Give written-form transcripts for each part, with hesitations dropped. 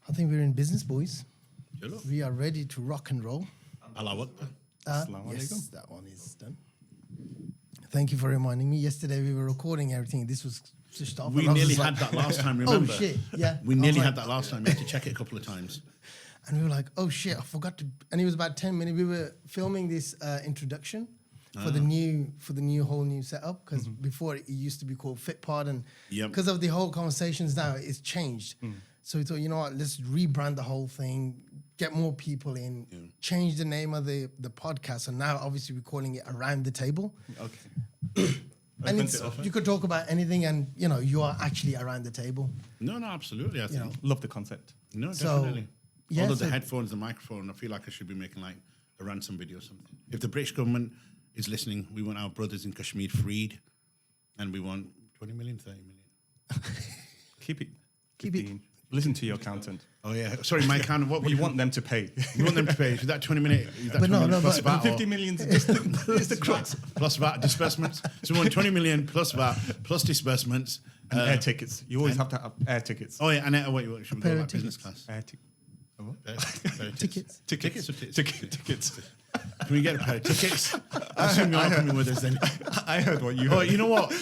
I think we're in business, boys. Hello. We are ready to rock and roll. Allah Akbar. Yes, that one is done. Thank you for reminding me. Yesterday we were recording everything. This was switched off. We nearly had that last time, remember? Oh, shit, yeah. We nearly had that last time. We had to check it a couple of times. And we were like, oh, shit, I forgot to... And it was about 10 minutes. We were filming this introduction for the new whole new setup, because before it used to be called FitPod, and because of the whole conversations now, it's changed. So we thought, you know what, let's rebrand the whole thing, get more people in, change the name of the podcast, and now obviously we're calling it Around the Table. Okay. And it's, you could talk about anything, and you are actually around the table. No, absolutely. I think love the concept. No, definitely. Yeah, although the headphones, the microphone, I feel like I should be making like a ransom video or something. If the British government is listening, we want our brothers in Kashmir freed, and we want 20 million, 30 million. Keep it. Keep it. Listen to your accountant. Oh yeah, sorry, my accountant. What You want them to pay. you want them to pay? Is that 20 minutes? But no, plus but VAT 50 million is just the crux. plus VAT disbursements. So we want 20 million plus VAT plus disbursements. And air tickets. You always have to have air tickets. Oh yeah, and wait, should we go like business tickets. class? Air Tickets. Tickets or tits? Tickets. Can we get a pair of tickets? I assume you're not coming with us then. I heard what you Oh, heard. you know what?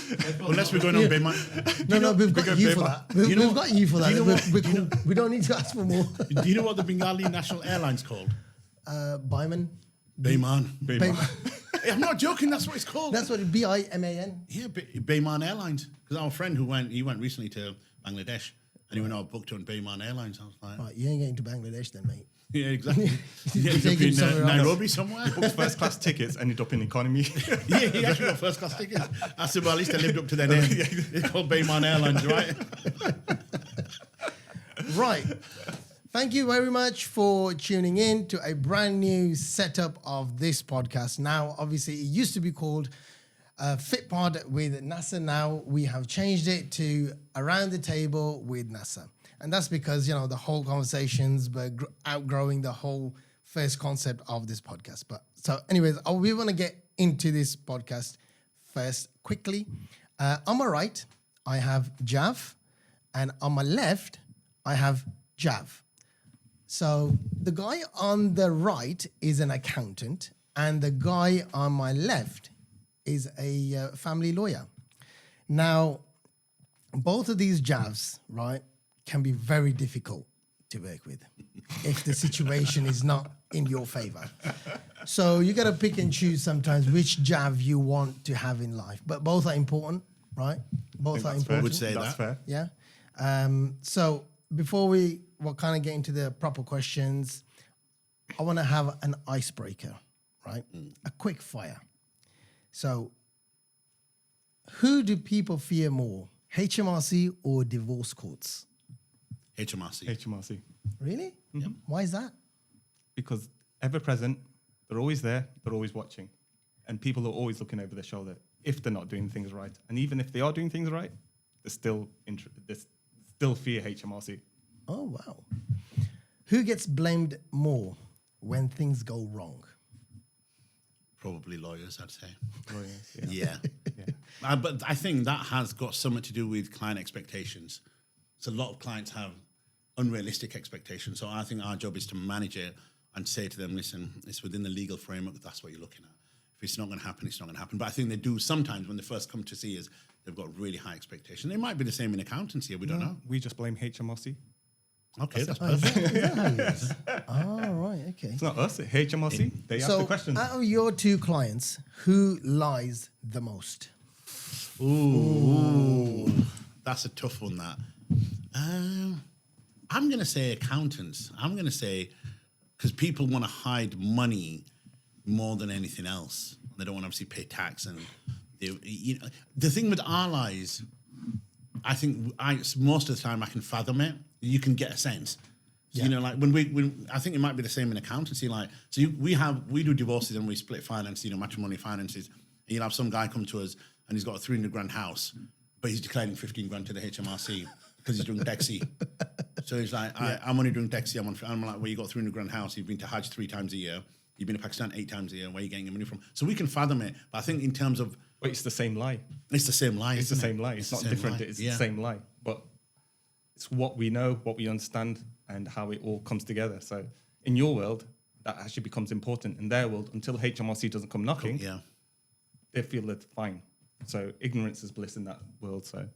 Unless we're going on Bayman. No, we've got you for that. We've got you for that. We're cool. We don't need to ask for more. Do you know what the Bengali National Airline's called? Bayman. Bayman. Bayman. I'm not joking, that's what it's called. That's what BIMAN. Yeah, Bayman Airlines. Because our friend he went recently to Bangladesh, and he went out booked on Bayman Airlines. I was like, Right, you ain't getting to Bangladesh then, mate. yeah, exactly. You He take ended him up somewhere in else. Nairobi somewhere. Booked first class tickets, ended up in economy. Yeah, he actually got first class tickets. I said, well, at least they lived up to their name. It's called Bayman Airlines, right? Right. Thank you very much for tuning in to a brand new setup of this podcast. Now, obviously, it used to be called FitPod with NASA. Now we have changed it to Around the Table with NASA. And that's because, the whole conversations were outgrowing the whole first concept of this podcast. But so anyways, we want to get into this podcast first quickly. On my right, I have Jav, and on my left, I have Jav. So the guy on the right is an accountant, and the guy on my left is a family lawyer. Now, both of these Javs, right, can be very difficult to work with if the situation is not in your favor. So you got to pick and choose sometimes which Jav you want to have in life. But both are important, right? Both are important. I would say That's fair. Yeah. So before we'll kind of get into the proper questions, I want to have an icebreaker, right? A quick fire. So who do people fear more, HMRC or divorce courts? HMRC. Really? Yep. Why is that? Because ever present, they're always there, they're always watching. And people are always looking over their shoulder if they're not doing things right. And even if they are doing things right, they still fear HMRC. Oh, wow. Who gets blamed more when things go wrong? Probably lawyers, I'd say. Lawyers, Yeah. But I think that has got something to do with client expectations. So a lot of clients have unrealistic expectations. So I think our job is to manage it and say to them, listen, it's within the legal framework, that's what you're looking at. If it's not going to happen, it's not going to happen. But I think they do sometimes when they first come to see us, they've got really high expectations. They might be the same in accountancy, we don't know. We just blame HMRC. Okay, that's Is perfect. that how it is? Oh, right, okay. It's not us, it's HMRC. They ask the questions. Out of your two clients, who lies the most? Ooh, that's a tough one, that. I'm going to say accountants. I'm going to say, because people want to hide money more than anything else. They don't want to obviously pay tax. And the thing with our lies, I think most of the time I can fathom it. You can get a sense. So, like when I think it might be the same in accountancy. Like, so we do divorces and we split finance, matrimony finances. And you'll have some guy come to us and he's got a 300 grand house, but he's declaring 15 grand to the HMRC because he's doing Dexy. So he's like, I'm only doing Dexy. I'm like, well, you got a 300 grand house. You've been to Hajj 3 times a year. You've been to Pakistan 8 times a year. Where are you getting your money from? So we can fathom it. But I think in terms of... But it's the same lie. It's the same lie, It's the same lie. It's not different. Lie. It's the same lie. But It's what we know, what we understand, and how it all comes together. So in your world, that actually becomes important. In their world, until HMRC doesn't come knocking, Yeah. they feel that fine. So ignorance is bliss in that world. So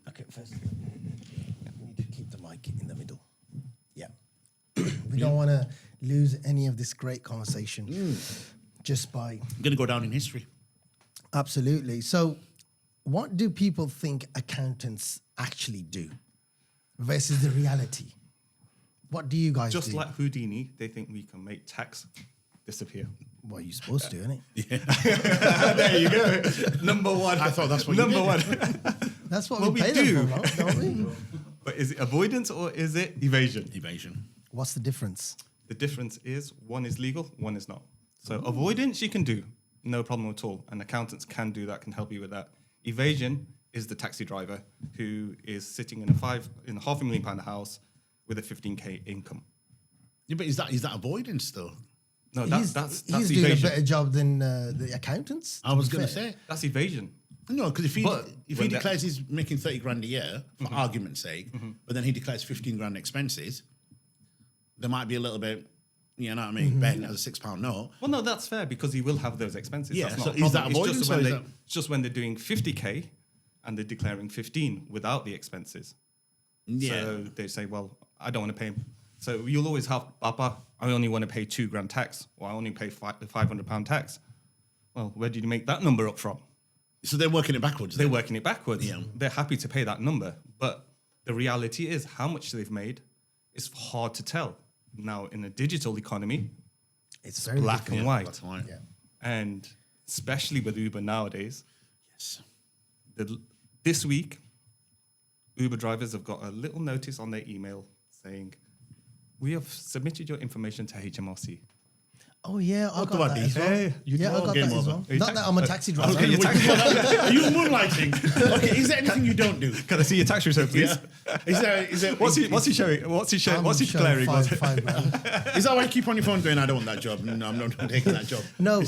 Okay, first, we need to keep the mic in the middle. Yeah. We don't want to lose any of this great conversation just by... I'm going to go down in history. Absolutely. So what do people think accountants actually do versus the reality? What do you guys just do? like Houdini, they think we can make tax disappear. Well, you're supposed to, isn't it? There you go. Number one. I thought that's what Number you did. one. That's what Well, we we pay do. them for, don't we? But is it avoidance or is it evasion? Evasion. What's the difference? The difference is one is legal, one is not. So avoidance you can do, no problem at all. And accountants can do that, can help you with that. Evasion is the taxi driver who is sitting in a £500,000 house with a 15K income. Yeah, but is that avoidance though? No, He's that's doing a evasion. better job than the accountants. I was to be going to fair. say. That's evasion. No, because if he But when declares he's making 30 grand a year, for argument's sake, but then he declares 15 grand expenses, there might be a little bit, you know what I mean, betting as a £6 note. Well, no, that's fair because he will have those expenses. Yeah, That's so not a is problem. that avoidance It's or is just when they're doing 50K and they're declaring 15 without the expenses. Yeah. So they say, well, I don't want to pay. So you'll always have, Papa, I only want to pay £2,000 tax, or I only pay £500 tax. Well, where did you make that number up from? So they're working it backwards. They're then? working it backwards. Yeah. They're happy to pay that number. But the reality is how much they've made is hard to tell. Now, in a digital economy, It's very black different. and white. Black and white. Yeah. And especially with Uber nowadays, Yes. this week, Uber drivers have got a little notice on their email saying, we have submitted your information to HMRC. Oh, yeah, I What got do I that do? as well. Hey, you Yeah, I got game that as over. well. Are you Not that I'm a taxi driver. Okay, are you moonlighting? Okay, is there anything you don't do? Can I see your tax return, please? Yeah. Is there What's he showing? What's he I'm declaring? showing five grand. is that why you keep on your phone going, I don't want that job? No, I'm not taking that job. No,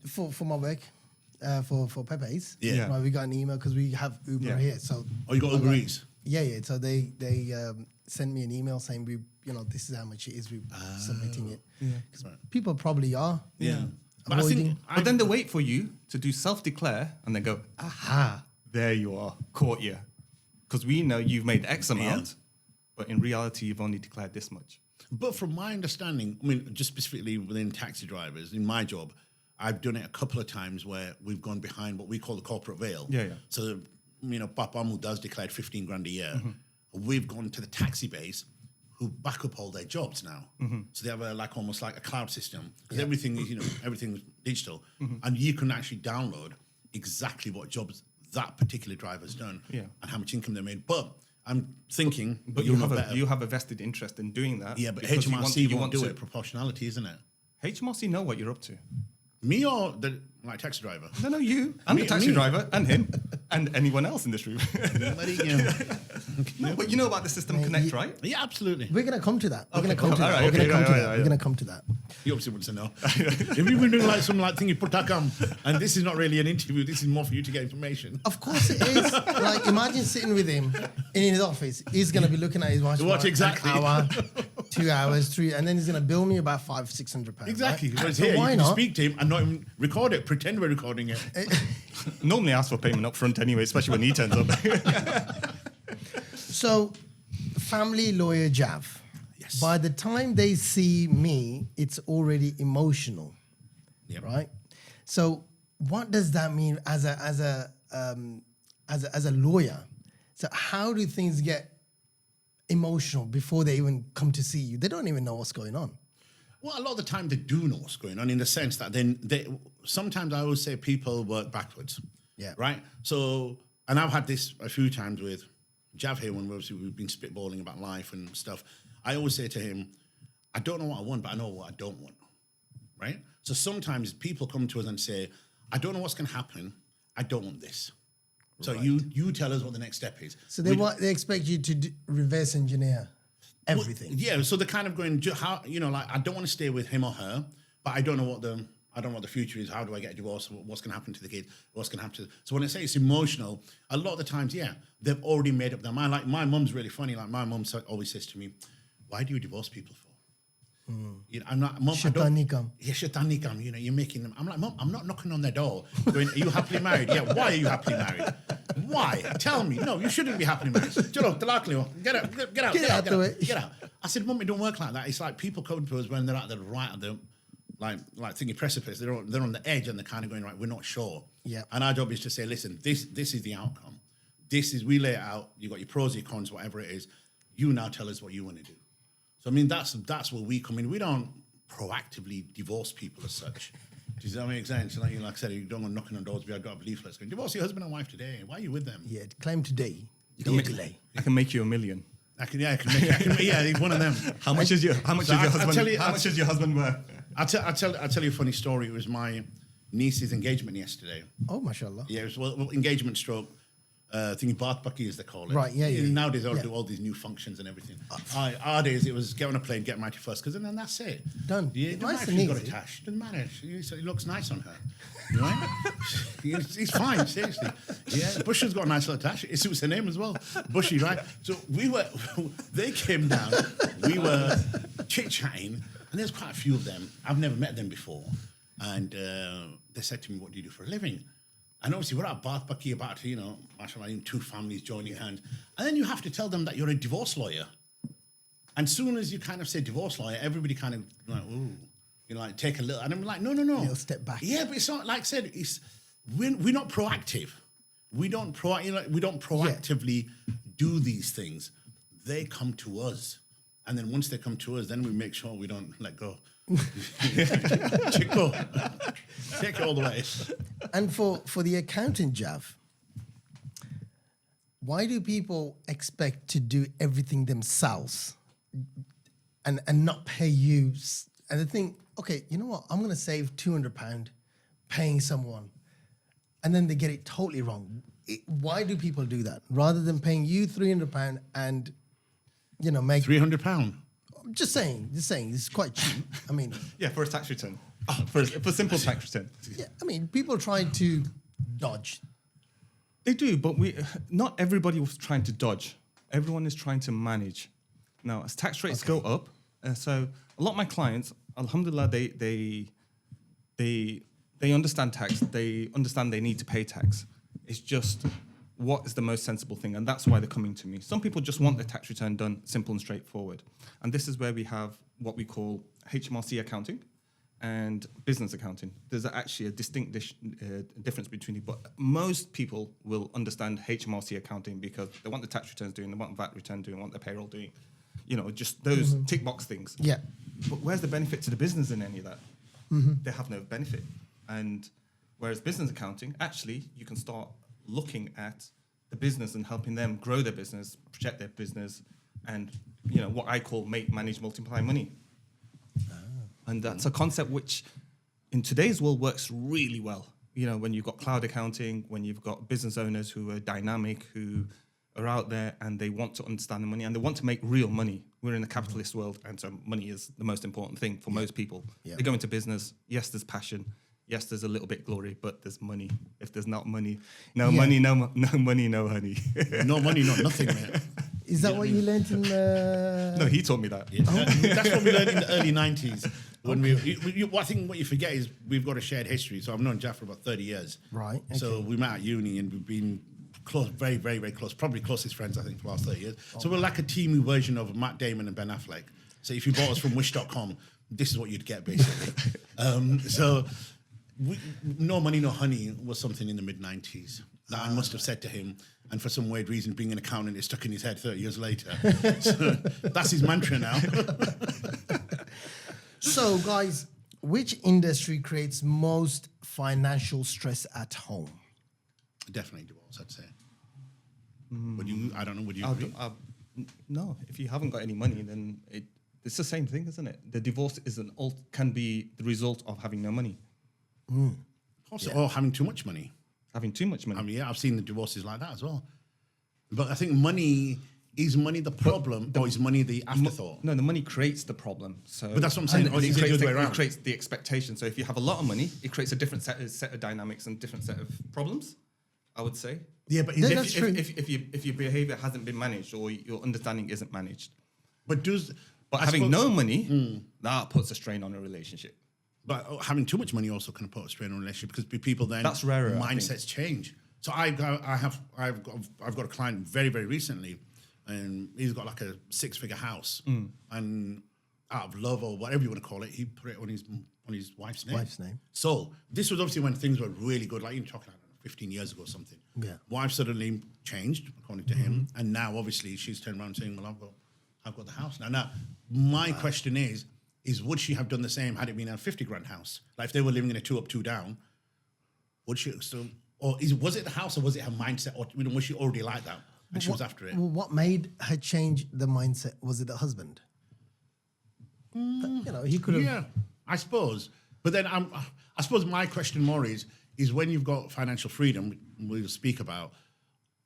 for my work, for Pepe's, Yeah. right, we got an email because we have Uber Yeah. here. So Oh, you got Uber Eats? yeah. So they sent me an email saying this is how much it is. We're submitting it because people probably are. Yeah. But I Avoiding. think But then they wait for you to do self-declare and they go, aha, there you are, caught you. Because we know you've made X amount, but in reality, you've only declared this much. But from my understanding, I mean, just specifically within taxi drivers, in my job, I've done it a couple of times where we've gone behind what we call the corporate veil. Yeah. So, Papamu does declare 15 grand a year. We've gone to the taxi base who back up all their jobs now. So they have almost like a cloud system because everything is, everything's digital. And you can actually download exactly what jobs that particular driver's done and how much income they made. But I'm thinking, But you'll you know have, better. you have a vested interest in doing that. Yeah, but because HMRC you won't want do to. it. Proportionality, isn't it? HMRC know what you're up to. Me or the taxi driver? No, you. And the taxi driver, and him, and anyone else in this room. No, but you know about the System Connect, right? Yeah, absolutely. We're gonna come to that. We're gonna Okay. come to All that. right, We're gonna okay, come to right, that. right, We're gonna come to that. You obviously would say no. If you've been doing some thing you put and this is not really an interview, this is more for you to get information. Of course it is. Like, imagine sitting with him in his office. He's gonna be looking at his watch. Watch for exactly. An hour, 2 hours, 3, and then he's gonna bill me about £500-600. Exactly. Right? Whereas So here, why you can not? speak to him and not even record it, pretend we're recording it. Normally ask for payment up front anyway, especially when he turns up. So, family lawyer Jav. Yes. By the time they see me, it's already emotional, Yep. right? So, what does that mean as a lawyer? So, how do things get emotional before they even come to see you? They don't even know what's going on. Well, a lot of the time they do know what's going on in the sense that then sometimes I always say people work backwards. Yeah. Right? So, and I've had this a few times with Jav here when we've been spitballing about life and stuff. I always say to him, I don't know what I want, but I know what I don't want. Right? So sometimes people come to us and say, I don't know what's going to happen. I don't want this. So you tell us what the next step is. So they expect you to reverse engineer everything. Well, yeah, so they're kind of going, how, I don't want to stay with him or her, but I don't know what I don't know what the future is. How do I get a divorce? What's going to happen to the kids? What's going to happen to... So when I say it's emotional, a lot of the times, yeah, they've already made up their mind. Like, my mum's really funny. Like, my mum always says to me, why do you divorce people for? You know, I'm not... Mum, Shatanikam. Yeah, shatanikam. You know, you're making them... I'm like, Mum, I'm not knocking on their door going, are you happily married? Yeah, why are you happily married? Why? Tell me. No, you shouldn't be happily married. Get out. Get out. Get out. I said, Mum, it don't work like that. It's like people come to us when they're at the right of the... Like thinking precipice, they're on the edge and they're kind of going, right, we're not sure. Yeah. And our job is to say, listen, this is the outcome. We lay it out. You've got your pros, your cons, whatever it is. You now tell us what you want to do. So, I mean, that's where we come in. We don't proactively divorce people as such. Does that make sense? Like I said, you don't go knocking on doors. I've got leaflets going, divorce your husband and wife today. Why are you with them? Yeah, claim today. I can make you $1 million. Yeah, one of them. How much is your husband worth? I'll tell you a funny story. It was my niece's engagement yesterday. Oh, mashallah. Yeah, it was engagement stroke. Thinking bath bucky as they call it. Right, yeah. Nowadays they'll do all these new functions and everything. Our days it was get on a plane, get married first, because then that's it. Done. Yeah, it doesn't Nice matter and if she's got easy. a tash. Doesn't matter. It looks nice on her. Right? He's fine, seriously. Yeah, Bushy's got a nice little tash. It suits her name as well. Bushy, right? So they came down, we were chit-chatting, and there's quite a few of them. I've never met them before. And they said to me, what do you do for a living? And obviously, we're at Bath Bucky about to, mashallah, two families joining hands. And then you have to tell them that you're a divorce lawyer. And soon as you kind of say divorce lawyer, everybody kind of like, ooh, like take a little. And I'm like, no. A little step back. Yeah, but it's not, like I said, we're not proactive. We don't proactively do these things. They come to us. And then once they come to us, then we make sure we don't let go. Chico, take it all the way. And for the accountant, Jav, why do people expect to do everything themselves and not pay you? And they think, okay, you know what? I'm going to save £200 paying someone. And then they get it totally wrong. Why do people do that? Rather than paying you £300 and, make... £300? Just saying, it's quite cheap. I mean... Yeah, for a tax return. For a simple tax return. Yeah, I mean, people try to dodge. They do, but not everybody was trying to dodge. Everyone is trying to manage. Now, as tax rates go up, so a lot of my clients, alhamdulillah, they understand tax. They understand they need to pay tax. It's just what is the most sensible thing, and that's why they're coming to me. Some people just want their tax return done simple and straightforward. And this is where we have what we call HMRC accounting and business accounting. There's actually a distinct difference between it, but most people will understand HMRC accounting because they want the tax returns doing, they want VAT return doing, they want their payroll doing, just those tick box things. Yeah. But where's the benefit to the business in any of that? They have no benefit. And whereas business accounting, actually, you can start looking at the business and helping them grow their business, project their business, and what I call make, manage, multiply money. And that's a concept which in today's world works really well. When you've got cloud accounting, when you've got business owners who are dynamic, who are out there and they want to understand the money and they want to make real money. We're in a capitalist world, and so money is the most important thing for most people. Yeah. They go into business, yes, there's passion. Yes, there's a little bit glory, but there's money. If there's not money, no money, no money, no honey. No money, no nothing, man. Is that what you learned in... No, he taught me that. Yeah. That's what we learned in the early 90s. When I think what you forget is we've got a shared history. So I've known Jaff for about 30 years. Right. Okay. So we met at uni and we've been close, very, very, very close. Probably closest friends, I think, for the last 30 years. So we're like a team version of Matt Damon and Ben Affleck. So if you bought us from wish.com, this is what you'd get, basically. No money, no honey was something in the mid-90s that I must have said to him. And for some weird reason, being an accountant is stuck in his head 30 years later. So that's his mantra now. So, guys, which industry creates most financial stress at home? Definitely divorce, I'd say. I don't know, would you agree? No, if you haven't got any money, then it's the same thing, isn't it? The divorce can be the result of having no money. Also, or having too much money. Having too much money. I mean, yeah, I've seen the divorces like that as well. But I think money is money the problem or is money the afterthought? No, the money creates the problem. So, But that's what I'm saying. and Or is it the other way around? It creates the expectation. So if you have a lot of money, it creates a different set of dynamics and different set of problems, I would say. Yeah, but That's true. If your behavior hasn't been managed or your understanding isn't managed. But I having suppose- no money, that puts a strain on a relationship. But having too much money also can put a strain on a relationship because people then That's rarer, I think. mindsets change. So I've got a client very, very recently, and he's got like a 6-figure house, and out of love or whatever you want to call it, he put it on his wife's name. Wife's name. So this was obviously when things were really good, like you're talking like 15 years ago or something. Yeah. Wife suddenly changed according to him, and now obviously she's turned around saying, "Well, I've got the house now." Now, my question is would she have done the same had it been a 50 grand house? Like if they were living in a 2 up, 2 down, would she still, or was it the house or was it her mindset, or was she already like that and she was after it? Well, what made her change the mindset? Was it the husband? He could have. Yeah, I suppose. But then I suppose my question more is when you've got financial freedom, we'll speak about,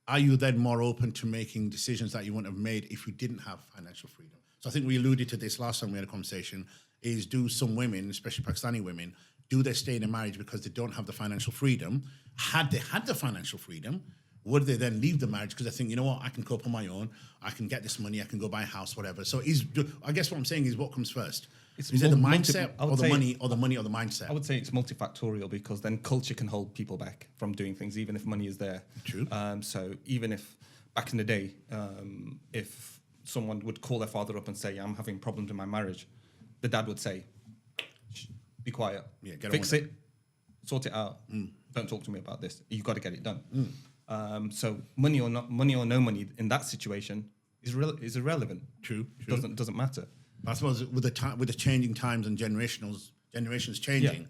are you then more open to making decisions that you wouldn't have made if you didn't have financial freedom? So I think we alluded to this last time we had a conversation, is do some women, especially Pakistani women, do they stay in a marriage because they don't have the financial freedom? Had they had the financial freedom, would they then leave the marriage because they think, you know what, I can cope on my own, I can get this money, I can go buy a house, whatever. So I guess what I'm saying is what comes first? Is it the mindset or the money or the money or the mindset? I would say it's multifactorial because then culture can hold people back from doing things, even if money is there. True. So even if back in the day, if someone would call their father up and say, I'm having problems in my marriage, the dad would say, "Shh, be quiet, Yeah, get on fix with it, sort it out. Don't talk to me about this. You've got to get it done. So money or no money in that situation is irrelevant. True. Doesn't matter. I suppose with the changing times and generations changing,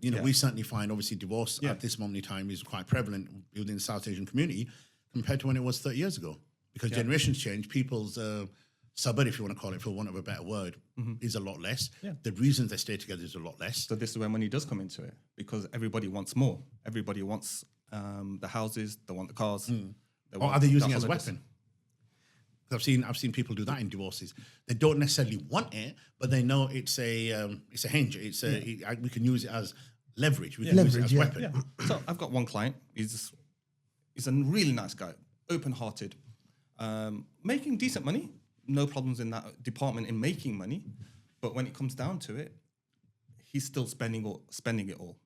we certainly find obviously divorce at this moment in time is quite prevalent within the South Asian community compared to when it was 30 years ago. Because generations change, people's sabr, if you want to call it, for want of a better word, is a lot less. Yeah. The reasons they stay together is a lot less. So this is where money does come into it because everybody wants more. Everybody wants the houses, they want the cars. Or are they using it as a weapon? Because I've seen people do that in divorces. They don't necessarily want it, but they know it's a hinge. We can use it as leverage. We can use it as weapon. Yeah. So I've got one client. He's a really nice guy, open-hearted, making decent money. No problems in that department in making money, but when it comes down to it, he's still spending it all.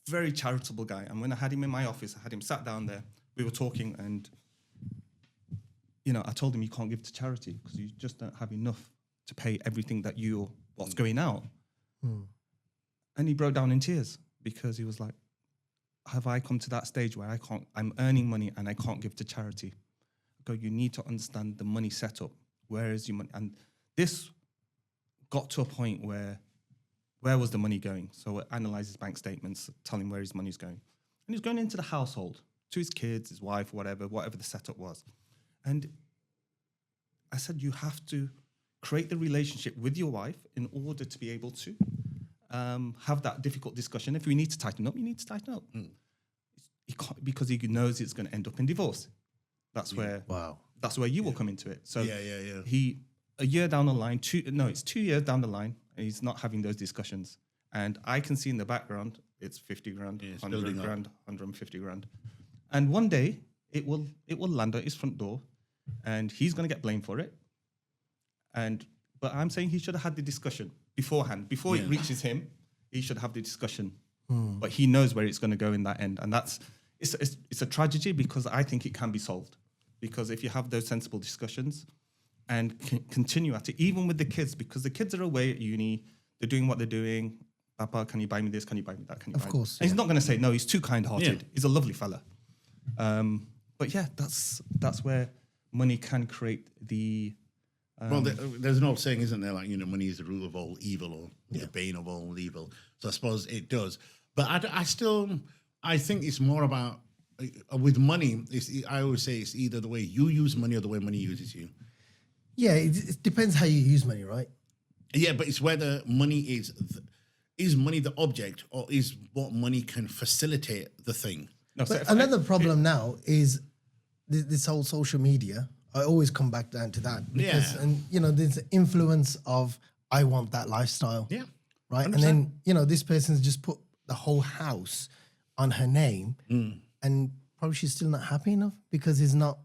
Very charitable guy. And when I had him in my office, I had him sat down there. We were talking, and I told him you can't give to charity because you just don't have enough to pay everything that what's going out. And he broke down in tears because he was like, have I come to that stage where I'm earning money and I can't give to charity? I go, you need to understand the money setup. Where is your money? And this got to a point where was the money going? So I analysed his bank statements, tell him where his money's going. And he's going into the household, to his kids, his wife, whatever the setup was. And I said, you have to create the relationship with your wife in order to be able to have that difficult discussion. If we need to tighten up, you need to tighten up. He can't, because he knows it's going to end up in divorce. That's where you will come into it. So a year down the line, it's 2 years down the line, and he's not having those discussions. And I can see in the background, it's 50 grand, 100 grand, 150 grand. And one day it will land at his front door and he's going to get blamed for it. But I'm saying he should have had the discussion beforehand. Before it reaches him, he should have the discussion. But he knows where it's going to go in that end. And it's a tragedy because I think it can be solved. Because if you have those sensible discussions and continue at it, even with the kids, because the kids are away at uni, they're doing what they're doing. Papa, can you buy me this? Can you buy me that? Can you buy me? Of course. And he's not going to say no. He's too kind-hearted. Yeah. He's a lovely fella. But yeah, that's where money can create the. Well, there's an old saying, isn't there? Like, money is the root of all evil, or the bane of all evil. So I suppose it does. But I think it's more about with money. I always say it's either the way you use money or the way money uses you. Yeah, it depends how you use money, right? Yeah, but it's whether money is money the object, or is what money can facilitate the thing. No, but another problem now is this whole social media. I always come back down to that because, Yeah. and you know, there's the influence of I want that lifestyle. Yeah. Right. 100%. And then, you know, this person's just put the whole house on her name and probably she's still not happy enough because it's not,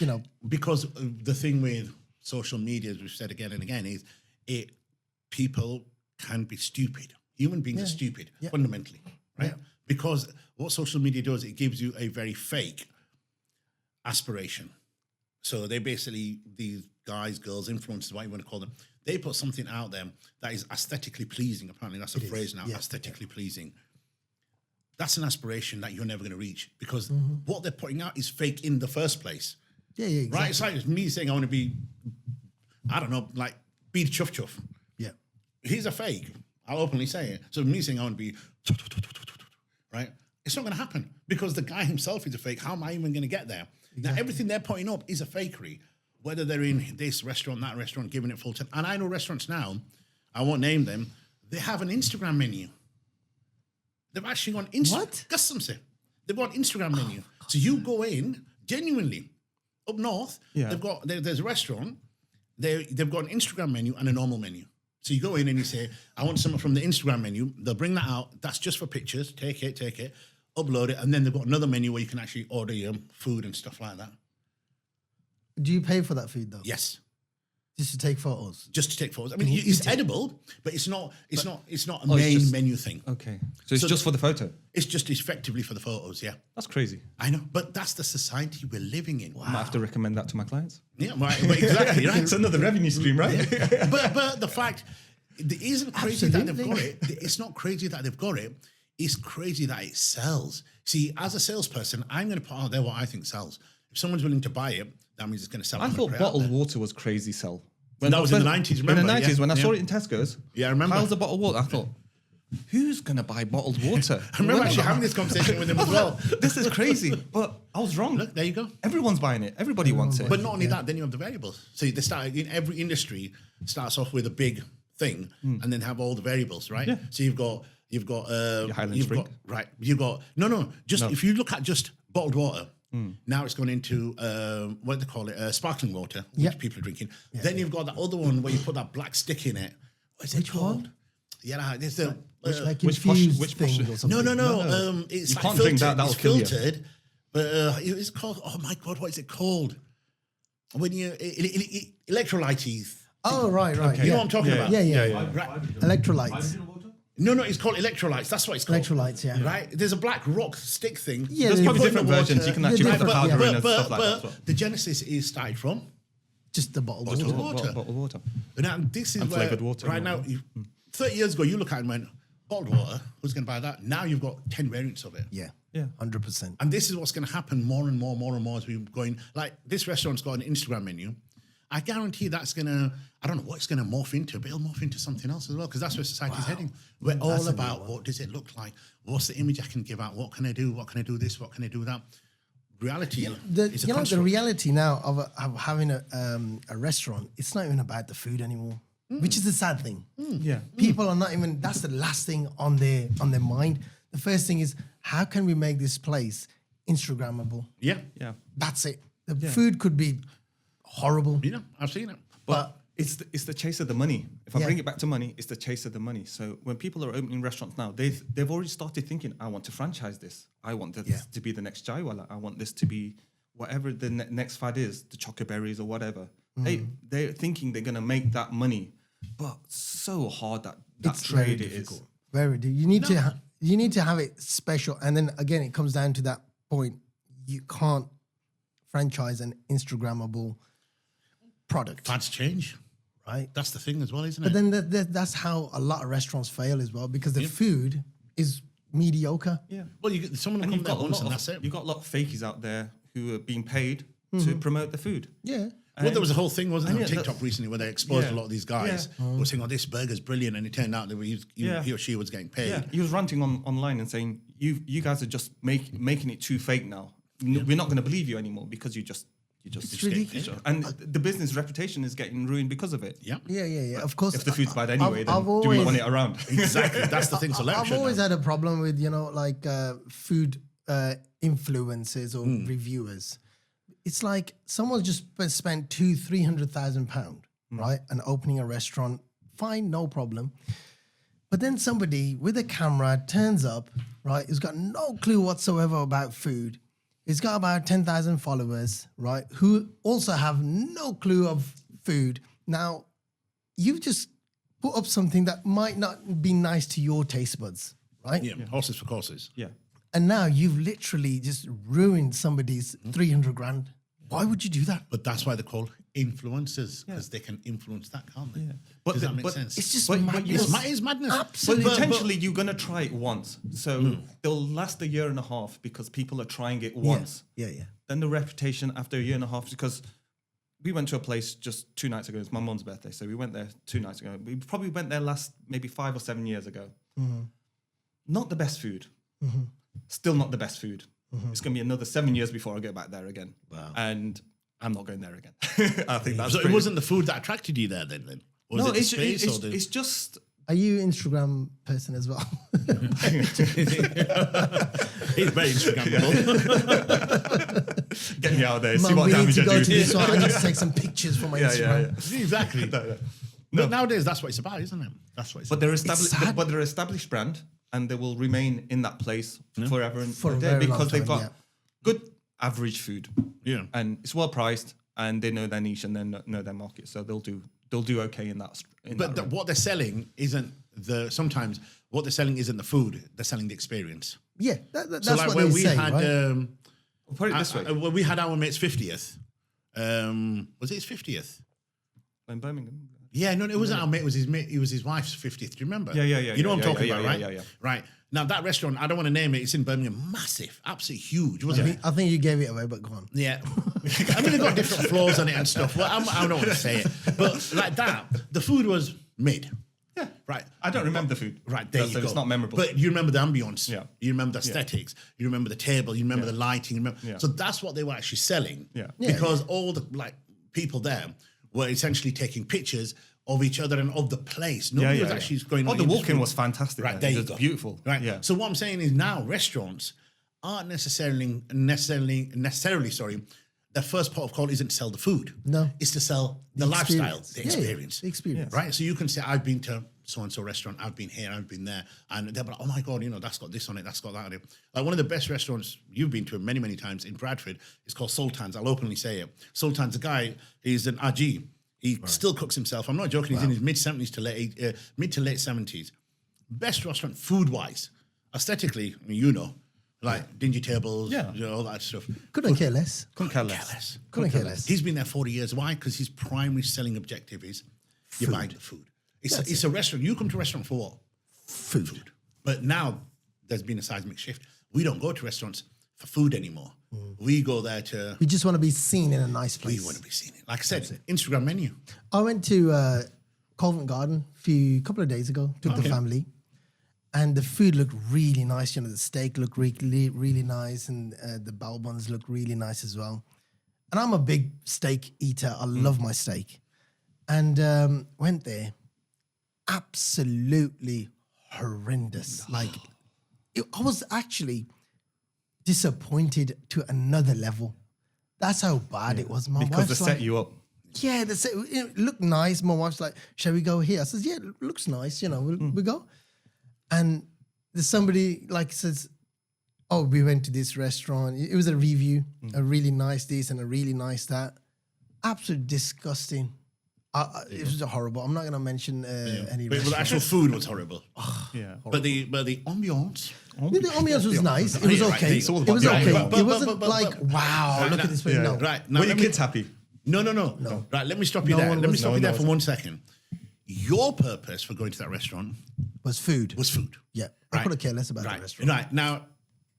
you know. Because the thing with social media, as we've said again and again, is people can be stupid. Human beings are stupid fundamentally, right? Yeah. Because what social media does, it gives you a very fake aspiration. So they basically, these guys, girls, influencers, what you want to call them, they put something out there that is aesthetically pleasing. Apparently that's a phrase now, aesthetically pleasing. That's an aspiration that you're never going to reach because what they're putting out is fake in the first place. Yeah, exactly. Right? It's like me saying I want to be, I don't know, like be chuff chuff. Yeah. He's a fake. I'll openly say it. So me saying I want to be, right? It's not going to happen because the guy himself is a fake. How am I even going to get there? Now, everything they're putting up is a fakery. Whether they're in this restaurant, that restaurant, giving it full time. And I know restaurants now, I won't name them, they have an Instagram menu. They've actually got an Instagram. They've got an Instagram menu. So you go in, genuinely, up north, there's a restaurant, they've got an Instagram menu and a normal menu. So you go in and you say, I want something from the Instagram menu. They'll bring that out. That's just for pictures. Take it, upload it. And then they've got another menu where you can actually order your food and stuff like that. Do you pay for that food though? Yes. Just to take photos? Just to take photos. I mean, it's edible, but it's not a main menu thing. Okay. So it's just for the photo? It's just effectively for the photos, yeah. That's crazy. I know, but that's the society we're living in. I might have to recommend that to my clients. Yeah, right, exactly. Right? It's another revenue stream, right? But the fact, it isn't crazy that they've got it. It's not crazy that they've got it. It's crazy that it sells. See, as a salesperson, I'm going to put out there what I think sells. If someone's willing to buy it, that means it's going to sell. I thought bottled water was crazy sell. That was in the 90s, remember? In the 90s, when I saw it in Tesco's. Yeah, I remember. How's a bottled water? I thought, who's going to buy bottled water? I remember actually having this conversation with him as well. This is crazy. But I was wrong. Look, there you go. Everyone's buying it. Everybody wants it. But not only that, then you have the variables. So they start in every industry starts off with a big thing and then have all the variables, right? Yeah. So you've got Highland Spring. If you look at just bottled water, now it's gone into what do they call it? Sparkling water, which people are drinking. Then you've got that other one where you put that black stick in it. What is it called? Yeah, there's the like which infused posh- thing or something. no. It's You like can't filtered. drink that, that'll It's kill you. filtered, but it's called. Oh my god, what is it called? When you electrolytes. Oh, right. You know what I'm talking about? Yeah. Right. Electrolytes. No, it's called electrolytes. That's what it's called. Electrolytes, yeah. Right? There's a black rock stick thing. Yeah, There's they probably put different in the versions. water. You can actually Yeah, put powder in and but stuff like that as well. the genesis is started from Just the bottled Bottled water. water. Bottled water. now. This is And where flavoured water right and all now. 30 years ago, you look at it and went bottled water. Who's going to buy that? Now you've got 10 variants of it. Yeah. Yeah. 100%. And this is what's going to happen more and more as we're going. Like this restaurant's got an Instagram menu. I guarantee that's going to, I don't know what it's going to morph into, but it'll morph into something else as well, because that's where society's heading. We're all about what does it look like? What's the image I can give out? What can I do? What can I do this? What can I do that? Reality is a The construct. reality now of having a restaurant, it's not even about the food anymore, which is the sad thing. Yeah. People are not even, that's the last thing on their mind. The first thing is, how can we make this place Instagrammable? Yeah. Yeah. That's it. The food could be horrible. You know, I've seen it. But it's the chase of the money. If I Yeah. bring it back to money, it's the chase of the money. So when people are opening restaurants now, they've already started thinking, I want to franchise this. I want this to be the next Chaiwala. I want this to be whatever the next fad is, the chocoberries or whatever. They're thinking they're going to make that money, but so hard that It's very trade it difficult. is. Very difficult. You need to have it special. And then again, it comes down to that point. You can't franchise an Instagrammable product, Fads change. right? That's the thing as well, isn't But it? then that's how a lot of restaurants fail as well, because the food is mediocre. Yeah. Well, someone will And come there once and that's it. you've got a lot of fakies out there who are being paid to promote the food. Yeah. Well, there was a whole thing, wasn't there, on yeah, TikTok recently where they exposed Yeah. a lot of these guys who were saying, oh, this burger's brilliant. And it turned out that he or she was getting paid. Yeah, he was ranting online and saying, "You guys are just making it too fake now. We're not going to believe you anymore because you just." It's ridiculous. And the business reputation is getting ruined because of it. Yeah. Yeah. Of course. If the food's bad anyway, I've then do we always- want it around? Exactly. That's the thing. I've always had a problem with, like food influencers or reviewers. it's like someone just spent £200,000-300,000, right, and opening a restaurant. Fine, no problem. But then somebody with a camera turns up, right, who's got no clue whatsoever about food. He's got about 10,000 followers, right, who also have no clue of food. Now, you've just put up something that might not be nice to your taste buds, right? Yeah, horses for courses. Yeah. And now you've literally just ruined somebody's 300 grand. Why would you do that? But that's why they're called influencers, because they can influence that, can't they? Yeah. Does that make sense? It's just But madness. It's madness. Absolutely. But potentially you're going to try it once. So they'll last a year and a half because people are trying it once. Yeah. Then the reputation after a year and a half, because we went to a place just 2 nights ago. It's my mom's birthday. So we went there 2 nights ago. We probably went there last maybe 5 or 7 years ago. Not the best food. Still not the best food. It's going to be another 7 years before I go back there again. Wow. And I'm not going there again. I think that's So it wasn't the food that attracted you there then? Or was no, it the space or the... it's just... Are you Instagram person as well? He's very Instagrammable. Get me out there. See Mum, what we need damage to I go do. to this one. I need to take some pictures for my Instagram. Exactly. But nowadays, that's what it's about, isn't it? That's what it's But about. they're established brand, and they will remain in that place forever and For a a day very long because they've time, got good average food. Yeah. And it's well priced, and they know their niche and they know their market, so they'll do okay in that. But what they're selling isn't sometimes what they're selling isn't the food, they're selling the experience. Yeah, that's So like what when they we say, had, right? Put it this way: when we had our mate's 50th, was it his 50th? in Birmingham. Yeah, no, it wasn't our mate. It was his mate. It was his wife's 50th. Do you remember? Yeah. You know what I'm talking about, right? Yeah. Right. Now that restaurant, I don't want to name it. It's in Birmingham, massive, absolutely huge, wasn't it? I think you gave it away, but go on. Yeah. I mean, they've got different floors on it and stuff. Well, I don't want to say it, but like that, the food was mid. Yeah. Right. I don't remember the food. Right, there you so go. it's not memorable. But you remember the ambience. Yeah. You remember the aesthetics. You remember the table. You remember the lighting. You remember. Yeah. So that's what they were actually selling. Yeah. Because all the people there were essentially taking pictures of each other and of the place. Nobody was actually going. Oh, on the the walk-in street. was fantastic. Right, there you go. Beautiful. Right. Yeah. So what I'm saying is now restaurants aren't necessarily sorry. Their first port of call isn't to sell the food. No. It's to sell the lifestyle, experience. the Yeah, experience. the experience. Right. So you can say, I've been to so-and-so restaurant, I've been here, I've been there. And they're like, oh my God, that's got this on it, that's got that on it. Like one of the best restaurants you've been to many, many times in Bradford is called Sultan's. I'll openly say it. Sultan's a guy, he's an Aji. He still cooks himself. I'm not joking. He's in his mid-70s to mid to late 70s. Best restaurant food-wise. Aesthetically, I mean, like dingy tables, all that stuff. Couldn't care less. Couldn't care less. Couldn't care less. He's been there 40 years. Why? Because his primary selling objective is you're buying the food. It's a restaurant. You come to a restaurant for what? Food. But now there's been a seismic shift. We don't go to restaurants for food anymore. We go there to... We just want to be seen in a nice place. We want to be seen. Like I said, Instagram menu. I went to Covent Garden a couple of days ago, took the family, and the food looked really nice. The steak looked really, really nice, and the bao buns looked really nice as well. And I'm a big steak eater. I love my steak. And went there, absolutely horrendous. Like, I was actually disappointed to another level. That's how bad it was. My Because they wife's set like, you up. yeah, it looked nice. My wife's like, shall we go here? I says, yeah, it looks nice. We go. And there's somebody like says, oh, we went to this restaurant. It was a review, a really nice this and a really nice that. Absolutely disgusting. It was horrible. I'm not going to mention any But the restaurant. actual food was horrible. Yeah. But the ambiance... The ambiance was nice. It was Yeah, right, okay. there It you go. was Right, okay. but- It wasn't but- like, wow, look at this place. Yeah. No. Right. Now Were your let me- kids happy? No. Right, let me stop you No there. one Let me was- stop no you there one for 1 second. Your purpose for going to that restaurant Was food. was food. Yeah. I Right. couldn't care less about the restaurant. Right. Now,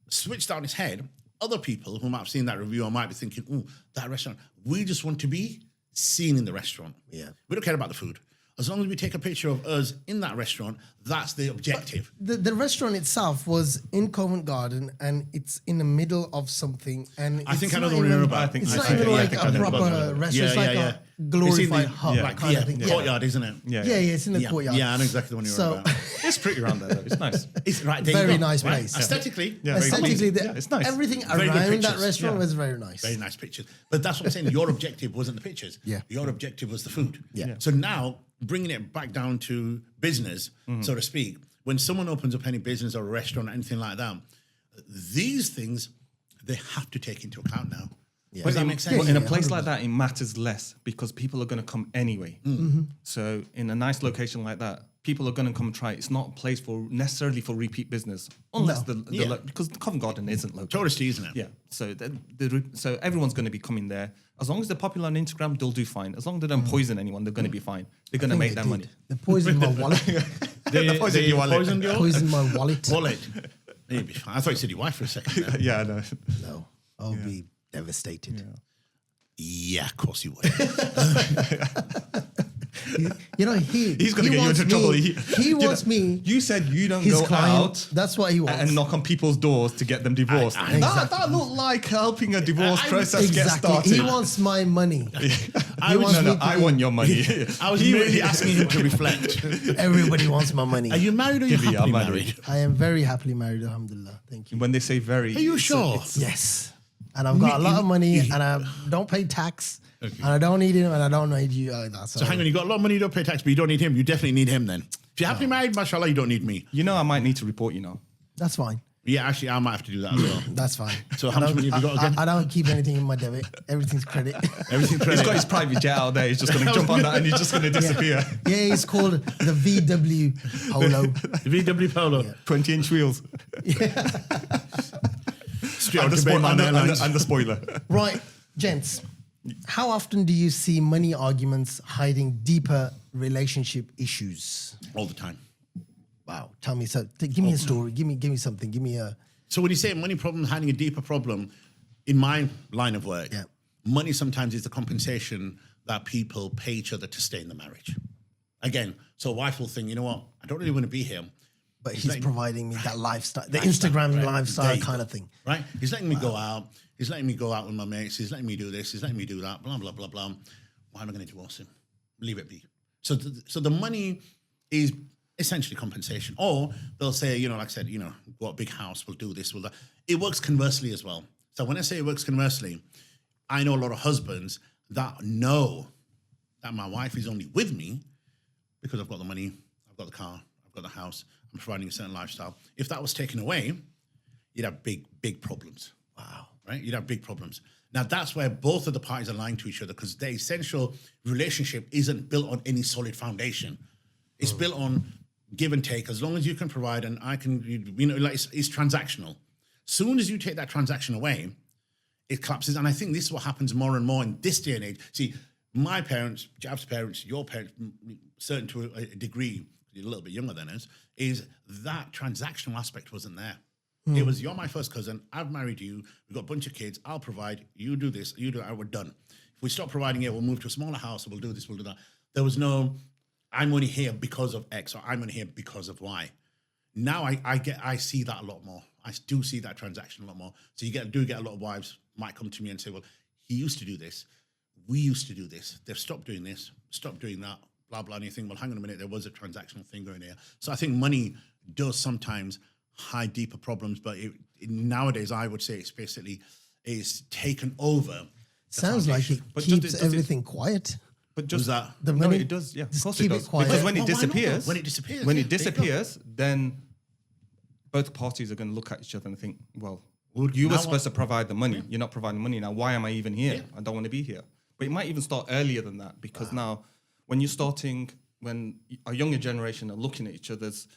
switched on its head, other people who might have seen that review or might be thinking, oh, that restaurant, we just want to be seen in the restaurant. Yeah. We don't care about the food. as long as we take a picture of us in that restaurant, that's the objective. The restaurant itself was in Covent Garden, and it's in the middle of something. And I think I it's know not the one even- you're about. It's I not think- even yeah, I like think I a know proper about that. restaurant. It's like a It's in glorified the- hub like, kind of thing. courtyard, isn't it? Yeah, it's in the courtyard. Yeah, I know exactly the one you're So about. It's pretty around there, though. It's nice. It's right there. you Very go, nice right? place. Aesthetically, Yeah, very aesthetically, nice. Yeah, it's nice. everything Very good around that pictures. restaurant Yeah. was very nice. very nice pictures. But that's what I'm saying. Your objective wasn't the pictures. Yeah. Your objective was the food. Yeah. So now, bringing it back down to business, so to speak, when someone opens up any business or a restaurant or anything like that, these things, they have to take into account now. Yeah. Does that in, make sense? but in a Yeah, place like that, it matters less because people are going to come anyway. So in a nice location like that, people are going to come and try it. It's not a place for necessarily for repeat business, unless Yeah. because the Covent Garden isn't local. Touristy, isn't it? Yeah, so so everyone's going to be coming there. As long as they're popular on Instagram, they'll do fine. As long as they don't poison anyone, they're going to be fine. They're going to make their money. They poisoned my wallet. They poisoned your wallet. poisoned your Poisoned my wallet. wallet. Maybe. I thought you said your wife for a second. There. Yeah, I know. No, I'll be devastated. Yeah, of course you would. You know, He's going to get you wants into trouble. me- He wants me. You said you don't His go client. out That's what he wants. and knock on people's doors to get them divorced. That looked like helping a divorce process get Exactly. started. He wants my money. I was, wants me I want your money. I was merely asking him to reflect. Everybody wants my money. Are you married or are you Give me, happily I'm married. married? I am very happily married, alhamdulillah. Thank you. When they say very, Are you sure? Yes. And I've got a lot of money, and I don't pay tax, and I don't need him, and I don't need you. So hang on, you got a lot of money, you don't pay tax, but you don't need him. You definitely need him then. If you're happily married, mashallah, you don't need me. you know, I might need to report you now. That's fine. Yeah, actually, I might have to do that as well. That's fine. So how much money have you got again? I don't keep anything in my debit. Everything's credit. Everything He's credit. got his private jet out there. He's just going to jump on that and he's just going to disappear. Yeah, it's called the VW Polo. VW Polo. 20-inch wheels. Straight And on the, to Bayman Airlines. and the spoiler. Right, gents. How often do you see money arguments hiding deeper relationship issues? All the time. Wow, tell me so. Give me a story. Give me something. Give me a. So when you say money problem hiding a deeper problem, in my line of work, Yeah. money sometimes is the compensation that people pay each other to stay in the marriage. Again, so a wife will think, you know what, I don't really want to be here. But he's letting- providing me that lifestyle, the Lifestyle, Instagram right. lifestyle There you kind go. of thing. Right? He's letting me go out. He's letting me go out with my mates. He's letting me do this. He's letting me do that. Blah, blah, blah, blah. Why am I going to divorce him? Leave it be. So the money is essentially compensation. Or they'll say, you know, like I said, you know, we've got a big house. We'll do this. We'll that. It works conversely as well. So when I say it works conversely, I know a lot of husbands that know that my wife is only with me because I've got the money, I've got the car, I've got the house, I'm providing a certain lifestyle. If that was taken away, you'd have big, big problems. Wow. Right? You'd have big problems. Now, that's where both of the parties are lying to each other because their essential relationship isn't built on any solid foundation. It's built on give and take. As long as you can provide and I can, you know, like it's transactional. Soon as you take that transaction away, it collapses. And I think this is what happens more and more in this day and age. See, my parents, Jav's parents, your parents, certain to a degree, you're a little bit younger than us, is that transactional aspect wasn't there. It was, you're my first cousin, I've married you, we've got a bunch of kids, I'll provide, you do this, you do that, we're done. If we stop providing it, we'll move to a smaller house, we'll do this, we'll do that. There was no, I'm only here because of X, or I'm only here because of Y. Now I see that a lot more. I do see that transaction a lot more. So you get a lot of wives might come to me and say, well, he used to do this, we used to do this, they've stopped doing this, stopped doing that, blah, blah, and you think, well, hang on a minute, there was a transactional thing going here. So I think money does sometimes hide deeper problems, but nowadays I would say it's basically is taken over. Sounds like it But keeps does it- everything quiet. But Was just that? The no, money- it does. Yeah, of just course keep it it does. quiet. Because when it Well, why not? disappears, When it disappears, when yeah, it there you go. disappears, then both parties are going to look at each other and think, well, Well, you were now supposed to provide the money. You're not providing money now. Why am I even here? Yeah. I don't want to be here. But it might even start earlier than that because now, when you're starting, when a younger generation are looking at each other's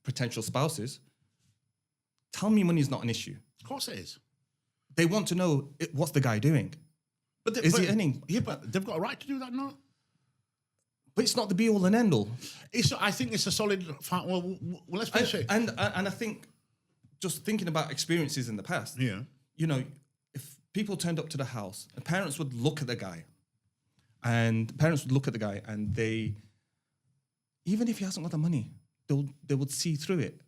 potential spouses, tell me money is not an issue. Of course it is. They want to know what's the guy doing. But Is he earning? Yeah, but they've got a right to do that, no? But it's not the be all and end all. I think it's a solid. Well, let's put it straight. And I think just thinking about experiences in the past, Yeah. you know, if people turned up to the house, the parents would look at the guy And parents would look at the guy and even if he hasn't got the money, they would see through it.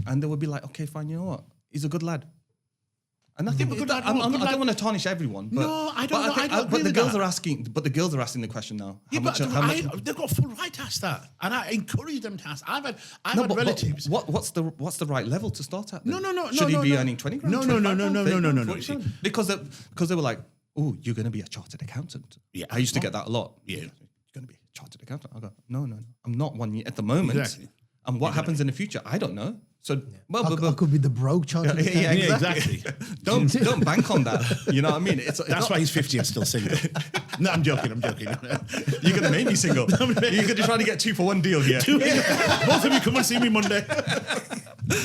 And they would be like, okay, fine, you know what? He's a good lad. And I think I don't want to tarnish everyone. But, No, I don't know. But the girls are asking. But the girls are asking the question now. Yeah, How much? They've got full right to ask that, and I encourage them to ask. I've had But relatives. what's the right level to start at? Then? No. Should he be no. earning 20 grand? No. 40 grand? Because they were like, oh, you're going to be a chartered accountant. Yeah. I used to get that a lot. Yeah. You're going to be a chartered accountant. I go, no. I'm not one yet at the moment. Exactly. And what happens in the future, I don't know. So, I could be the broke chartered accountant. yeah, exactly. don't bank on that. You know what I mean? That's why he's 50 and still single. No, I'm joking. You're going to make me single. You're going to try to get 2-for-1 deal here. Both of you come and see me Monday.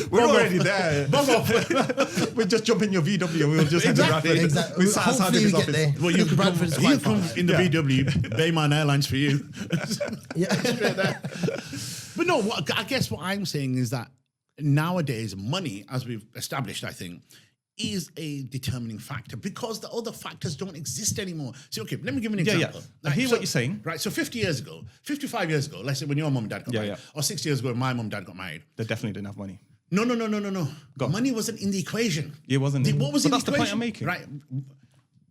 We're already there. We'll just jump in your VW. We'll just head to Bradford. Exactly. We'll Hopefully you get there. Well, you Because can Bradford's come, quite you come far. in the VW, Bayman Airlines for you. Yeah. Straight there. But no, I guess what I'm saying is that nowadays, money, as we've established, I think, is a determining factor because the other factors don't exist anymore. So, okay, let me give you an example. I hear what you're saying. Right, so 50 years ago, 55 years ago, let's say when your mum and dad got married, or 60 years ago when my mum and dad got married. They definitely didn't have money. No. Money wasn't in the equation. It wasn't. What was But in that's the the point equation? I'm making. Right.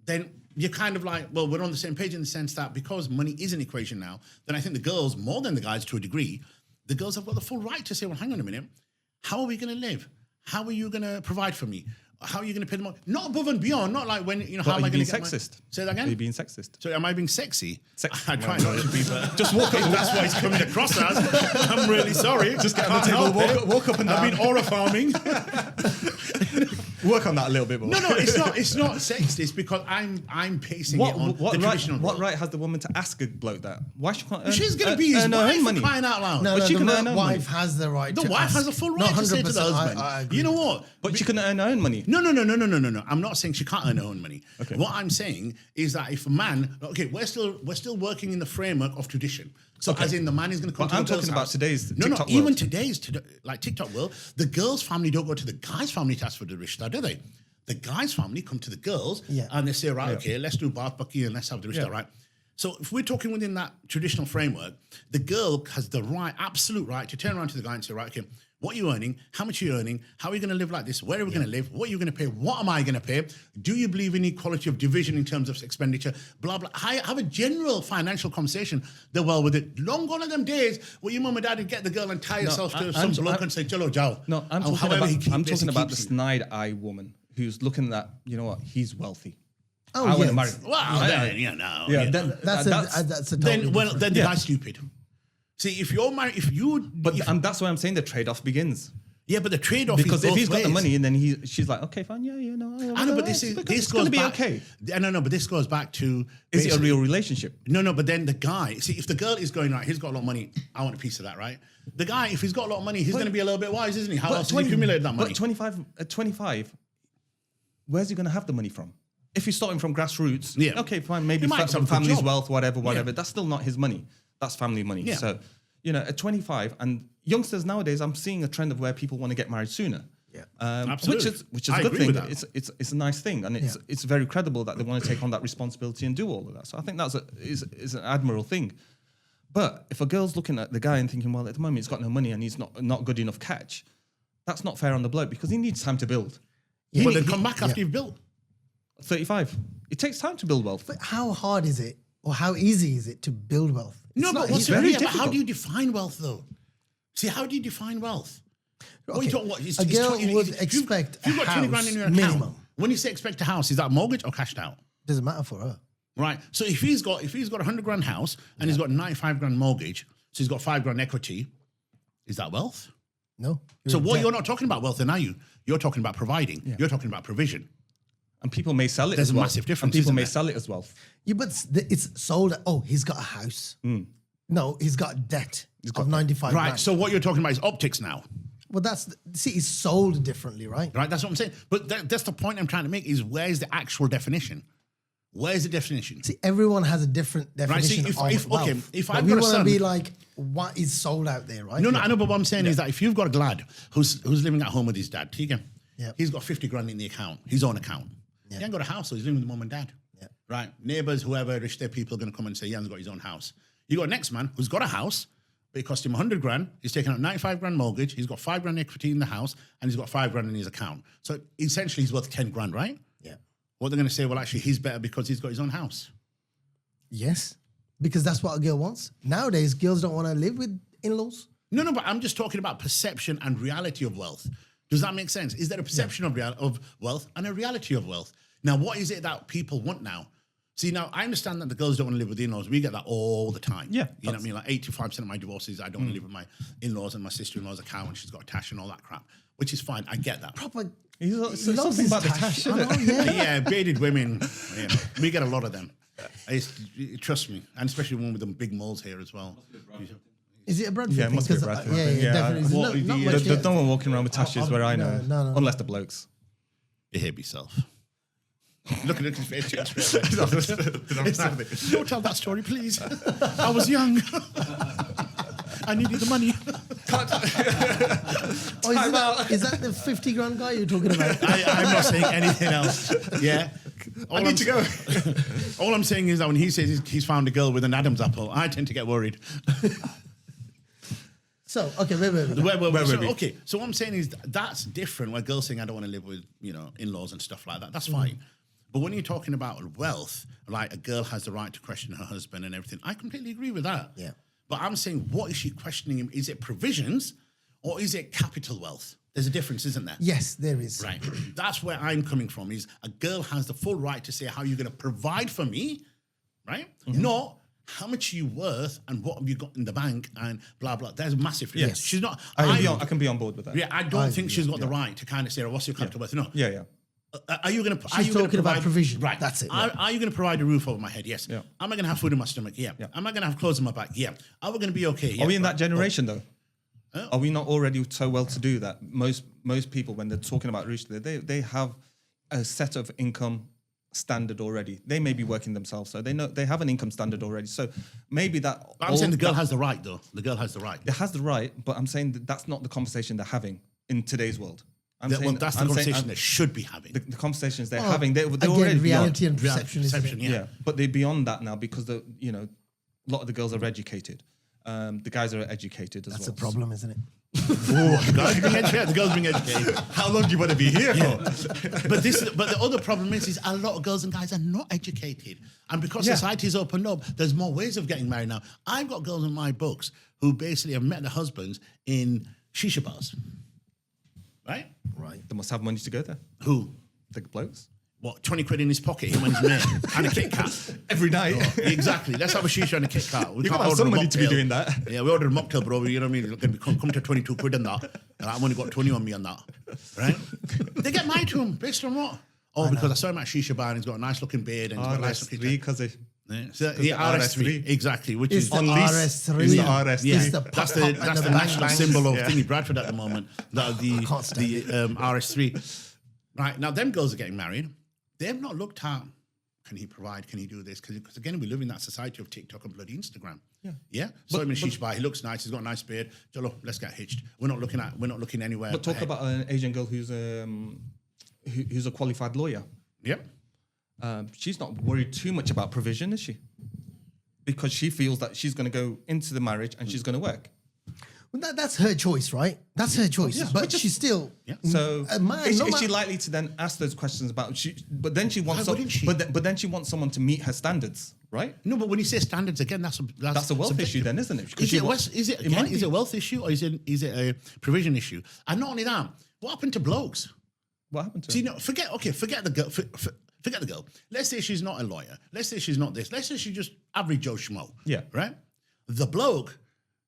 Then you're kind of like, well, we're on the same page in the sense that because money is an equation now, then I think the girls, more than the guys to a degree, the girls have got the full right to say, well, hang on a minute, how are we going to live? How are you going to provide for me? How are you going to pay the money? Not above and beyond, not like when, how am I going to get sexist? Say that again? Are you being sexist? So am I being sexy? Sex- I try not to be, but Just walk up. that's why it's coming across as. I'm really sorry. Just get on the table, walk up and down. I've been aura farming. Work on that a little bit more. No, it's not sexist. It's because I'm pacing it on the traditional What road. right has the woman to ask a bloke that? Why she can't earn? She's going to be his earn her own wife, money. for crying out loud. No, But she can earn the her wife money. has the right The to wife ask. has a full No, right to say to the 100%, husband, I agree. you know what? But she can earn her own money. No. I'm not saying she can't earn her own money. Okay. What I'm saying is that if a man, okay, we're still working in the framework of tradition. So as in the man is going to come But to I'm the girl's talking about house. today's No, TikTok even world. today's like TikTok world, the girl's family don't go to the guy's family to ask for the rishta, do they? The guy's family come to the girls and they say, right, okay, let's do bath bucky and let's have the rishta, right? So if we're talking within that traditional framework, the girl has the right, absolute right to turn around to the guy and say, right, okay, what are you earning? How much are you earning? How are you going to live like this? Where are we going to live? What are you going to pay? What am I going to pay? Do you believe in equality of division in terms of expenditure? Blah, blah. Have a general financial conversation. They're well with it. Long gone are them days where your mum and dad would get the girl and tie yourself to some bloke and say, Chalo, Jao. No, I'm And talking however he about, keeps the you. snide-eye woman who's looking at, you know what, he's wealthy. Oh, I want to yes. marry him. Well, then, you know. Yeah, you know. That's a totally Then different. the guy's stupid. See, if you're married, But that's why I'm saying the trade-off begins. yeah, but the trade-off Because is if both he's got the ways. money and then she's like, okay, fine, I know, but this it's goes going to be back. okay. No, but this goes back to. Is it a basically- real relationship? No, but then the guy, see, if the girl is going, right, he's got a lot of money, I want a piece of that, right? The guy, if he's got a lot of money, he's going to be a little bit wise, isn't he? How else has he accumulated that money? But 25, where's he going to have the money from? If he's starting from grassroots, Yeah. okay, fine, maybe He might have some good family's job. wealth, whatever, that's still not his money. That's family money. Yeah. So, at 25, and youngsters nowadays, I'm seeing a trend of where people want to get married sooner. Yeah. Absolutely. Which is I a good agree thing. with that. It's a nice thing, and it's very credible that they want to take on that responsibility and do all of that. So I think that's is an admirable thing. But if a girl's looking at the guy and thinking, well, at the moment he's got no money and he's not good enough catch, that's not fair on the bloke because he needs time to build. Yeah. But then come back after you've built. 35. It takes time to build wealth. But how hard is it, or how easy is it to build wealth? No, but it's very how difficult. do you define wealth, though? See, how do you define wealth? What are you Okay. talking, A girl would if expect if you've got a 20 grand in your house, account, minimum. when you say expect a house, is that mortgage or cashed out? Doesn't matter for her. Right. So if he's got a 100 grand house and he's got 95 grand mortgage, so he's got 5 grand equity, is that wealth? No. So you're not talking about wealth then, are you? You're talking about providing. Yeah. You're talking about provision. And people may sell it There's as a well. massive difference, And people isn't may there? sell it as wealth. Yeah, but it's sold. Oh, he's got a house. No, he's got debt of 95 Right. grand. So what you're talking about is optics now. Well, it's sold differently, right? Right. That's what I'm saying. But that's the point I'm trying to make is where's the actual definition? Where's the definition? See, everyone has a different definition if- of if- wealth. okay, if But I've we got a want to son- be like, what is sold out there, right? No, I know, but what I'm saying is that if you've got a lad who's living at home with his dad, Yeah. he's got 50 grand in the account, his own account. He ain't got a house, so he's living with mum and dad. Yeah. right? Neighbors, whoever, rich their people are going to come and say, Jan's got his own house. You got next man who's got a house, but it cost him 100 grand. He's taken out 95 grand mortgage. He's got 5 grand equity in the house, and he's got 5 grand in his account. So essentially, he's worth 10 grand, right? Yeah. What they're going to say, well, actually, he's better because he's got his own house. Yes, because that's what a girl wants. Nowadays, girls don't want to live with in-laws. No, but I'm just talking about perception and reality of wealth. Does that make sense? Is there a perception of wealth and a reality of wealth? Now, what is it that people want now? See, now, I understand that the girls don't want to live with in-laws. We get that all the time. Yeah. You know what I mean? Like 85% of my divorces, I don't want to live with my in-laws, and my sister-in-law's a cow and she's got a tash and all that crap, which is fine. I get that. Proper. It's something about the tash, isn't it? Yeah, bearded women, you know, we get a lot of them. Trust me, and especially one with them big moles here as well. Is it a Bradford Yeah, it thing? must be a 'Cause, Bradford yeah, thing. definitely. What- Not much There's here. no one walking around with tashes where I know, no. unless the blokes. Behave yourself. Look at his face. Don't tell that story, please. I was young. I needed the money. Is that the 50 grand guy you're talking about? I'm not saying anything else. Yeah. I need to go. All I'm saying is that when he says he's found a girl with an Adam's apple, I tend to get worried. So, okay, wait. Okay, so what I'm saying is that's different. Where girls saying I don't want to live with, in-laws and stuff like that. That's fine. But when you're talking about wealth, like a girl has the right to question her husband and everything, I completely agree with that. Yeah. But I'm saying, what is she questioning him? Is it provisions or is it capital wealth? There's a difference, isn't there? Yes, there is. Right. That's where I'm coming from, is a girl has the full right to say how you're going to provide for me, right? Not how much are you worth and what have you got in the bank and blah, blah. There's a massive difference. Yes. She's not... I can be on board with that. Yeah, I don't think she's got the right to kind of say, what's your capital worth? No. Yeah. Are you going to? She's talking about provision. Right. That's it. Are you going to provide a roof over my head? Yes. Yeah. Am I going to have food in my stomach? Yeah. Am I going to have clothes on my back? Yeah. Are we going to be okay? Yeah. Are we in that generation though? Are we not already so well to do that? Most people, when they're talking about rich, they have a set of income standard already. They may be working themselves, so they have an income standard already. So maybe that. I'm saying the girl has the right, though. The girl has the right. It has the right, but I'm saying that's not the conversation they're having in today's world. That's the conversation they should be having. The conversations they're having, they're again, already reality beyond. and perception. Isn't it? Yeah. But they're beyond that now because a lot of the girls are educated. The guys are educated as well. That's a problem, isn't it? The girls being educated. How long do you want to be here for? But the other problem is a lot of girls and guys are not educated, and because society's opened up, there's more ways of getting married now. I've got girls in my books who basically have met their husbands in shisha bars, right? They must have money to go there. Who? The blokes. What, 20 quid in his pocket, him and his mate, and a Kit Kat. Every night. Exactly. Let's have a shisha and a Kit Kat. You got some money to be doing that. Yeah, we ordered a mocktail, bro. You know what I mean? It's going to come to 22 quid and that. And I've only got 20 on me on that. Right? They get married to him based on what? Oh, because I saw him at shisha bar and he's got a nice looking beard and he's got a nice looking... because they... The RS3, exactly, which It's is the on lease. RS3. It's the RS3. yeah, It's the that's pop-up the and the national bang-bang. symbol of thingy Bradford at the moment. That the can't stand RS3. Right now, them girls are getting married. They've not looked at, can he provide? Can he do this? Because again, we live in that society of TikTok and bloody Instagram. Yeah. So him in shisha bar, he looks nice. He's got a nice beard. Jolo, let's get hitched. We're not looking anywhere. But talk about an Asian girl who's a qualified lawyer. Yep. She's not worried too much about provision, is she? Because she feels that she's going to go into the marriage and she's going to work. Well, that's her choice, right? That's her choice. But she's still... So a man, is no she ma- likely to then ask those questions about... But then she wants... Why wouldn't she? But then she wants someone to meet her standards, right? No, but when you say standards again, that's That's a wealth subjective. issue then, isn't it? Is it a wealth issue or is it a provision issue? And not only that, what happened to blokes? What happened to See, her? no, forget the girl. Forget the girl. Let's say she's not a lawyer. Let's say she's not this. Let's say she's just average Joe Schmo. Yeah. Right? The bloke,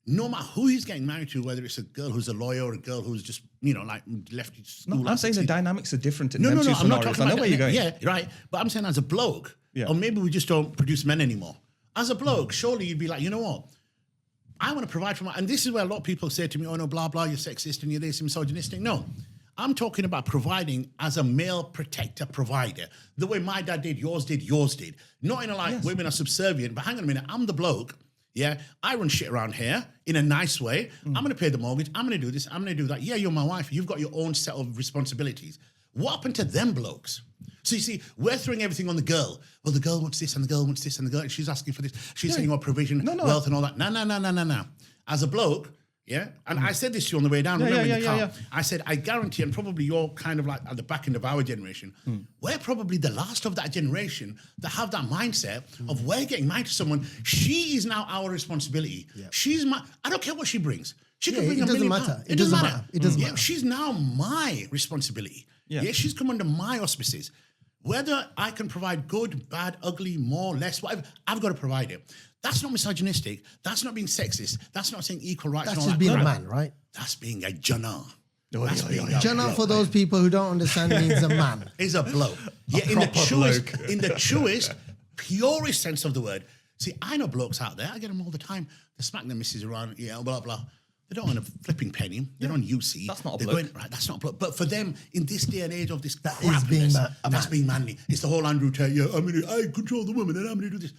no matter who he's getting married to, whether it's a girl who's a lawyer or a girl who's just, like left school. No, I'm saying the 16. dynamics are different in No, them two I'm not scenarios. talking I know about where you're going. Yeah, right. But I'm saying as a bloke, Yeah. or maybe we just don't produce men anymore. As a bloke, surely you'd be like, you know what? I want to provide for my... And this is where a lot of people say to me, oh, no, blah, blah, you're sexist and you're this, misogynistic. No. I'm talking about providing as a male protector provider. The way my dad did, yours did. Not in a like, women are subservient, but hang on a minute, I'm the bloke. Yeah, I run shit around here in a nice way. I'm going to pay the mortgage. I'm going to do this. I'm going to do that. Yeah, you're my wife. You've got your own set of responsibilities. What happened to them blokes So you see, we're throwing everything on the girl. Well, the girl wants this and the girl wants this and the girl, and she's asking for this. She's saying, provision, wealth and all that. No. As a bloke, yeah, and I said this to you on the way down. Remember in the car? I said, I guarantee, and probably you're kind of like at the back end of our generation, we're probably the last of that generation that have that mindset of we're getting married to someone. She is now our responsibility. Yeah. She's my, I don't care what she brings. She can bring $1 million. It doesn't matter. It doesn't matter. She's now my responsibility. Yeah, she's come under my auspices. Whether I can provide good, bad, ugly, more, less, whatever, I've got to provide it. That's not misogynistic. That's not being sexist. That's not saying equal rights. That's just being a man, right? That's being a jana. Jana, for those people who don't understand, means a man. Is a bloke. Yeah, in the truest, purest sense of the word. See, I know blokes out there. I get them all the time. They smack their missus around, blah, blah. They don't want a flipping penny. They're on UC. That's not a bloke. That's not a bloke. But for them, in this day and age of this that is being that's being manly. It's the whole Andrew Tate, I control the woman and I'm going to do this.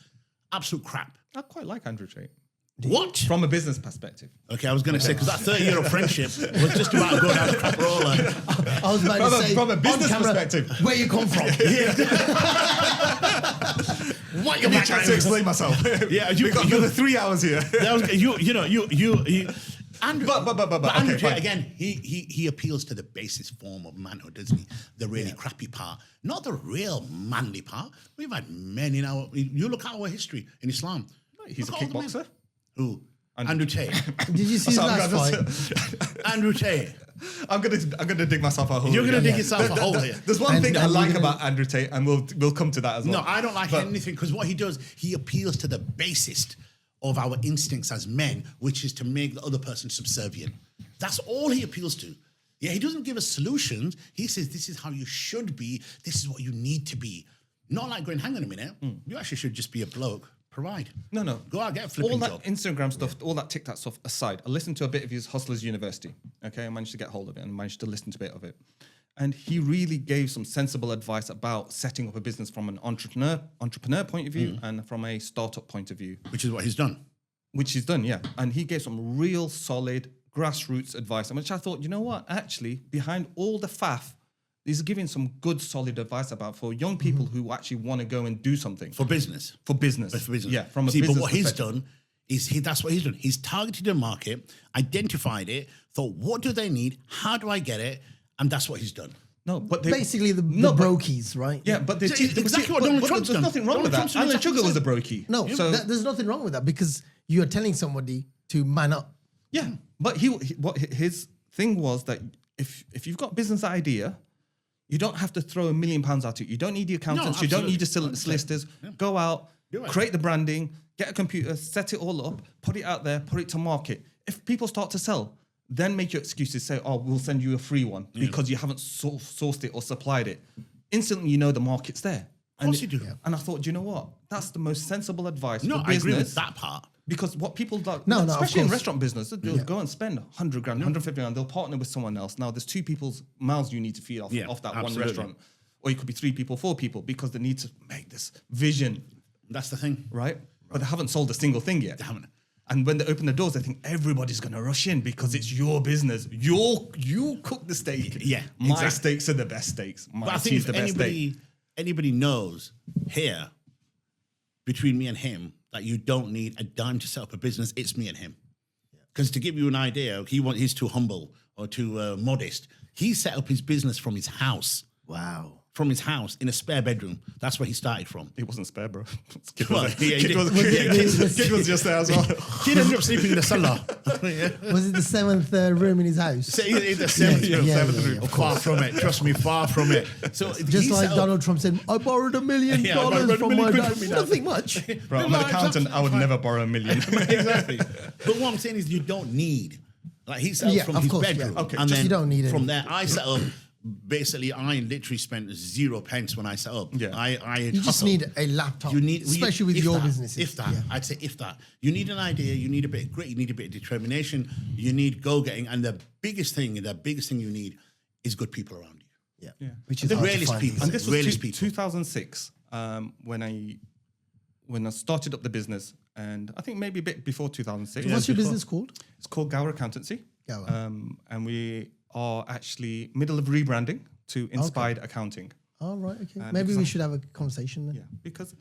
Absolute crap. I quite like Andrew Tate. What? From a business perspective. Okay, I was going to say, because that 30-year friendship was just about to go down the crap roller. I was about to say, from a business perspective. Where you come from. What you need to explain myself. We've got another 3 hours here. Andrew, but Andrew Tate, again, he appeals to the basest form of manhood, doesn't he? The really crappy part, not the real manly part. We've had men in our. You look at our history in Islam. He's a kickboxer. Who? Andrew Tate. Did you see his last fight? Andrew Tate. I'm gonna dig myself a hole. You're gonna dig yourself a hole here. There's one thing I like about Andrew Tate, and we'll come to that as well. No, I don't like anything because what he does, he appeals to the basest of our instincts as men, which is to make the other person subservient. That's all he appeals to. Yeah, he doesn't give us solutions. He says, this is how you should be. This is what you need to be. Not like going, hang on a minute. You actually should just be a bloke. Provide. No. Go out, get a flipping job. All that Instagram stuff, all that TikTok stuff aside, I listened to a bit of his Hustlers University. Okay, I managed to get hold of it and managed to listen to a bit of it. And he really gave some sensible advice about setting up a business from an entrepreneur point of view and from a startup point of view. Which is what he's done. Which he's done, yeah. And he gave some real solid grassroots advice, which I thought, you know what? Actually, behind all the faff, he's giving some good, solid advice about for young people who actually want to go and do something. For business. For business. Yeah, from a business business but what he's done is that's what he's done. He's targeted a market, identified it, thought, what do they need? How do I get it? And that's what he's done. No, but basically the brokies, right? Yeah, but exactly what Donald Trump's done. There's nothing wrong with that. Alan Sugar was a brokey. No, so there's nothing wrong with that because you're telling somebody to man up. Yeah, but his thing was that if you've got a business idea, you don't have to throw £1 million at it. You don't need the accountants. You don't need the solicitors. Yeah. Go out, create the branding, get a computer, set it all up, put it out there, put it to market. If people start to sell, then make your excuses. Say, we'll send you a free one because you haven't sourced it or supplied it. Instantly, you know the market's there. Of course you do. And I thought, do you know what? That's the most sensible advice for business. I agree with that part. Because what people do, especially in restaurant business, they'll go and spend 100 grand, 150 grand. They'll partner with someone else. Now, there's 2 people's mouths you need to feed off that one restaurant. Or it could be 3 people, 4 people, because they need to make this vision. That's the thing. Right? But they haven't sold a single thing yet. They haven't. And when they open the doors, they think everybody's going to rush in because it's your business. You cook the steak. Yeah, My steaks are the best steaks. But I think if anybody knows here, between me and him, that you don't need a dime to set up a business, it's me and him. Because to give you an idea, he's too humble or too modest. He set up his business from his house. Wow. From his house in a spare bedroom. That's where he started from. It wasn't spare, bro. Kid was just there as well. Kid ended up sleeping in the cellar. Was it the 7th room in his house? The 7th room. Far from it. Trust me, far from it. So just like Donald Trump said, I borrowed $1 million from my dad. Nothing much. Bro, I'm an accountant. I would never borrow $1 million. Exactly. But what I'm saying is you don't need. Like he set up from his bedroom. Okay. And then you don't need from there, I set up. Basically, I literally spent 0 pence when I set up. Yeah. You just need a laptop, especially with your businesses. If that, I'd say if that. You need an idea, you need a bit of grit, you need a bit of determination, you need go-getting, and the biggest thing you need is good people around you. Yeah. Which is the realest people. And this was 2006 when I started up the business, and I think maybe a bit before 2006. What's your business called? It's called Gower Accountancy. Gower. And we are actually middle of rebranding to Inspired Accounting. Oh, right, okay. And Maybe because we should have a conversation then. Yeah, because,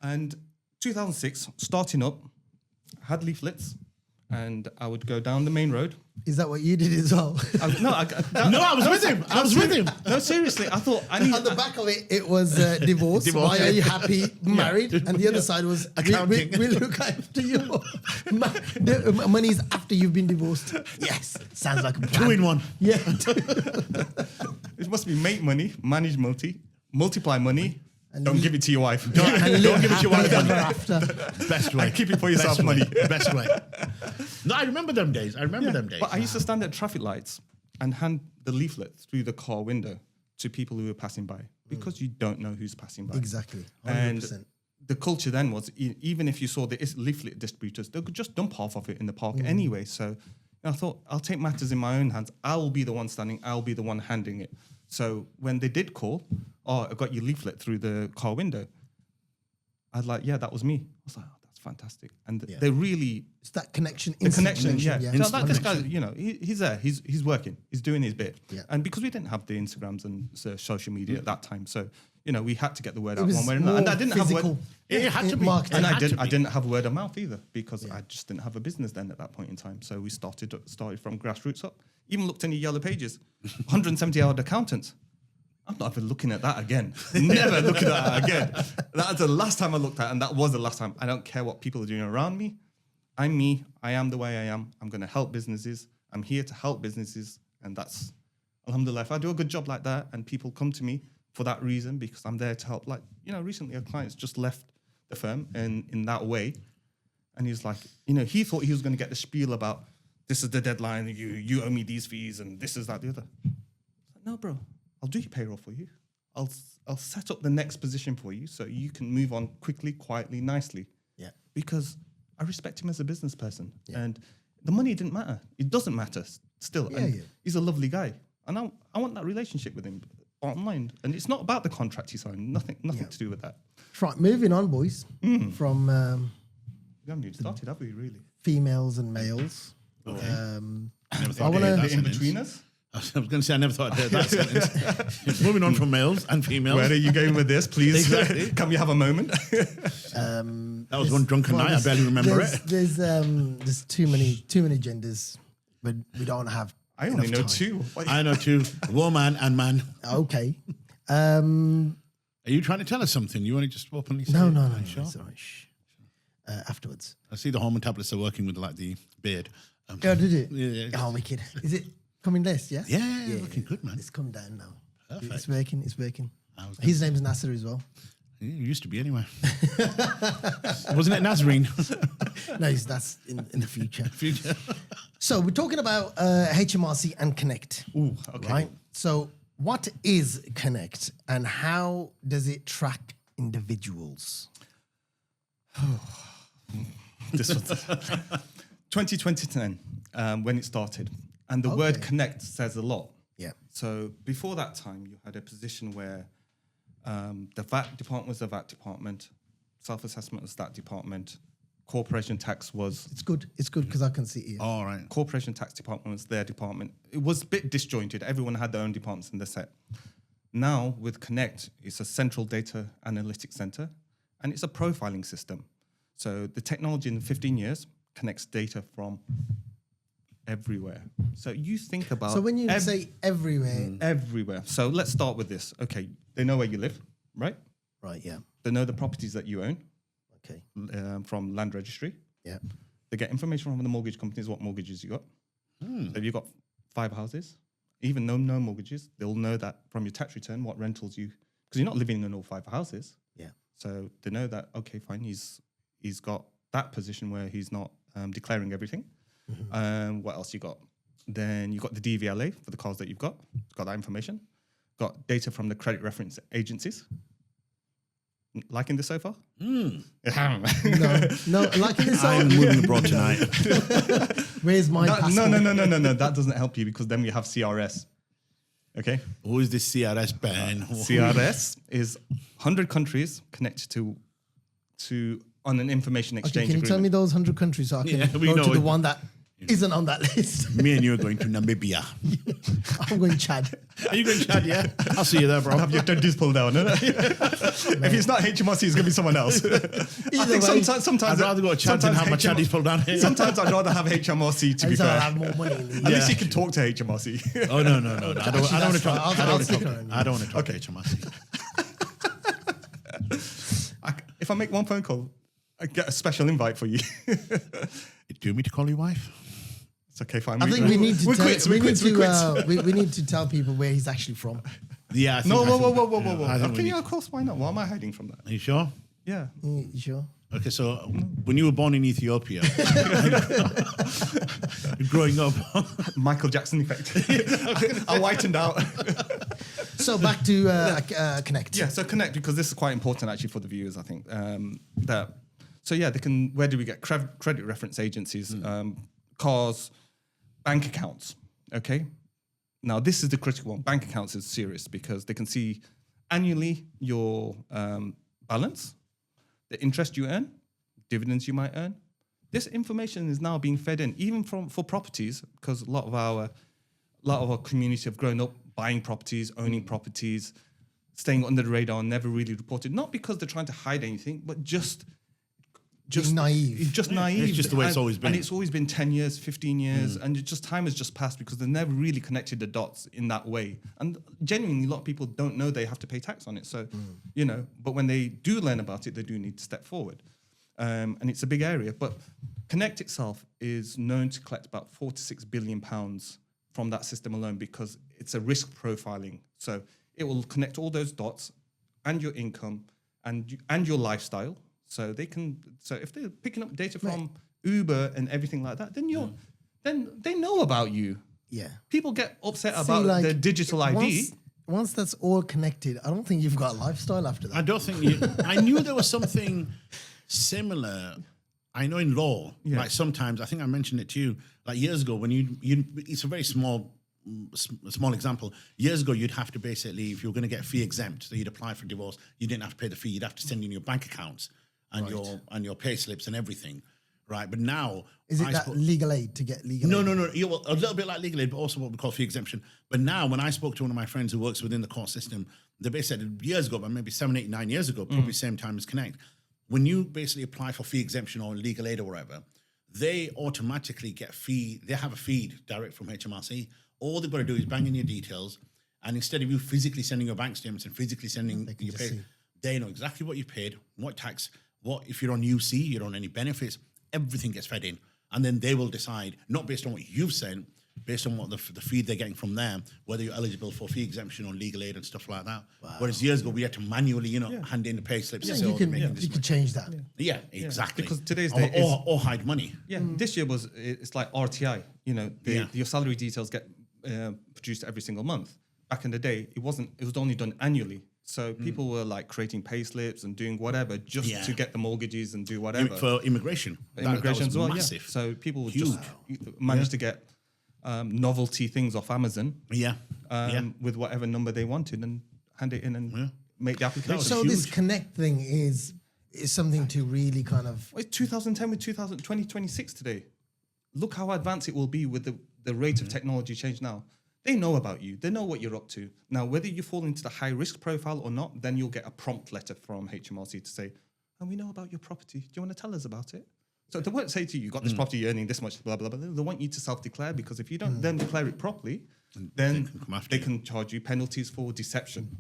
and 2006, starting up, had leaflets, and I would go down the main road. Is that what you did as well? No, I was with him. I was with him. No, seriously, I thought I need. On the back of it was divorce. Divorce. Why are you happy, married? And the other side was Accounting. We look after you. Money's after you've been divorced. Yes, sounds like a plan. 2 in 1. Yeah. It must be make money, manage multiply money. And Don't give it to your wife. and Don't live give it to your wife. happily ever after. Best way. Keep it for yourself, Best way. money. Best way. No, I remember them days. Them days. But I used to stand at traffic lights and hand the leaflet through the car window to people who were passing by because you don't know who's passing by. Exactly. 100%. And the culture then was even if you saw the leaflet distributors, they could just dump half of it in the park anyway. So I thought, I'll take matters in my own hands. I'll be the one standing. I'll be the one handing it. So when they did call, I got your leaflet through the car window. I was like, yeah, that was me. I was like, oh, that's fantastic. And they really... It's that connection. The connection, yeah. Instant So like this guy, connection. he's there. He's working. He's doing his bit. Yeah. And because we didn't have the Instagrams and social media at that time, so we had to get the word out was one way or another. And I didn't have physical. word. It had to be. Marketing. And It had to I be. didn't have word of mouth either because I just didn't have a business then at that point in time. So we started from grassroots up. Even looked in the yellow pages, 170-hour accountants. I'm not even looking at that again. Never looking at that again. That's the last time I looked at, and that was the last time. I don't care what people are doing around me. I'm me. I am the way I am. I'm going to help businesses. I'm here to help businesses, and that's, alhamdulillah, if I do a good job like that, and people come to me for that reason because I'm there to help. Like, recently a client's just left the firm in that way, and he's like, he thought he was going to get the spiel about this is the deadline, you owe me these fees, and this is that, the other. Like, no, bro. I'll do your payroll for you. I'll set up the next position for you so you can move on quickly, quietly, nicely. Yeah. Because I respect him as a business person. Yeah. And the money didn't matter. It doesn't matter still. Yeah, and he's a lovely guy. And I want that relationship with him online. And it's not about the contract he signed. Nothing to do with that. Right, moving on, boys. From We haven't even started, have we, really? females and males. Okay. I Never thought want I'd hear to... that In sentence. between us? I was going to say I never thought I'd heard that sentence. Moving on from males and females. Where are you going with this, please? Exactly. Can we have a moment? That was one drunken night. I barely remember it. There's too many genders, but we don't have. I only know enough time. two. I know two, woman and man. Okay. Are you trying to tell us something? You want to just openly say No. it? Sure. It's all right. Shh. Afterwards. I see the hormone tablets are working with like the beard. Oh, did it? Yeah. Oh, wicked. Is it coming less? Yeah. Yeah, looking good, man. It's come down now. Perfect. It's working. It's working. I was His name's Nasser as well. You used to be anyway. Wasn't it Nazarene? No, that's in the future. Future. So we're talking about HMRC and Connect. Ooh, okay. Right. So what is Connect and how does it track individuals? This was 2010 when it started. And the word Okay. connect says a lot. Yeah. So before that time, you had a position where the VAT department was the VAT department, self-assessment was that department, corporation tax was... It's good. It's good because I can see it here. All right. Corporation tax department was their department. It was a bit disjointed. Everyone had their own departments in the set. Now with Connect, it's a central data analytics center and it's a profiling system. So the technology in 15 years connects data from everywhere. So you think about... So when you say everywhere, everywhere. So let's start with this. Okay, they know where you live, right? right? Yeah. They know the properties that you own Okay. from land registry. Yeah. They get information from the mortgage companies, what mortgages you got. So if you've got 5 houses, even though no mortgages, they'll know that from your tax return, what rentals you... Because you're not living in all 5 houses. Yeah. So they know that, okay, fine, he's got that position where he's not declaring everything. What else you got? Then you got the DVLA for the cars that you've got. It's got that information. Got data from the credit reference agencies. Liking this so far? No, like in this I'm song. moving abroad tonight. Where's my passport? No. That doesn't help you because then we have CRS. Okay? Who is this CRS Ben? CRS is 100 countries connected to on an information Okay, exchange can you tell me agreement. those 100 countries so I can Yeah, we go know to the it. one that isn't on that list. Me and you are going to Namibia. I'm going Chad. Are you going to Chad? Yeah, I'll see you there, bro. Have your dentist pulled down. If it's not HMRC, it's going to be someone else. I think way, sometimes I'd rather go to Chad than have my Chaddies pulled down here. Sometimes I'd rather have HMRC, to be So I'll fair. have more money. At least you can talk to HMRC. Oh, no. I don't want to talk. I'll stick around. I don't want to talk to HMRC. If I make one phone call, I get a special invite for you. Do you want me to call your wife? It's okay, fine. I think we need to we tell, quit. we need to tell people where he's actually from. Yeah. I think, No, I whoa. think- I think we Okay, need- yeah, of course. Why not? Why am I hiding from that? Are you sure? Yeah. You sure? Okay, so when you were born in Ethiopia, growing up, Michael Jackson effect. I whitened out. So back to Connect. Yeah, so Connect, because this is quite important actually for the viewers, I think. They can, where do we get credit reference agencies, cars, bank accounts, okay? Now, this is the critical one. Bank accounts is serious because they can see annually your balance, the interest you earn, dividends you might earn. This information is now being fed in, even for properties, because a lot of our community have grown up buying properties, owning properties, staying under the radar, never really reported. Not because they're trying to hide anything, but just Being naive. It's just naive. It's just the way it's always been. And it's always been 10 years, 15 years, and time has just passed because they never really connected the dots in that way. And genuinely, a lot of people don't know they have to pay tax on it. So, but when they do learn about it, they do need to step forward. And it's a big area. But Connect itself is known to collect about £4 to £6 billion from that system alone because it's a risk profiling. So it will connect all those dots and your income and your lifestyle. So they can. So if they're picking up data from Uber and everything like that, then they know about you. Yeah. People get upset about their digital ID. Once that's all connected, I don't think you've got a lifestyle after that. I don't think you. I knew there was something similar. I know in law, like sometimes I think I mentioned it to you, like years ago when you it's a very small example. Years ago, you'd have to basically, if you were going to get fee exempt, so you'd apply for divorce, you didn't have to pay the fee. You'd have to send in your bank accounts and your pay slips and everything, right? But now, Is it legal aid to get legal aid? No. Yeah, well, a little bit like legal aid, but also what we call fee exemption. But now, when I spoke to one of my friends who works within the court system, they basically said years ago, but maybe 7, 8, 9 years ago, probably same time as Connect, when you basically apply for fee exemption or legal aid or whatever, they automatically get they have a feed direct from HMRC. All they've got to do is bang in your details, and instead of you physically sending your bank statements and physically sending your pay, they know exactly what you paid, what tax, what if you're on UC, you're on any benefits, everything gets fed in. And then they will decide, not based on what you've sent, based on what the feed they're getting from them, whether you're eligible for fee exemption or legal aid and stuff like that. Wow. Whereas years ago, we had to manually, hand in the pay slips. Yeah, you can change that. Yeah, exactly. Because today's day or hide money. Yeah, this year it's like RTI. Your salary details get produced every single month. Back in the day, it was only done annually. So people were like creating pay slips and doing whatever just to get the mortgages and do whatever. For immigration. Immigration as well, massive. yeah. So people would just manage to get novelty things off Amazon with whatever number they wanted and hand it in and make the application. So this Connect thing is something to really kind of... Well, it's 2010 with 2026 today. Look how advanced it will be with the rate of technology change now. They know about you. They know what you're up to. Now, whether you fall into the high-risk profile or not, then you'll get a prompt letter from HMRC to say, and we know about your property. Do you want to tell us about it? So they won't say to you, you got this property, you're earning this much, blah, blah, blah. They want you to self-declare because if you don't then declare it properly, then they can charge you penalties for deception,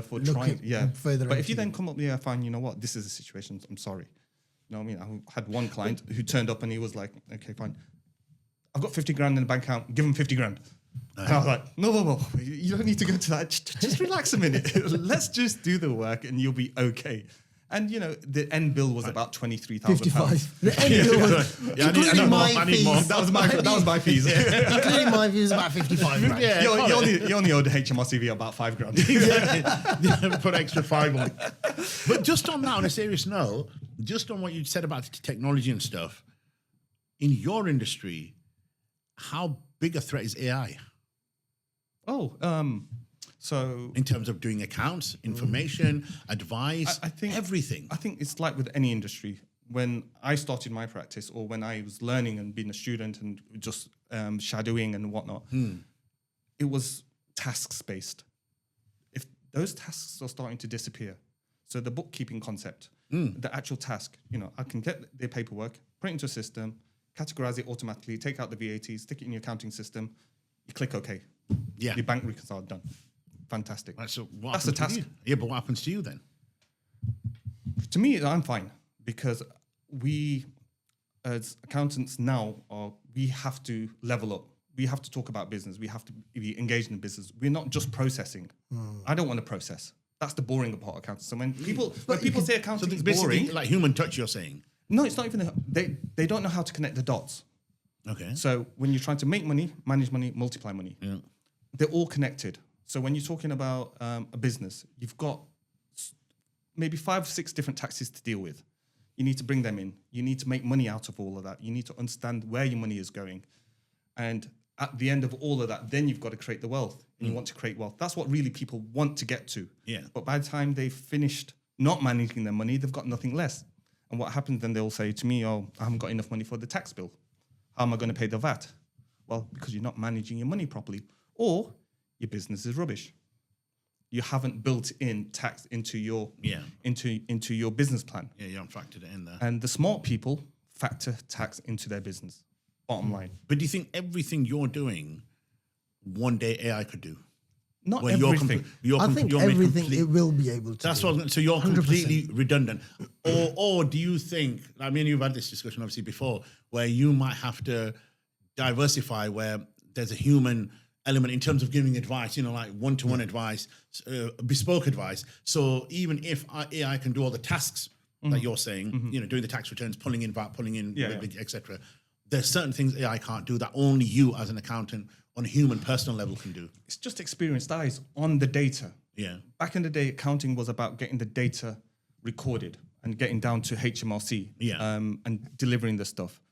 for trying. Yeah. But if you then come up, fine, you know what, this is a situation, I'm sorry. You know what I mean? I had one client who turned up and he was like, okay, fine. I've got 50 grand in the bank account, give him 50 grand. And I was like, no, you don't need to go to that. Just relax a minute. Let's just do the work and you'll be okay. And, the end bill was about £23,000. 55. The end bill was... including my fees. That was my fees. Including my fees, about 55 grand. Yeah, you only owed HMRC about £5,000. Put extra 5 on. But just on that, on a serious note, just on what you said about technology and stuff, in your industry, how big a threat is AI? So in terms of doing accounts, information, advice, I think everything. I think it's like with any industry. when I started my practice, or when I was learning and being a student and just shadowing and whatnot, it was tasks based. If those tasks are starting to disappear, so the bookkeeping concept, the actual task, I can get the paperwork, put it into a system, categorize it automatically, take out the VAT, stick it in your accounting system, you click OK. Yeah. Your bank reconcile, done. Fantastic. Right, so what That's the happens to task. you? Yeah, but what happens to you then? To me, I'm fine, because we, as accountants now, we have to level up. We have to talk about business. We have to be engaged in business. We're not just processing. I don't want to process. That's the boring part of accounting. So when people say accounting is basically boring, like human touch, you're saying. no, it's not even. They don't know how to connect the dots. Okay. So when you're trying to make money, manage money, multiply money, they're all connected. So when you're talking about a business, you've got maybe 5 or 6 different taxes to deal with. You need to bring them in. You need to make money out of all of that. You need to understand where your money is going. And at the end of all of that, then you've got to create the wealth. And you want to create wealth. That's what really people want to get to. Yeah. But by the time they've finished not managing their money, they've got nothing less. And what happens then, they'll say to me, I haven't got enough money for the tax bill. How am I going to pay the VAT? Well, because you're not managing your money properly. Or your business is rubbish. You haven't built in tax into your into your business plan. Yeah, you haven't factored it in there. And the smart people factor tax into their business. Bottom line. But do you think everything you're doing, one day AI could do? Not Where everything. I think everything it will be able to. That's do. what. So you're 100%. completely redundant, or do you think? I mean, you've had this discussion obviously before, where you might have to diversify, where there's a human element in terms of giving advice, like one-to-one advice, bespoke advice. So even if AI can do all the tasks that you're saying, doing the tax returns, pulling in VAT, pulling in, etc. There's certain things AI can't do that only you as an accountant on a human personal level can do. It's just experienced eyes on the data. Yeah. Back in the day, accounting was about getting the data recorded and getting down to HMRC and delivering the stuff.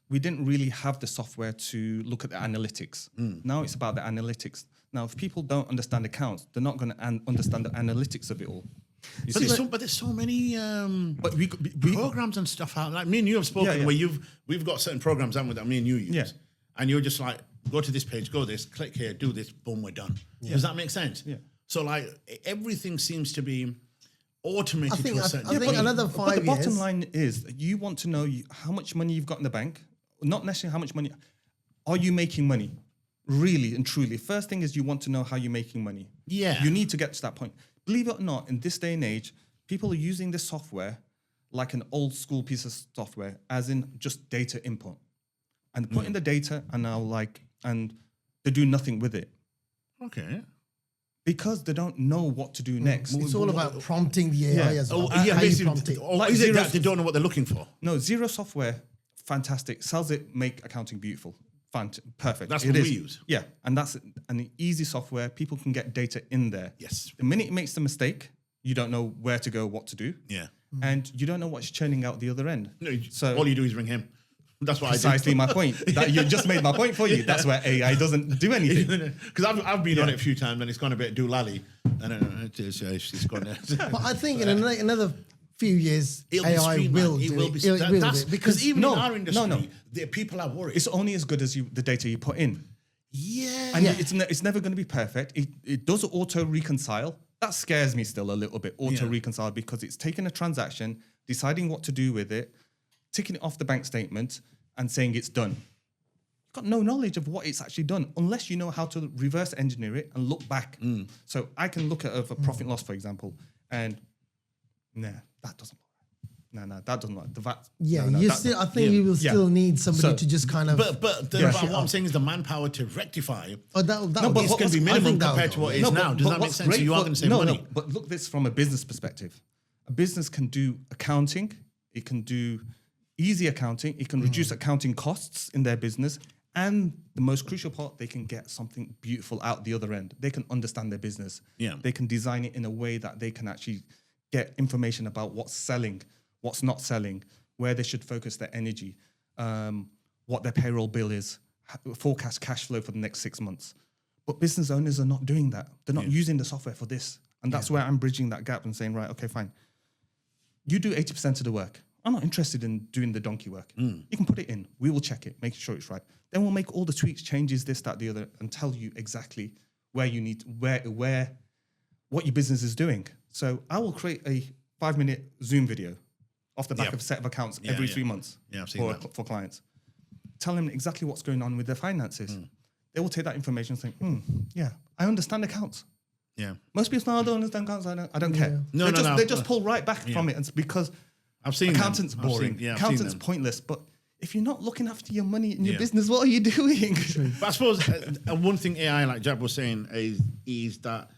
We didn't really have the software to look at the analytics. Now it's about the analytics. Now, if people don't understand accounts, they're not going to understand the analytics of it all. But there's so many programs and stuff out. Like me and you have spoken where we've got certain programs that me and you use, and you're just like, go to this page, go this, click here, do this, boom, we're done. Does that make sense? Yeah. So like everything seems to be automated to a certain I think another 5 years. But the bottom line is, you want to know how much money you've got in the bank, not necessarily how much money. Are you making money? Really and truly. First thing is you want to know how you're making money. Yeah. You need to get to that point. Believe it or not, in this day and age, people are using this software like an old school piece of software, as in just data input. And put in the data and they do nothing with it. Okay. Because they don't know what to do next. It's all about prompting the AI as well. How you basically. prompt it. Or is it that they don't know what they're looking for? No, Zero software, fantastic. Sells it, make accounting beautiful. Perfect. That's what we use. Yeah, and that's an easy software. People can get data in there. Yes. The minute it makes the mistake, you don't know where to go, what to do. Yeah. And you don't know what's churning out the other end. No, so all you do is ring him. That's what I do. Precisely my point. That you just made my point for you. That's where AI doesn't do anything. Because I've been on it a few times and it's gone a bit doolally. And she's gone there. But I think in another few years, It'll be AI will streamlined. do It will it. be It will do it. because even in our industry, no. the people are worried. It's only as good as the data you put in. Yeah. And it's never going to be perfect. It does auto reconcile. That scares me still a little bit, auto reconcile, because it's taking a transaction, deciding what to do with it, ticking it off the bank statement and saying it's done. You've got no knowledge of what it's actually done unless you know how to reverse engineer it and look back. So I can look at a profit and loss, for example, and that doesn't look right. No, that doesn't look right. The VAT. Yeah, no, I think you will still need somebody to just kind of. But what I'm saying is the manpower to rectify. It's It's going to be minimum compared to what it is now. Does that make sense? So you are going to save money. No, but look this from a business perspective. A business can do accounting. It can do easy accounting. It can reduce accounting costs in their business. And the most crucial part, they can get something beautiful out the other end. They can understand their business. Yeah. They can design it in a way that they can actually get information about what's selling, what's not selling, where they should focus their energy, what their payroll bill is, forecast cash flow for the next 6 months. But business owners are not doing that. They're not using the software for this. And that's where I'm bridging that gap and saying, right, okay, fine. You do 80% of the work. I'm not interested in doing the donkey work. You can put it in. We will check it, make sure it's right. Then we'll make all the tweaks, changes, this, that, the other, and tell you exactly where you need, what your business is doing. So I will create a 5-minute Zoom video off the back of a set of accounts every 3 months for clients. Tell them exactly what's going on with their finances. They will take that information and think, yeah, I understand accounts. Yeah. Most people say, I don't understand accounts. I don't care. No, They just pull right back from it. And it's because I've seen accountants them. boring. I've Accountants seen them. pointless. But if you're not looking after your money in your business, what are you doing? But I suppose one thing AI, like Jab was saying, is that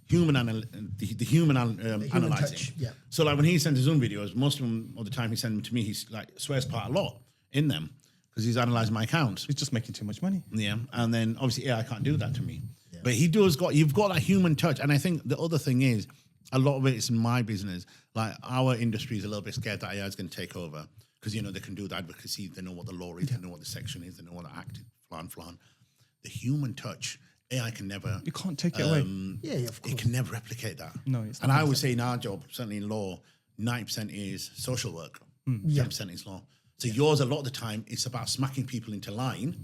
the human analyzing. touch, yeah. So like when he sends his own videos, most of them, all the time he sends them to me, he's like swears part a lot in them because he's analysing my accounts. He's just making too much money. Yeah, and then obviously AI can't do that to me. Yeah. But you've got that human touch. And I think the other thing is, a lot of it is in my business. Like our industry is a little bit scared that AI is going to take over because, they can do the advocacy, they know what the law is, they know what the section is, they know what the act is, flan. The human touch, AI can never... You can't take it away. Of course. It can never replicate that. No, it's and not I would say in our job, certainly in law, 90% is social work, 10% is law. So yours, a lot of the time, it's about smacking people into line,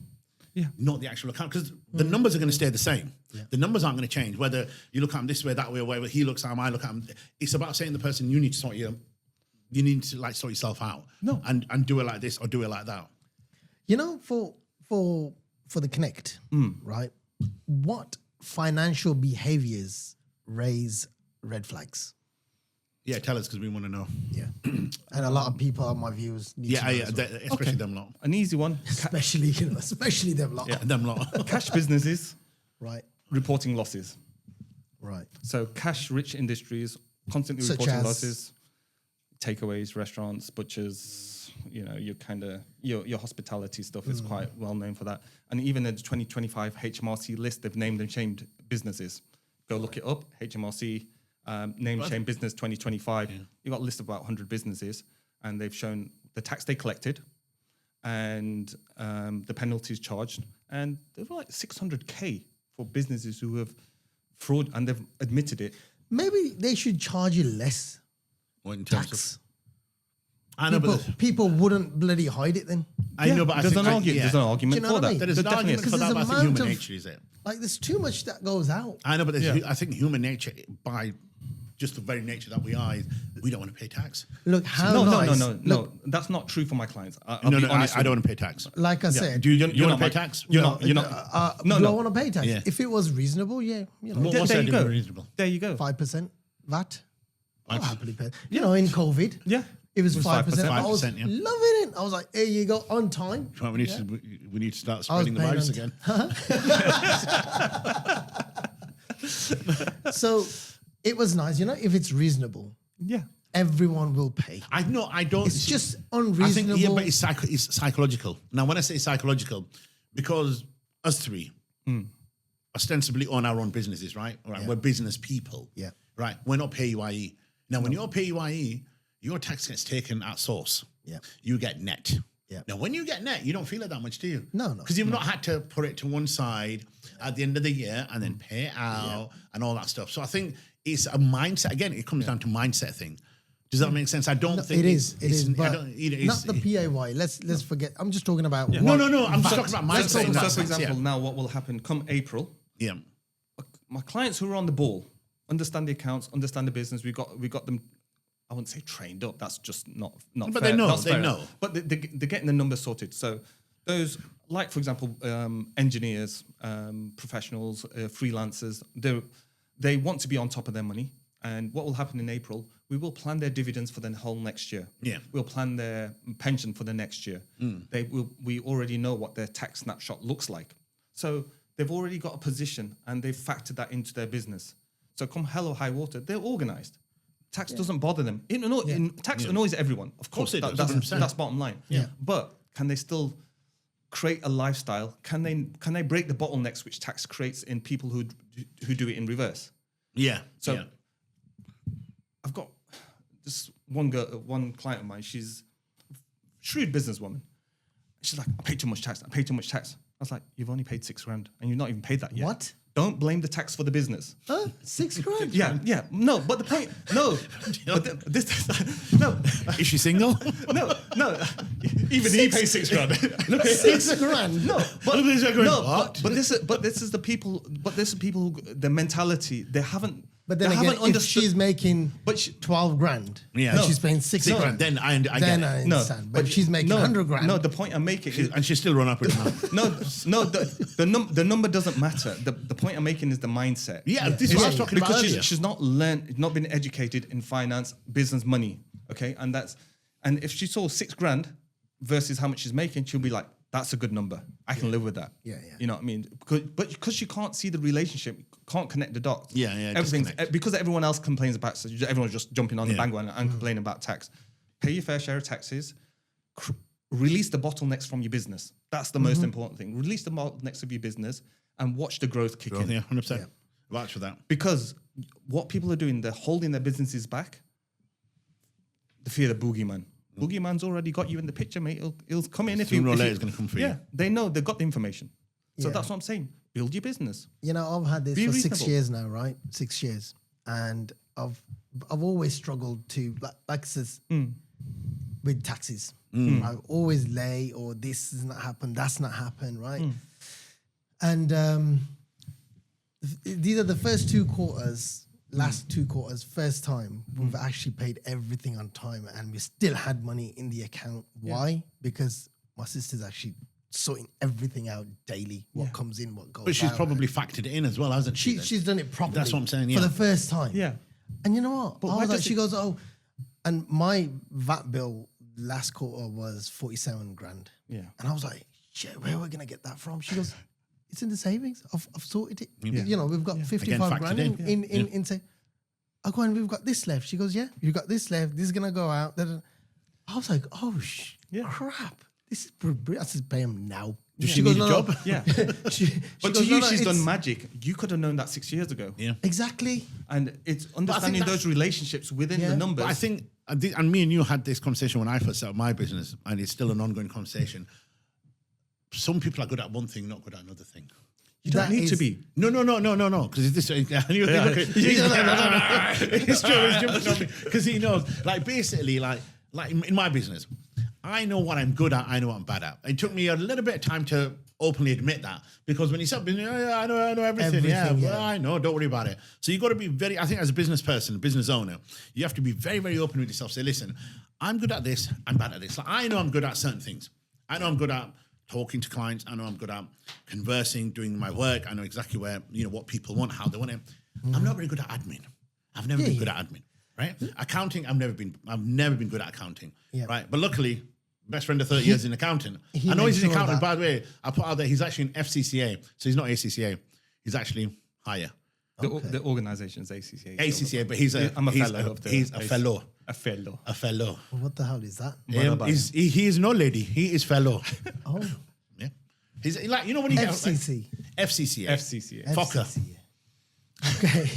not the actual account, because the numbers are going to stay the same. Yeah. The numbers aren't going to change, whether you look at them this way, that way, or whether he looks at them, I look at them. It's about saying to the person, you need to sort yourself out. No. And do it like this or do it like that. For the Connect, right? What financial behaviors raise red flags? Yeah, tell us because we want to know. Yeah, and a lot of people are my viewers. Need to know as well. Especially them lot. An easy one. Especially them lot. Yeah, them lot. Cash businesses Right. reporting losses. Right. So cash-rich industries constantly Such reporting as? losses. Takeaways, restaurants, butchers. Your hospitality stuff is quite well known for that. And even in the 2025 HMRC list, they've named and shamed businesses. Go look it up. HMRC. Name shame business 2025. You've got a list of about 100 businesses, and they've shown the tax they collected and the penalties charged, and they're like 600K for businesses who have fraud, and they've admitted it. Maybe they should charge you less What in terms tax. of? I know, People wouldn't bloody hide it then. I know, but there's an argument Do you know for what I that. mean? There is an There definitely argument is. for that, Because but I there's think a human amount of- nature is it. Like there's too much that goes out. I know, but I think human nature, by just the very nature that we are, we don't want to pay tax. Look, how No, nice. no. That's not true for my clients. I'll No, be no, honest I with don't you. want to pay tax. Like I said, Do you You're want to not pay my- tax? You're no, not. You're not. do I no. want to pay tax? Yeah. If it was reasonable, What- There what's you that go. reasonable? There you go. 5% VAT. I'll happily pay. Yeah. In COVID, Yeah. it was It was 5%. I was 5%, yeah. loving it. I was like, here you go, on time. Right, we need to start I was spreading the paying virus on again. So it was nice, if it's reasonable, Yeah. everyone will pay. I don't. It's just I think, unreasonable. but it's psychological. Now, when I say psychological, because us three ostensibly own our own businesses, right? All right, we're business people. Yeah. Right. We're not PAYE. Now, when you're PAYE, your tax gets taken at source. Yeah. You get net. Yeah. Now, when you get net, you don't feel it that much, do you? No. Because you've not had to put it to one side at the end of the year and then pay it out and all that stuff. So I think it's a mindset. Again, it comes down to mindset thing. Does that make sense? I don't think it is. It is, I but don't, not the PAY. Let's forget. I'm just talking about. No. I'm just talking about mindset. So, in that for sense, example, now what will happen come April? yeah. My clients who are on the ball understand the accounts, understand the business. We got them. I wouldn't say trained up. That's just not. But fair. they know, That's they fair know. enough. But they're getting the numbers sorted. So those, like for example, engineers, professionals, freelancers, they want to be on top of their money. And what will happen in April? We will plan their dividends for the whole next year. Yeah. We'll plan their pension for the next year. We already know what their tax snapshot looks like. So they've already got a position and they've factored that into their business. So come hell or high water, they're organized. Tax doesn't bother them. Tax annoys everyone. Of course, it does, that's 100%. bottom line. Yeah. But can they still create a lifestyle? Can they break the bottlenecks which tax creates in people who do it in reverse? Yeah. So yeah. I've got this one client of mine. She's a shrewd businesswoman. She's like, I pay too much tax. I was like, you've only paid $6,000 and you've not even paid that yet. What? don't blame the tax for the business. Huh? $6,000. Yeah. No, but the point, no. This, no. Is she single? No. Even he pays $6,000. Look, $6,000. No, but Look at this guy going, no, what? but this is the people. But this is people who the mentality they haven't. But then they again, haven't if understood. she's making But 12 grand, Yeah. and she's paying $6,000, Then I get then it. I No, understand. But if she's making 100 grand, No, the point I'm making is And she's still run up with him. no. The number doesn't matter. The point I'm making is the mindset. Yeah, this is what I was talking about because earlier. she's not been educated in finance, business, money. Okay, and if she saw $6,000 versus how much she's making, she'll be like, that's a good number. I can live with that. Yeah. You know what I mean? Because she can't see the relationship, can't connect the dots. Yeah, Everything's disconnect. because everyone else complains about. So everyone's just jumping on the Yeah. bandwagon and complaining about tax. Pay your fair share of taxes. Release the bottlenecks from your business. That's the most important thing. Release the bottlenecks of your business and watch the growth kick in. Yeah, 100%. Vouch for that. Because what people are doing, they're holding their businesses back. The fear of the boogeyman. Boogeyman's already got you in the picture, mate. He'll come in if you. Sooner or if later you- it's gonna come for yeah, you. they know they've got the information. So Yeah. that's what I'm saying. Build your business. you know, I've had this Be for 6 reasonable. years now, right? 6 years, and I've always struggled to like I said, with taxes. I always lay, or this has not happened, that's not happened, right? And these are the first 2 quarters, last 2 quarters, first time we've actually paid everything on time, and we still had money in the account. Why? Because my sister's actually sorting everything out daily, what comes in, what goes out. But she's probably factored it in as well, hasn't she? then? She's done it properly. That's what I'm saying, For yeah. the first time. Yeah. And you know what? But I why was like, does she it- goes, oh, and my VAT bill last quarter was 47 grand. Yeah. And I was like, shit, where are we going to get that from? She goes, it's in the savings. I've sorted it. Yeah. You know, we've got 55 factored grand in say. I go, and we've got this left. She goes, yeah, you've got this left. This is going to go out. Da, da. I was like, oh, crap. This is I said, pay him now. Does she need a job? Yeah. she But goes, to you, no, she's it's- done magic. You could have known that 6 years ago. Yeah. Exactly. And it's understanding that's- those relationships within Yeah. the numbers. But I think, and me and you had this conversation when I first set up my business, and it's still an ongoing conversation. Some people are good at one thing, not good at another thing. you don't that need to is- be. No. Because this, and you look at, it's true. He's jumping on me because he knows. Like basically, like in my business, I know what I'm good at. I know what I'm bad at. It took me a little bit of time to openly admit that, because when you start being, I know everything. Everything, yeah. Well, I know. Don't worry about it. So you got to be very. I think as a business person, business owner, you have to be very, very open with yourself. Say, listen, I'm good at this. I'm bad at this. Like, I know I'm good at certain things. I know I'm good at talking to clients. I know I'm good at conversing, doing my work. I know exactly where, what people want, how they want it. I'm not very good at admin. I've never been good at admin, right? Accounting, I've never been good at accounting, Yeah. right? But luckily, best friend of 30 years in accounting. he I know he's made an sure accountant, that- by the way. I put out there, he's actually an FCCA. So he's not ACCA. He's actually higher. The organization's ACCA. ACCA, but he's I'm a fellow of the. He's a fellow. A fellow. A fellow. What the hell is that? He is no lady. He is fellow. Oh, Yeah. He's like, when you get FCC. FCCA. FCCA. Fucker. FCC. Okay.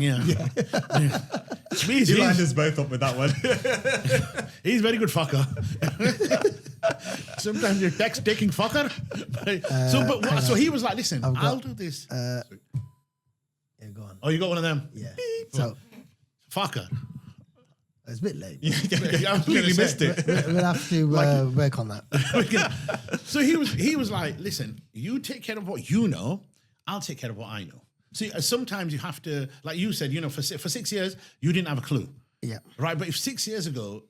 Yeah. You lined us both up with that one. He's very good fucker. Sometimes you're taking fucker. So he was like, listen, I'll do this. Yeah, go on. Oh, you got one of them? Yeah. So Fucker. it's a bit late. I completely missed it. We'll have to work on that. So he was like, listen, you take care of what you know, I'll take care of what I know. See, sometimes you have to, like you said, for 6 years, you didn't have a clue. Yeah. Right? But if 6 years ago,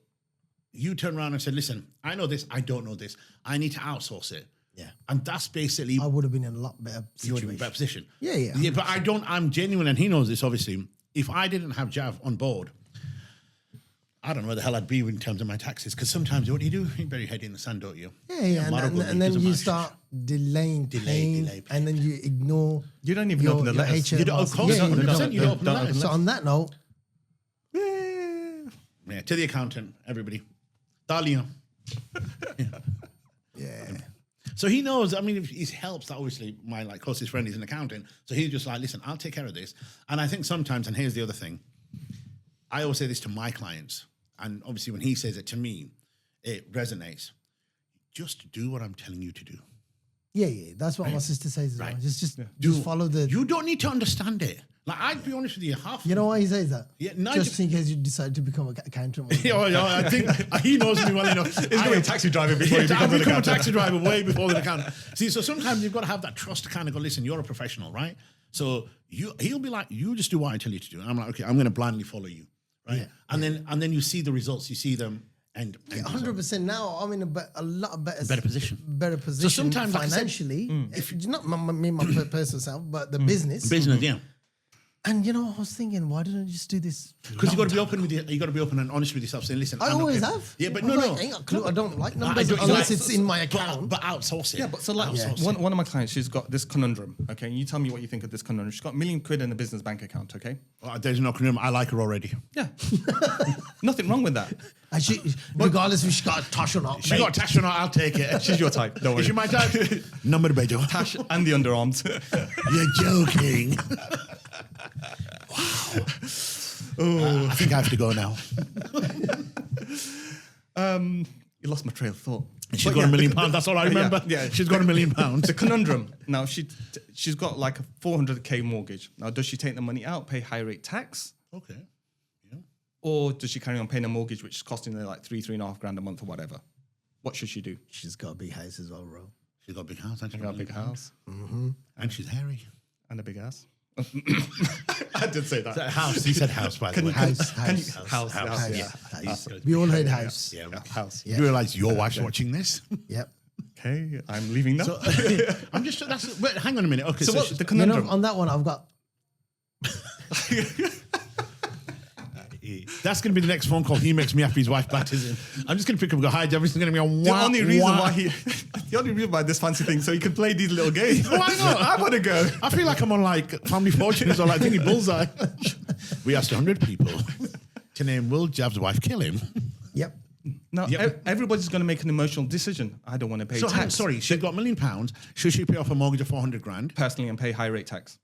you turned around and said, listen, I know this, I don't know this, I need to outsource it. Yeah. And that's basically, I would have been in a lot better you would be in situation. a better position. Yeah. Yeah, but I'm genuine, and he knows this, obviously. If I didn't have Jav on board, I don't know where the hell I'd be in terms of my taxes, because sometimes what do? You bury your head in the sand, don't you? Yeah. And then you start delaying, Delay. and then you ignore. You don't even open the letters. HMRC. You don't, of course, Yeah, you you don't. You don't open the letters. So on that note, Yeah, to the accountant, everybody. Dahlia. yeah. So he knows, it helps that obviously my closest friend is an accountant. So he's just like, listen, I'll take care of this. And I think sometimes, and here's the other thing, I always say this to my clients, and obviously when he says it to me, it resonates. Just do what I'm telling you to do. Yeah. That's what my sister says as well. Right. Just follow the. You don't need to understand it. Like, I'd be honest with you, You know why he says that? Yeah, no, just in case you decide to become an accountant. One day. I think he knows me well enough. He's going to be a taxi driver before he becomes I've an become a accountant. taxi driver way before the accountant. See, so sometimes you've got to have that trust to kind of go, listen, you're a professional, right? So he'll be like, you just do what I tell you to do. And I'm like, okay, I'm going to blindly follow you, right? Yeah, And then you see the results, you see them, and 100% now I'm in a lot better position. Better position. So sometimes, like I said, financially, if it's not my personal self, but the business. business, yeah. And you know, I was thinking, why didn't I just do this? Because you got to be open with you got to be open and honest with yourself, saying, listen, I I'm always not have. Yeah, but I'm no. like, I ain't got a clue. I don't like numbers don't- unless like- it's in my account. But outsource it. Yeah, but so like one of my clients, she's got this conundrum. Okay, you tell me what you think of this conundrum. She's got £1 million in a business bank account. Okay. There's no conundrum. I like her already. Yeah. Nothing wrong with that. And regardless if she got a tosh or not. She got Tash or not, I'll take it. She's your type. Don't worry. Is she my type? Number bejo. Tash and the underarms. You're joking. Wow. I think I have to go now. You lost my trail of thought. She's got £1 million. That's all I remember. Yeah. She's got £1 million. The conundrum. Now she's got like a 400k mortgage. Now does she take the money out, pay high rate tax, Okay. Yeah. or does she carry on paying a mortgage which is costing her like 3.5 grand a month or whatever? What should she do? She's got a big house as well, bro. She's got a big house. She's got a big house And she's hairy. and a big ass. I did say that. House. He said house, by the way. House. Yeah. We all heard house. Yeah. House. You realise your wife's watching this? Yep. Okay, I'm leaving now. I'm just. Wait, hang on a minute. Okay. So what? The You conundrum. know, on that one, I've got. That's going to be the next phone call. He makes me happy. His wife batters him. I'm just going to pick up and go, hi, everything's going to be on The only reason why this fancy thing, so he can play these little games. Why not? I want to go. I feel like I'm on like Family Fortunes or like thingy Bullseye. We asked 100 people to name Will Jab's wife kill him. Yep. No, everybody's going to make an emotional decision. I don't want to pay tax. Sorry, she's got £1 million. Should she pay off a mortgage of 400 grand? Personally and pay high rate tax.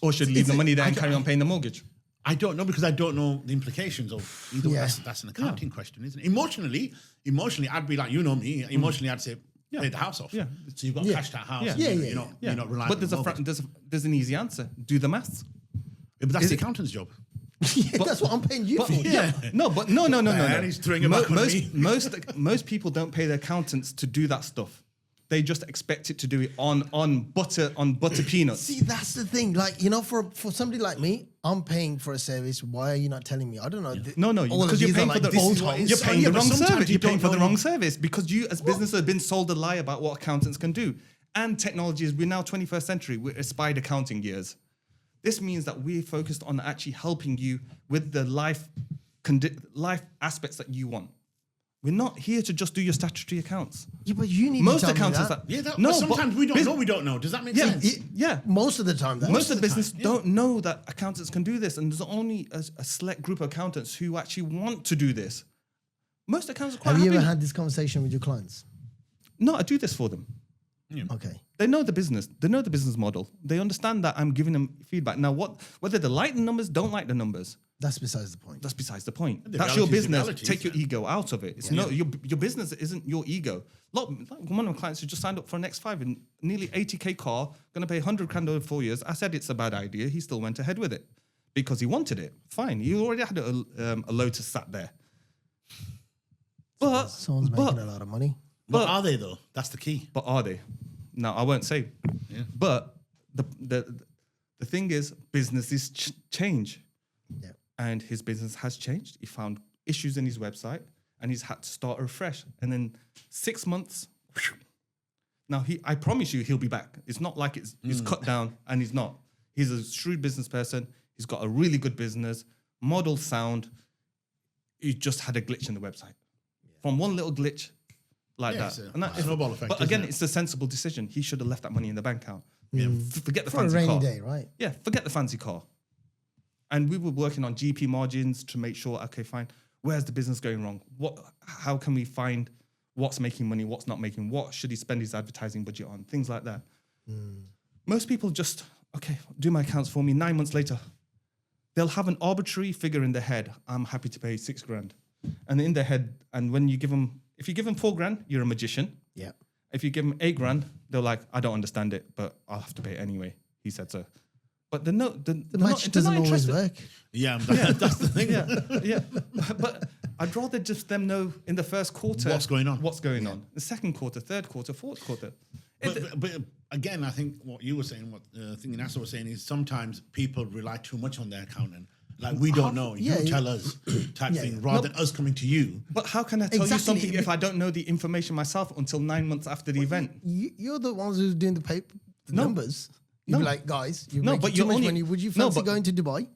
Or should leave the money there and carry on paying the mortgage? I don't know because I don't know the implications of either. Yeah. That's an accounting question, isn't it? Emotionally, I'd be like, you know me. Emotionally, I'd say, pay the house off. Yeah. So you've got cash that house. Yeah. You're not relying But on the mortgage. there's an easy answer. Do the maths. Yeah, but that's the accountant's job. That's what I'm paying you for. Yeah. No. Man, he's throwing it back on me. Most people don't pay their accountants to do that stuff. They just expect it to do it on butter peanuts. See, that's the thing. Like, you know, for somebody like me, I'm paying for a service. Why are you not telling me? I don't know. No, all of because you're these paying are for like, the this is what you're is- paying the but wrong sometimes service. you You're paying don't for the know. wrong service because you, as businesses, have been sold a lie about what accountants can do. And technology is we're now 21st century. We're aspired accounting years. This means that we're focused on actually helping you with the life aspects that you want. We're not here to just do your statutory accounts. Yeah, but you need Most to tell accountants me that. Yeah, but sometimes we don't know. We don't know. Does that make sense? Yeah. Most of the time, that. Most of the business don't know that accountants can do this, and there's only a select group of accountants who actually want to do this. Most accountants are quite Have you happy. ever had this conversation with your clients? No, I do this for them. Okay. They know the business. They know the business model. They understand that I'm giving them feedback. Now, whether they like the numbers, don't like the numbers, That's besides the point. that's besides the point. The That's your reality is business. reality, Take isn't your ego out of it. It's not your business isn't your ego. Like one of my clients who just signed up for an X5 and nearly 80k car, going to pay 100 grand over 4 years. I said it's a bad idea. He still went ahead with it because he wanted it. Fine. He already had a Lotus sat there. But Someone's making a lot of money. But are they though? That's the key. But are they? No, I won't say. Yeah. But the thing is, businesses change. Yeah. And his business has changed. He found issues in his website and he's had to start afresh. And then 6 months, now I promise you he'll be back. It's not like he's cut down and he's not. He's a shrewd business person. He's got a really good business, model sound. He just had a glitch in the website. From one little glitch like that. And that snowball effect. But again, it's a sensible decision. He should have left that money in the bank account. Yeah. Forget the For a fancy rainy car. day, right? Yeah, forget the fancy car. And we were working on GP margins to make sure, okay, fine, where's the business going wrong? How can we find what's making money, what's not making, what should he spend his advertising budget on, things like that. Most people just, okay, do my accounts for me. 9 months later, they'll have an arbitrary figure in their head. I'm happy to pay 6 grand. And in their head, and when you give them, if you give them 4 grand, you're a magician. Yeah. If you give them $8,000, they're like, I don't understand it, but I'll have to pay it anyway. He said so. But the match doesn't always work. Yeah, that's the thing. Yeah. But I'd rather just them know in the first quarter What's going on. The second quarter, third quarter, fourth quarter. But again, I think what you were saying, what I think Nasa was saying, is sometimes people rely too much on their accountant. Like, we don't know. You tell us type thing, rather than us coming to you. But how can I tell you something if I don't know the information myself until 9 months after the event? You're the ones who's doing the numbers. You'd be like, guys, you're No, making but too you're much only- money. Would you No, fancy but- going to Dubai?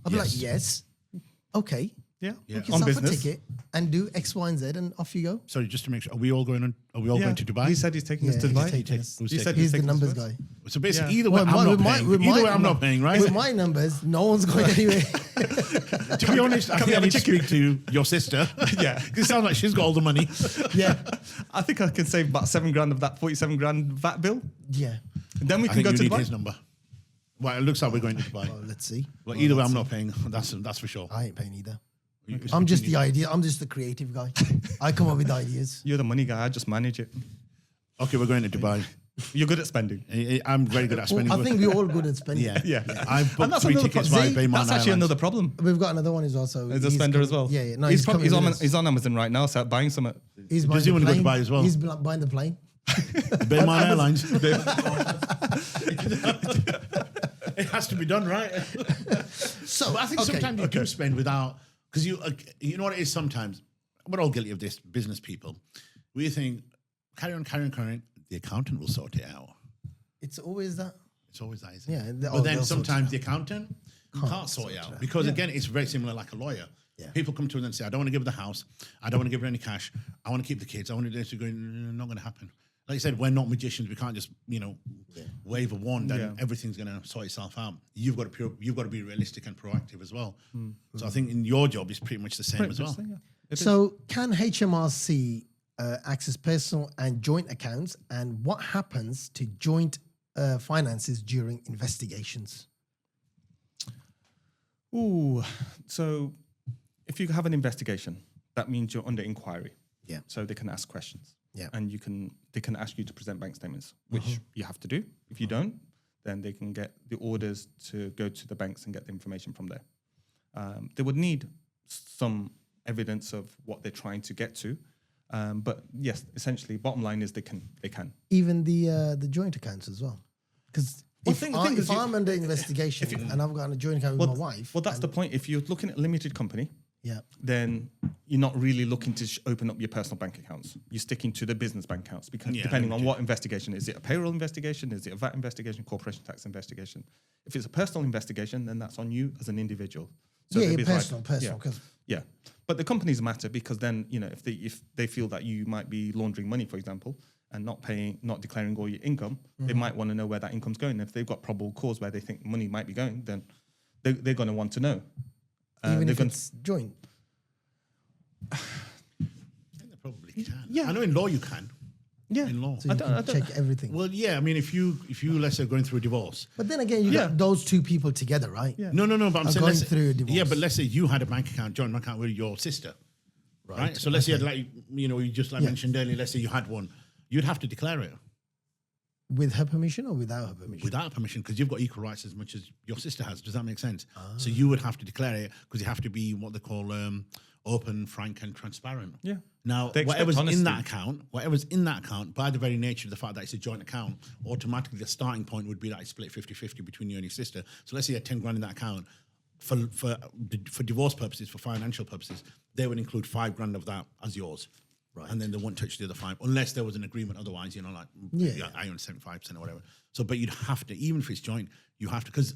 I'd be like, Yes. yes. Okay. Yeah. Book On yourself a business. ticket and do X, Y, and Z, and off you go. Sorry, just to make sure, are we all going to Dubai? He said he's taking us to he's Dubai. taking us. Who's He said He's the taking us numbers first. guy. So basically, Yeah. either way, I'm not paying. Either way, I'm not paying, right? With my numbers, no one's going anywhere. To be honest, I think I need to speak to your sister. Yeah. Because it sounds like she's got all the money. Yeah. I think I can save about $7,000 of that $47,000 VAT bill. Yeah. Then we I can think go you to need Dubai. his number. Well, it looks like we're going to Dubai. Well, let's see. Well, either way, I'm not paying. That's for sure. I ain't paying either. It's I'm just between the idea. I'm just the creative guy. I come up with ideas. You're the money guy. I just manage it. you. Okay, we're going to Dubai. You're good at spending. I'm very good at spending. Well, I think we're all good at spending. Yeah. Yeah. I've And booked that's 3 another tickets pro- via See, Bayman that's actually Airlines. another problem. We've got another one who's also. He's a he's spender coming- as well. Yeah, yeah. No, he's coming with us. on Amazon right now, so buying some. He's Does buying he the want to go to plane. Dubai as well? He's buying the plane. Bayman Airlines. It has to be done, right? So But I think sometimes you do spend without, because you know what it is sometimes? We're all guilty of this, business people. We think, carry on. The accountant will sort it out. it's always that. It's always that, isn't Yeah, it? they'll But then sort it sometimes out. the accountant can't sort it out. Because again, it's very similar like a lawyer. Yeah. People come to us and say, I don't want to give her the house. I don't want to give her any cash. I want to keep the kids. I want to do this. You're going, not going to happen. Like you said, we're not magicians. We can't just, wave a wand and everything's going to sort itself out. You've got to be realistic and proactive as well. So I think in your job, it's pretty much the same as well. So can HMRC access personal and joint accounts, and what happens to joint finances during investigations? Ooh, so if you have an investigation, that means you're under inquiry. Yeah. So they can ask questions. Yeah. And they can ask you to present bank statements, which you have to do. If you don't, then they can get the orders to go to the banks and get the information from there. They would need some evidence of what they're trying to get to. But yes, essentially, bottom line is they can. Even the joint accounts as well, because Well, if I'm under investigation and I've got a joint account with my wife, Well, that's the point. If you're looking at a limited company, yeah, then you're not really looking to open up your personal bank accounts. You're sticking to the business bank accounts because depending on what investigation. Is it a payroll investigation? Is it a VAT investigation? Corporation tax investigation? If it's a personal investigation, then that's on you as an individual. So yeah, they'd be personal, yeah. because Yeah, but the companies matter because then if they feel that you might be laundering money, for example, and not declaring all your income, they might want to know where that income's going. If they've got probable cause where they think money might be going, then they're going to want to know. even if it's joint. I think they probably can. Yeah. I know in law you can. Yeah, In law. So you can check everything. Well, yeah. I mean, if you let's say going through a divorce. But then again, you got those two people together, right? Yeah. No. But I'm Are saying going let's say- through a divorce. Yeah, but let's say you had a bank account, joint account with your sister, right? So let's say you just mentioned earlier. Let's say you had one, you'd have to declare it With her permission or without her permission? without permission because you've got equal rights as much as your sister has. Does that make sense? So you would have to declare it because you have to be what they call open, frank, and transparent. Yeah. Now, They expect whatever's in honesty. that account, by the very nature of the fact that it's a joint account, automatically the starting point would be that it's split 50-50 between you and your sister. So let's say you had 10 grand in that account. For divorce purposes, for financial purposes, they would include 5 grand of that as yours. Right. And then they won't touch the other 5 unless there was an agreement. Otherwise, I own 75% or whatever. So, but you'd have to, even if it's joint, you have to, because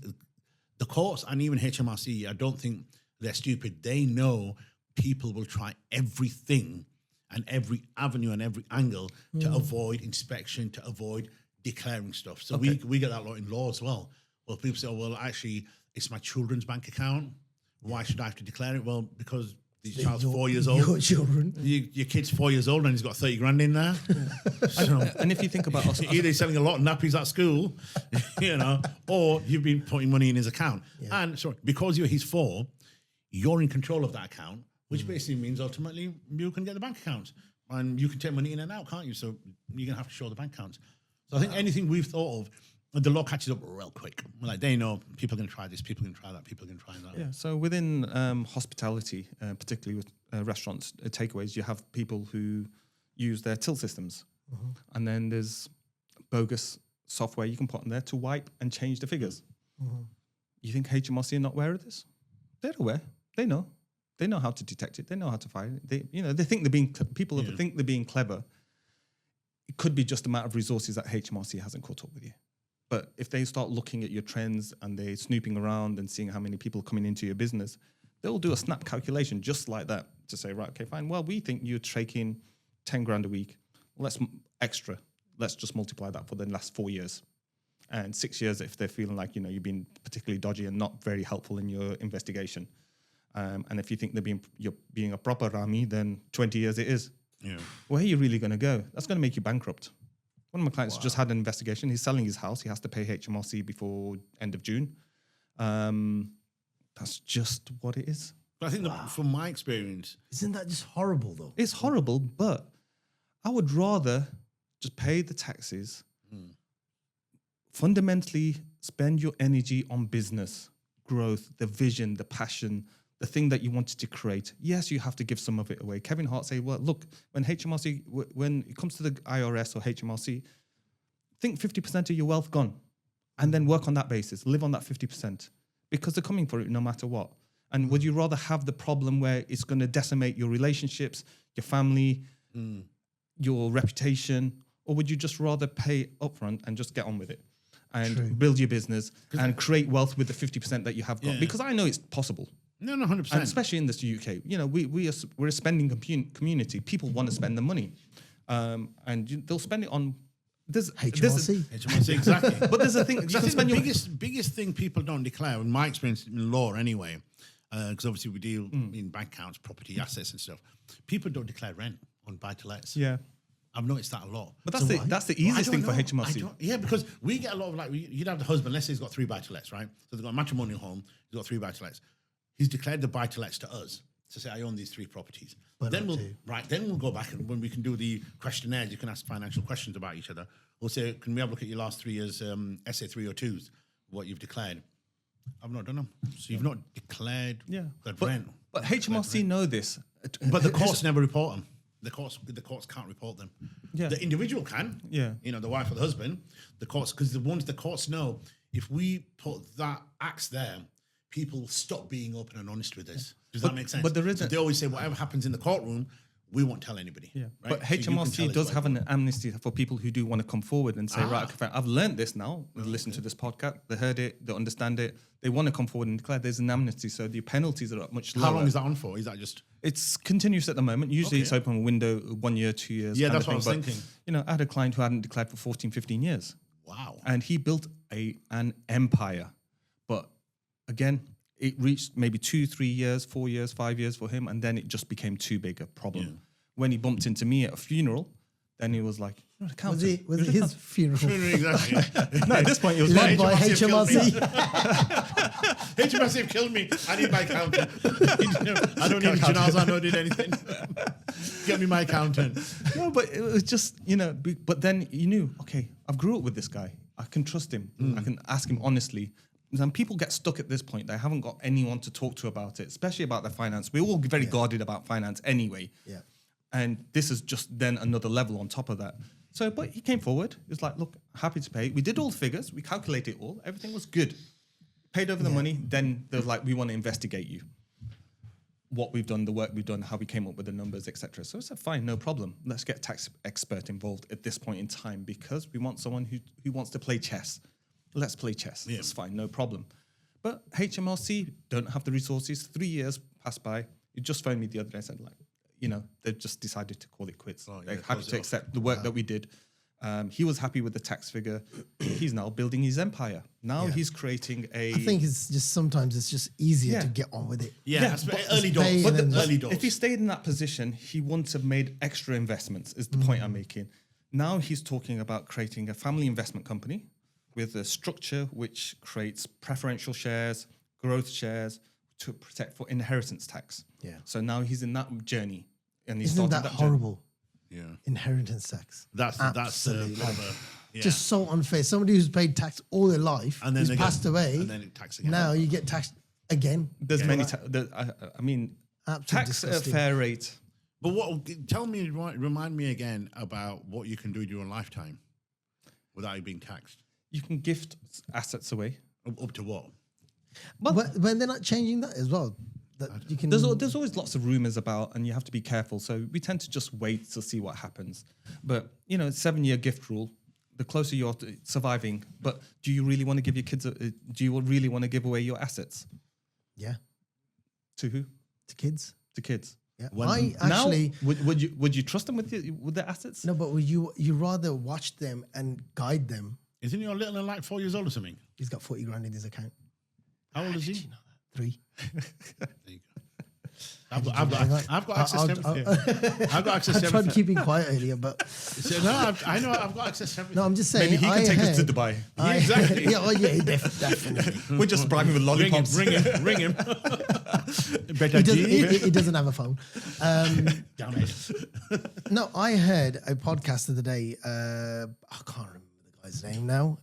the courts and even HMRC, I don't think they're stupid. They know people will try everything and every avenue and every angle to avoid inspection, to avoid declaring stuff. So we get that a lot in law as well. Well, people say, oh, well, actually, it's my children's bank account. Why should I have to declare it? Well, because the child's 4 years old. Your children. Your kid's 4 years old and he's got 30 grand in there. So, And if you think about us, either he's selling a lot of nappies at school, or you've been putting money in his account. Yeah. And because he's 4, you're in control of that account, which basically means ultimately you can get the bank account. and you can take money in and out, can't you? So you're going to have to show the bank accounts. So I think anything we've thought of, the law catches up real quick. Like they know people are going to try this, people are going to try that, people are going to try that. Yeah. So within hospitality, particularly with restaurants, takeaways, you have people who use their till systems, and then there's bogus software you can put in there to wipe and change the figures. You think HMRC are not aware of this? They're aware. They know. They know how to detect it. They know how to find it. They think they're being people think they're being clever. It could be just a matter of resources that HMRC hasn't caught up with you. But if they start looking at your trends and they're snooping around and seeing how many people are coming into your business, they'll do a snap calculation just like that to say, right, okay, fine. Well, we think you're taking 10 grand a week. Let's just multiply that for the last 4 years. And 6 years if they're feeling like, you've been particularly dodgy and not very helpful in your investigation. And if you think you're being a proper Rami, then 20 years it is. Yeah. Where are you really going to go? That's going to make you bankrupt. One of my clients just had an investigation. He's selling his house. He has to pay HMRC before end of June. That's just what it is. But I think that from my experience... Isn't that just horrible, though? It's horrible, but I would rather just pay the taxes, fundamentally spend your energy on business, growth, the vision, the passion, the thing that you wanted to create. Yes, you have to give some of it away. Kevin Hart say, well, look, when it comes to the IRS or HMRC, think 50% of your wealth gone and then work on that basis, live on that 50% because they're coming for it no matter what. And would you rather have the problem where it's going to decimate your relationships, your family, your reputation, or would you just rather pay upfront and just get on with it and build your business and create wealth with the 50% that you have got? Because I know it's possible. No, 100%. And especially in this UK, we're a spending community. People want to spend the money, and they'll spend it on. HMRC, exactly. But there's a thing. You can spend the biggest thing people don't declare, in my experience in law anyway, because obviously we deal in bank accounts, property assets and stuff. People don't declare rent on buy-to-lets. Yeah. I've noticed that a lot. But that's the easiest thing for HMRC. Yeah, because we get a lot of you'd have the husband, let's say he's got 3 buy-to-lets, right? So they've got a matrimonial home, he's got 3 buy-to-lets. He's declared the buy-to-lets to us to say, I own these 3 properties. But then we'll go back, and when we can do the questionnaires, you can ask financial questions about each other. We'll say, can we have a look at your last 3 years SA 302s, what you've declared? I've not done them. So you've not declared rent. But HMRC know this. But the courts never report them. The courts can't report them. Yeah. The individual can. Yeah. The wife or the husband. The courts, because the courts know if we put that axe there, people stop being open and honest with this. Does that make sense? But there isn't. They always say whatever happens in the courtroom, we won't tell anybody. Yeah. Right? But HMRC does have an amnesty for people who do want to come forward and say, right, okay, I've learned this now. Listen to this podcast. They heard it. They understand it. They want to come forward and declare there's an amnesty. So the penalties are much lower. How long is that on for? Is that just... It's continuous at the moment. Usually it's open a window, 1 year, 2 years. Yeah, that's what I was thinking. I had a client who hadn't declared for 14, 15 years. Wow. And he built an empire. But again, it reached maybe 2, 3 years, 4 years, 5 years for him. And then it just became too big a problem. Yeah. When he bumped into me at a funeral, then he was like, "You're an accountant." Was it his funeral? Exactly. No, at this point, it was led by HMRC. HMRC have killed me. I need my accountant. I don't need janaza. I don't need anything. Get me my accountant. No, but it was just, but then you knew, okay, I've grew up with this guy. I can trust him. I can ask him honestly. And people get stuck at this point. They haven't got anyone to talk to about it, especially about their finance. We're all very guarded about finance anyway. Yeah. And this is just then another level on top of that. So, but he came forward. He was like, look, happy to pay. We did all the figures. We calculated it all. Everything was good. Paid over the money. Then they were like, we want to investigate you. What we've done, the work we've done, how we came up with the numbers, etc. So I said, fine, no problem. Let's get a tax expert involved at this point in time because we want someone who wants to play chess. Let's play chess. Yeah. That's fine, no problem. But HMRC don't have the resources. 3 years passed by. You just phoned me the other day and said, they've just decided to call it quits. They're happy to accept the work that we did. He was happy with the tax figure. He's now building his empire. Now he's creating a... I think it's just sometimes it's just easier to get on with it. Early doors. Early doors. If he stayed in that position, he wouldn't have made extra investments, is the point I'm making. Now he's talking about creating a family investment company with a structure which creates preferential shares, growth shares to protect for inheritance tax. Yeah. So now he's in that journey. And he's Isn't that horrible? Yeah. Inheritance tax. That's Absolutely. Yeah. Just so unfair. Somebody who's paid tax all their life, And then who's they passed away, and then it tax again. now you get taxed again. There's Yeah. many. I mean, Absolutely tax at a disgusting. fair rate. But remind me again about what you can do in your lifetime without you being taxed. You can gift assets away. Up to what? But they're not changing that as well. That you can. There's always lots of rumors about, and you have to be careful. So we tend to just wait to see what happens. But 7-year gift rule. The closer you're to surviving, but do you really want to give your kids? Do you really want to give away your assets Yeah. to who? To kids. To kids. Yeah. When- I Now, actually would you trust them with their assets? no, but would you rather watch them and guide them? Isn't your little one like 4 years old or something? He's got 40 grand in his account. How old is he? 3. There you go. I've got access to everything. I've got access I to tried everything. keeping quiet earlier, but No, I know I've got access to everything. no, I'm just saying. Maybe he can take us to Dubai. Yeah, exactly. Yeah, oh yeah, definitely. We're just bribing with lollipops. Ring him. Better He doesn't have a phone. Damn it. No, I heard a podcast the other day. I can't remember the guy's name now,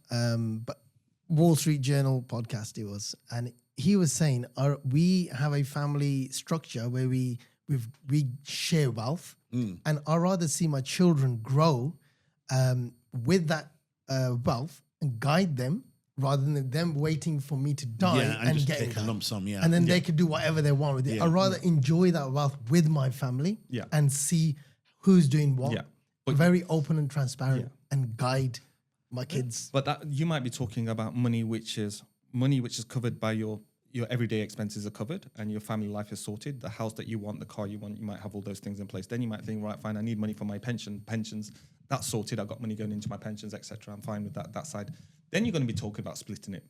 but Wall Street Journal podcast it was, and he was saying, we have a family structure where we share wealth, and I rather see my children grow with that wealth and guide them rather than them waiting for me to die and and just getting take a that. lump sum, yeah. And then they could do whatever they want with it. Yeah. I'd rather enjoy that wealth with my family Yeah. and see who's doing what. Yeah. But- Very open and transparent and guide my kids. But that you might be talking about money which is covered by your everyday expenses are covered and your family life is sorted. The house that you want, the car you want, you might have all those things in place. Then you might think, right, fine, I need money for my pensions. That's sorted. I've got money going into my pensions, etc. I'm fine with that side. Then you're going to be talking about splitting it.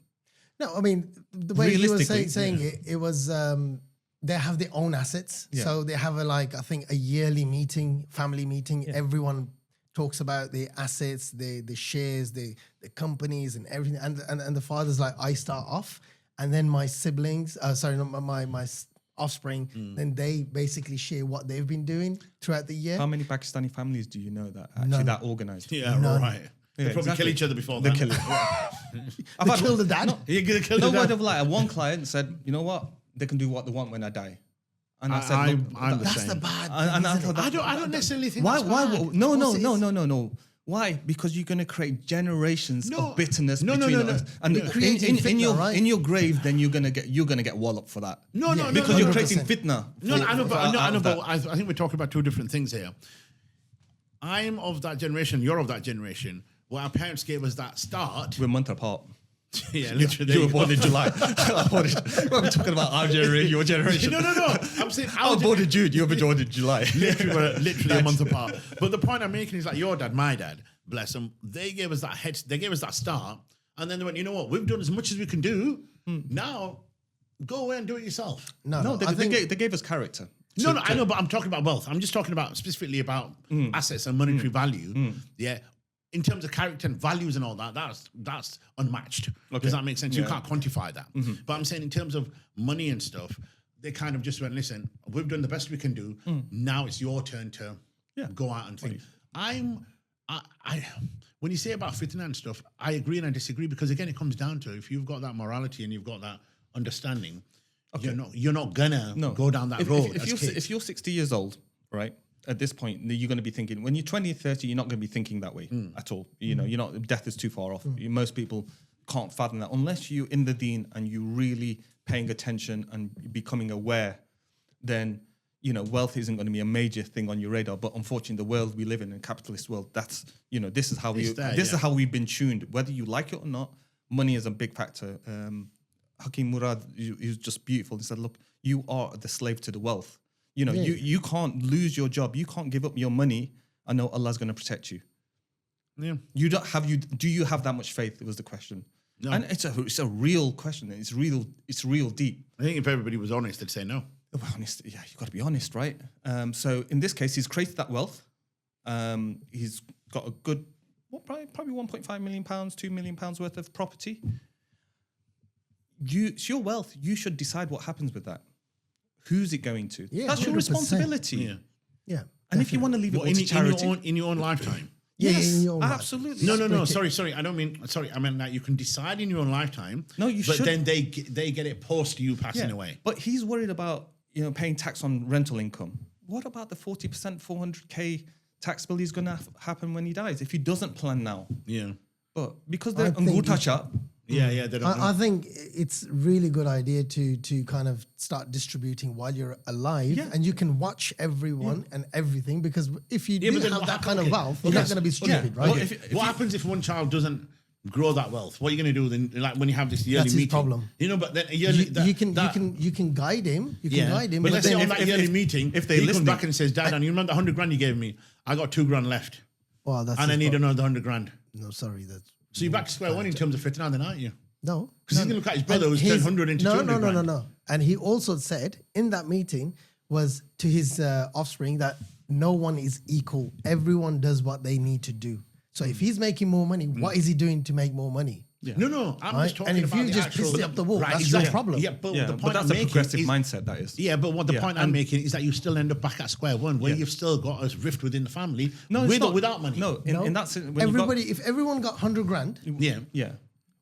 No, I mean, the way he was Realistically, saying it was they have their own assets. Yeah. So they have I think a yearly meeting, family meeting. Everyone talks about their assets, the shares, the companies and everything. And the father's like, I start off and then my siblings, my offspring, then they basically share what they've been doing throughout the year. How many Pakistani families do you know that are actually that organized? Yeah, None. right. They probably exactly. kill each other before They then. kill it. They kill the dad. You're gonna kill No the word dad. of lie. One client said, you know what? They can do what they want when I die. And I said, I'm look, the That's same. the bad And thing, I isn't thought it? I don't necessarily think why? that's Why? bad. No. Why? Because you're going to create generations of bitterness between us. And You're creating fitna, right? in your grave, then you're gonna get walloped for that. No, Because you're 100%. creating fitna. No, I know, out of but that. I think we're talking about two different things here. I'm of that generation, you're of that generation, where our parents gave us that start. We're a month apart. Yeah, literally. You were born in July. We're talking about our generation, your generation. No. I'm saying I was born in June. You were born in July. literally a month apart. But the point I'm making is like your dad, my dad, bless them, they gave us that start, and then they went, you know what, we've done as much as we can do. Now, go away and do it yourself. No, I think they gave us character. No, I know, but I'm talking about wealth. I'm just talking about specifically about assets and monetary value. Yeah. In terms of character and values and all that, that's unmatched. Does that make sense? You can't quantify that. But I'm saying in terms of money and stuff, they kind of just went, listen, we've done the best we can do. Now it's your turn to go out and think. When you say about fitna and stuff, I agree and I disagree because again, it comes down to if you've got that morality and you've got that understanding, you're not gonna go down that road. If you're 60 years old, right? At this point, you're going to be thinking, when you're 20 or 30, you're not going to be thinking that way at all. You know, death is too far off. Most people can't fathom that unless you're in the deen and you're really paying attention and becoming aware, then, wealth isn't going to be a major thing on your radar. But unfortunately, the world we live in a capitalist world, this is how is how we've been tuned. Whether you like it or not, money is a big factor. Hakim Murad, he was just beautiful. He said, look, you are the slave to the wealth. You can't lose your job. You can't give up your money. I know Allah's going to protect you. Yeah. Do you have that much faith? Was the question. No. And it's a real question. It's real deep. I think if everybody was honest, they'd say no. Well, honest, yeah, you've got to be honest, right? So in this case, he's created that wealth. He's got a good, probably 1.5 million pounds, 2 million pounds worth of property. It's your wealth. You should decide what happens with that. Who's it going to? Yeah, That's your 100%. responsibility. Yeah. Yeah. And if you want to leave it all to charity, in your own lifetime. yes, in your own life. absolutely. No. Sorry. I don't mean. Sorry, I mean that you can decide in your own lifetime. No, you but should. then they get it post you passing away. But he's worried about paying tax on rental income. What about the 40% 400k tax bill is going to happen when he dies if he doesn't plan now? Yeah. But because they're Ngutacha, Yeah. They don't know. I think it's really good idea to kind of start distributing while you're alive, Yeah. and you can watch everyone and everything, because if you do but then have what that kind of happens- wealth, you're not going to be stupid, right? Well, if What happens if one child doesn't grow that wealth? What are you going to do then? Like when you have this yearly That's his meeting, problem. But then a yearly, you can guide him. You can guide him. But let's say then on that yearly meeting, if they he comes listening- back and says, "Dad, and you remember the 100 grand you gave me? I got 2 grand left, well, that's and I his need problem. another 100 grand." No, sorry, that's So you're back to square one in terms of fitting out, then, aren't you? no. Because he's going to look at his brother who's turned 100 into 200 grand. No. And he also said in that meeting was to his offspring that no one is equal. Everyone does what they need to do. So if he's making more money, what is he doing to make more money? No, I'm Right? just talking And if about you the just actual... piss it up the wall, that's exactly. your problem. Yeah, but yeah, the but point that's I'm a making progressive is... mindset. That is. Yeah, but what the Yeah, point I'm and- making is that you still end up back at square one, where you've still got a rift within the family, No, it's with or not. without money. No, in that sense, when Everybody, if everyone got 100 grand, Yeah,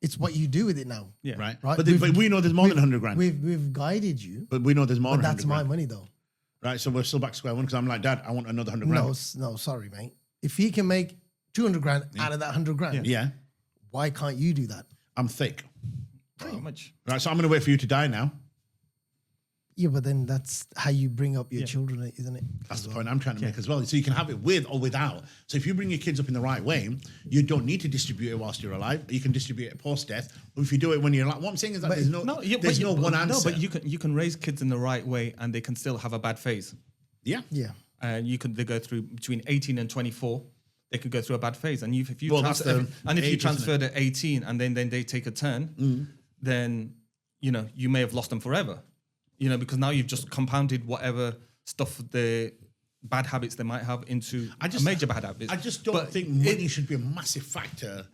it's what you do with it now. yeah, right. Right. But we know there's more than 100 grand. We've guided you, But we know there's more but than 100 that's my grand. money though. Right, so we're still back to square one because I'm like, Dad, I want another 100 grand. No, sorry, mate. If he can make 200 grand out of that 100 grand, Yeah, why can't you do that? I'm thick. How much? Right, so I'm going to wait for you to die now. Yeah, but then that's how you bring up your children, isn't it? That's the point I'm trying to make as well. So you can have it with or without. So if you bring your kids up in the right way, you don't need to distribute it whilst you're alive. You can distribute it post-death. Or if you do it when you're alive, what I'm saying is that there's no one answer. No, but you can raise kids in the right way, and they can still have a bad phase. Yeah. Yeah. And they go through between 18 and 24. They could go through a bad phase, and if you Well, that's the you age, transfer to 18, and then they take a turn, then you may have lost them forever. Because now you've just compounded whatever stuff, the bad habits they might have into major bad habits. I just don't think money should be a massive factor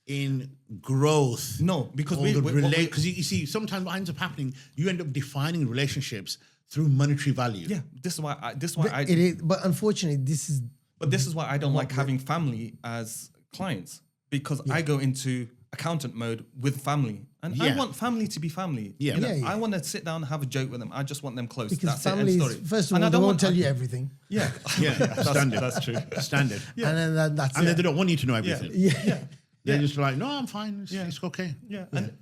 in growth. No, because because you see, sometimes what ends up happening, you end up defining relationships through monetary value. yeah, this is why It is, but unfortunately, this is why I don't like having family as clients, because I go into accountant mode with family, and I want family to be family. Yeah. I want to sit down and have a joke with them. I just want them close. because That's families, it, end story. first of And all, I they don't won't want tell you everything. Yeah, Standard. That's true. Standard. And then that's And it. then they don't want you to know everything. Yeah. They're just like, no, I'm fine. It's okay. Yeah, and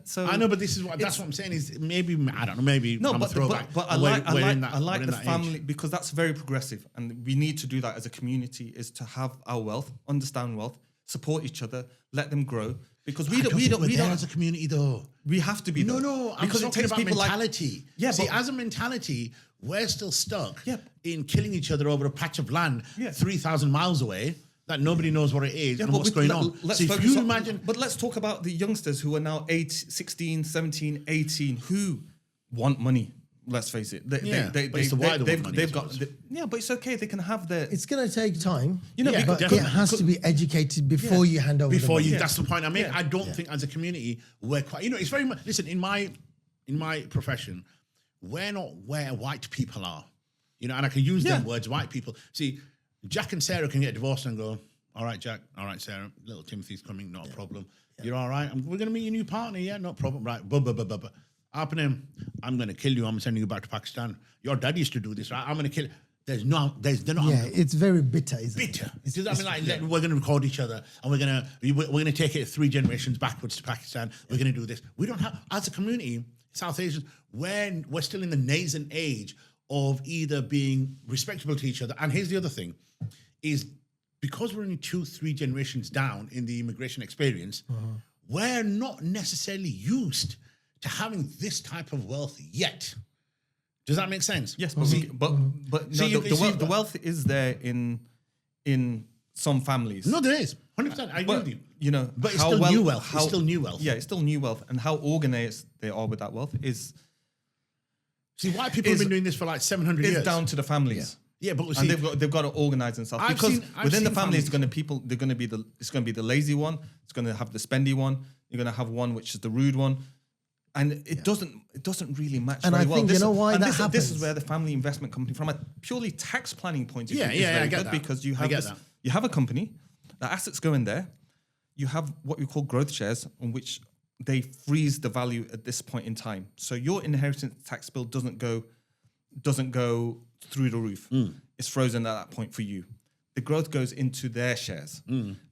so I know, but that's what I'm saying is maybe, I don't know, maybe no, I'm a but throwback. I We're like in that- I like we're in the that family age. because that's very progressive, and we need to do that as a community. Is to have our wealth, understand wealth, support each other, let them grow. Because we don't as a community though. We have to be. No, I'm because talking about mentality. Like, yeah, see, but, as a mentality, we're still stuck Yeah. in killing each other over a patch of land Yeah. 3,000 miles away that nobody knows what it is and what's going on. Let's So if focus you on- imagine... But let's talk about the youngsters who are now 16, 17, 18, who want money. Let's face it. But it's the why they want money, they've I got. suppose. But it's okay. They can have their. It's going to take time, Yeah, but it definitely. has to be educated before you hand over. Before the money. you, that's the point I make. I don't think as a community we're quite. It's very much. Listen, in my profession, we're not where white people are. And I can use them words, white people. See, Jack and Sarah can get divorced and go, all right, Jack, all right, Sarah, little Timothy's coming, not a problem. You're all right. We're going to meet your new partner, yeah, no problem. Right, Happen him. I'm going to kill you. I'm sending you back to Pakistan. Your dad used to do this, right? I'm going to kill you. They're not. Yeah, it's very bitter, isn't it? Bitter. We're going to record each other, and we're going to take it 3 generations backwards to Pakistan. We're going to do this. We don't have, as a community, South Asians, we're still in the nascent age of either being respectable to each other. And here's the other thing, is because we're only 2-3 generations down in the immigration experience, we're not necessarily used to having this type of wealth yet. Does that make sense? Yes, but the wealth is there in some families. No, there is 100%. I agree with you. But it's how still well- new wealth. how- It's still new wealth. Yeah, it's still new wealth, and how organized they are with that wealth is. See, white people have been doing this for like 700 years. It's down to the families. Yeah, but And they've got to organize themselves because within the family, it's going to be the lazy one. It's going to have the spendy one. You're going to have one which is the rude one, And it doesn't really match And very I well. think, you know why that This happens? is where the family investment company, from a purely tax planning point of view, Yeah, is yeah, very I get good that. because you I have get this, that. you have a company, the assets go in there, you have what we call growth shares, on which they freeze the value at this point in time. So your inheritance tax bill doesn't go through the roof. It's frozen at that point for you. The growth goes into their shares,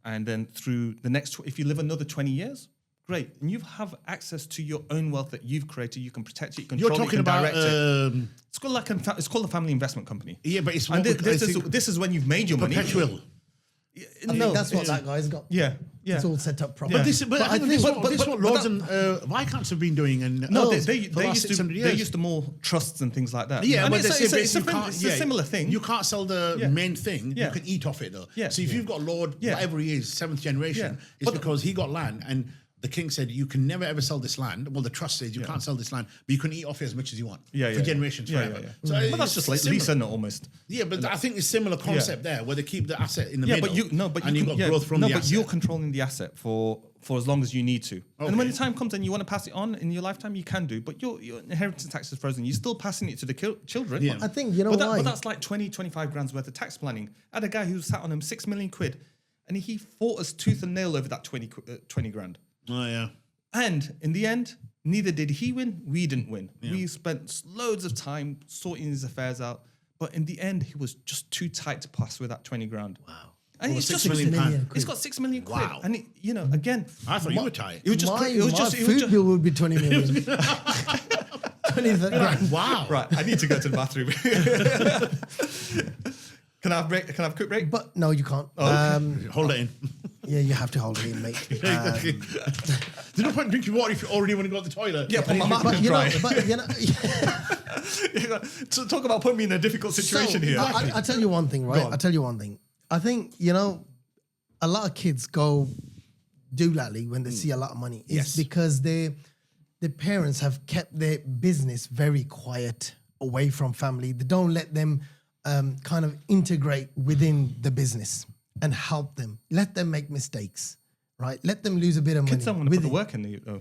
and then through the next, if you live another 20 years, great, and you have access to your own wealth that you've created. You can protect it, you control You're it, talking you can about direct it. It's called it's called a family investment company. yeah, but it's And what this is when you've made your money. perpetual. I think that's what that guy's got. Yeah. It's all set up properly. But this is what lords that- and Viscounts have been doing, and No, for they the last used to 600 years. they used to more trusts and things like that. Yeah, and but they say it's basically you can't. it's a similar thing. You can't sell the main thing. Yeah. You can eat off it though. Yeah. So if you've got Lord, whatever he is, 7th generation, Yeah. it's because he got land and the king said you can never ever sell this land. Well, the trust says you can't sell this land, but you can eat off it as much as you want for generations forever. So, but that's just like similar. Lisa, not almost. Yeah, but I think it's similar concept there, where they keep the asset in the middle. But you've got growth from the asset. you're controlling the asset for as long as you need to. And when Okay. the time comes and you want to pass it on in your lifetime, you can do. But your inheritance tax is frozen. You're still passing it to the children. Yeah. I think, you know But why? that's like 20, 25 grand's worth of tax planning. I had a guy who sat on him 6 million quid, and he fought us tooth and nail over that 20 grand. Oh yeah. And in the end, neither did he win, we didn't win. We spent loads of time sorting his affairs out, but in the end, he was just too tight to pass with that 20 grand. Wow. And he's £6 just million He's got 6 million quid. Wow. And again, I thought you were tight. it was just My food bill would be 20 million. 20 grand. Wow. right. I need to go to the bathroom. Can I have break? Can I have a quick break? But no, you can't. Hold it in. Yeah, you have to hold it in, mate. There's no point drinking water if you already want to go to the toilet. Yeah, but my mouth But is you know, dry. So talk about putting me in a difficult situation here. I tell you one thing, right? on. I tell you one thing. I think, a lot of kids go doolally when they see a lot of money. It's because their parents have kept their business very quiet away from family. They don't let them kind of integrate within the business and help them. Let them make mistakes, right? Let them lose a bit of money. Kids don't want to put the work in. Though.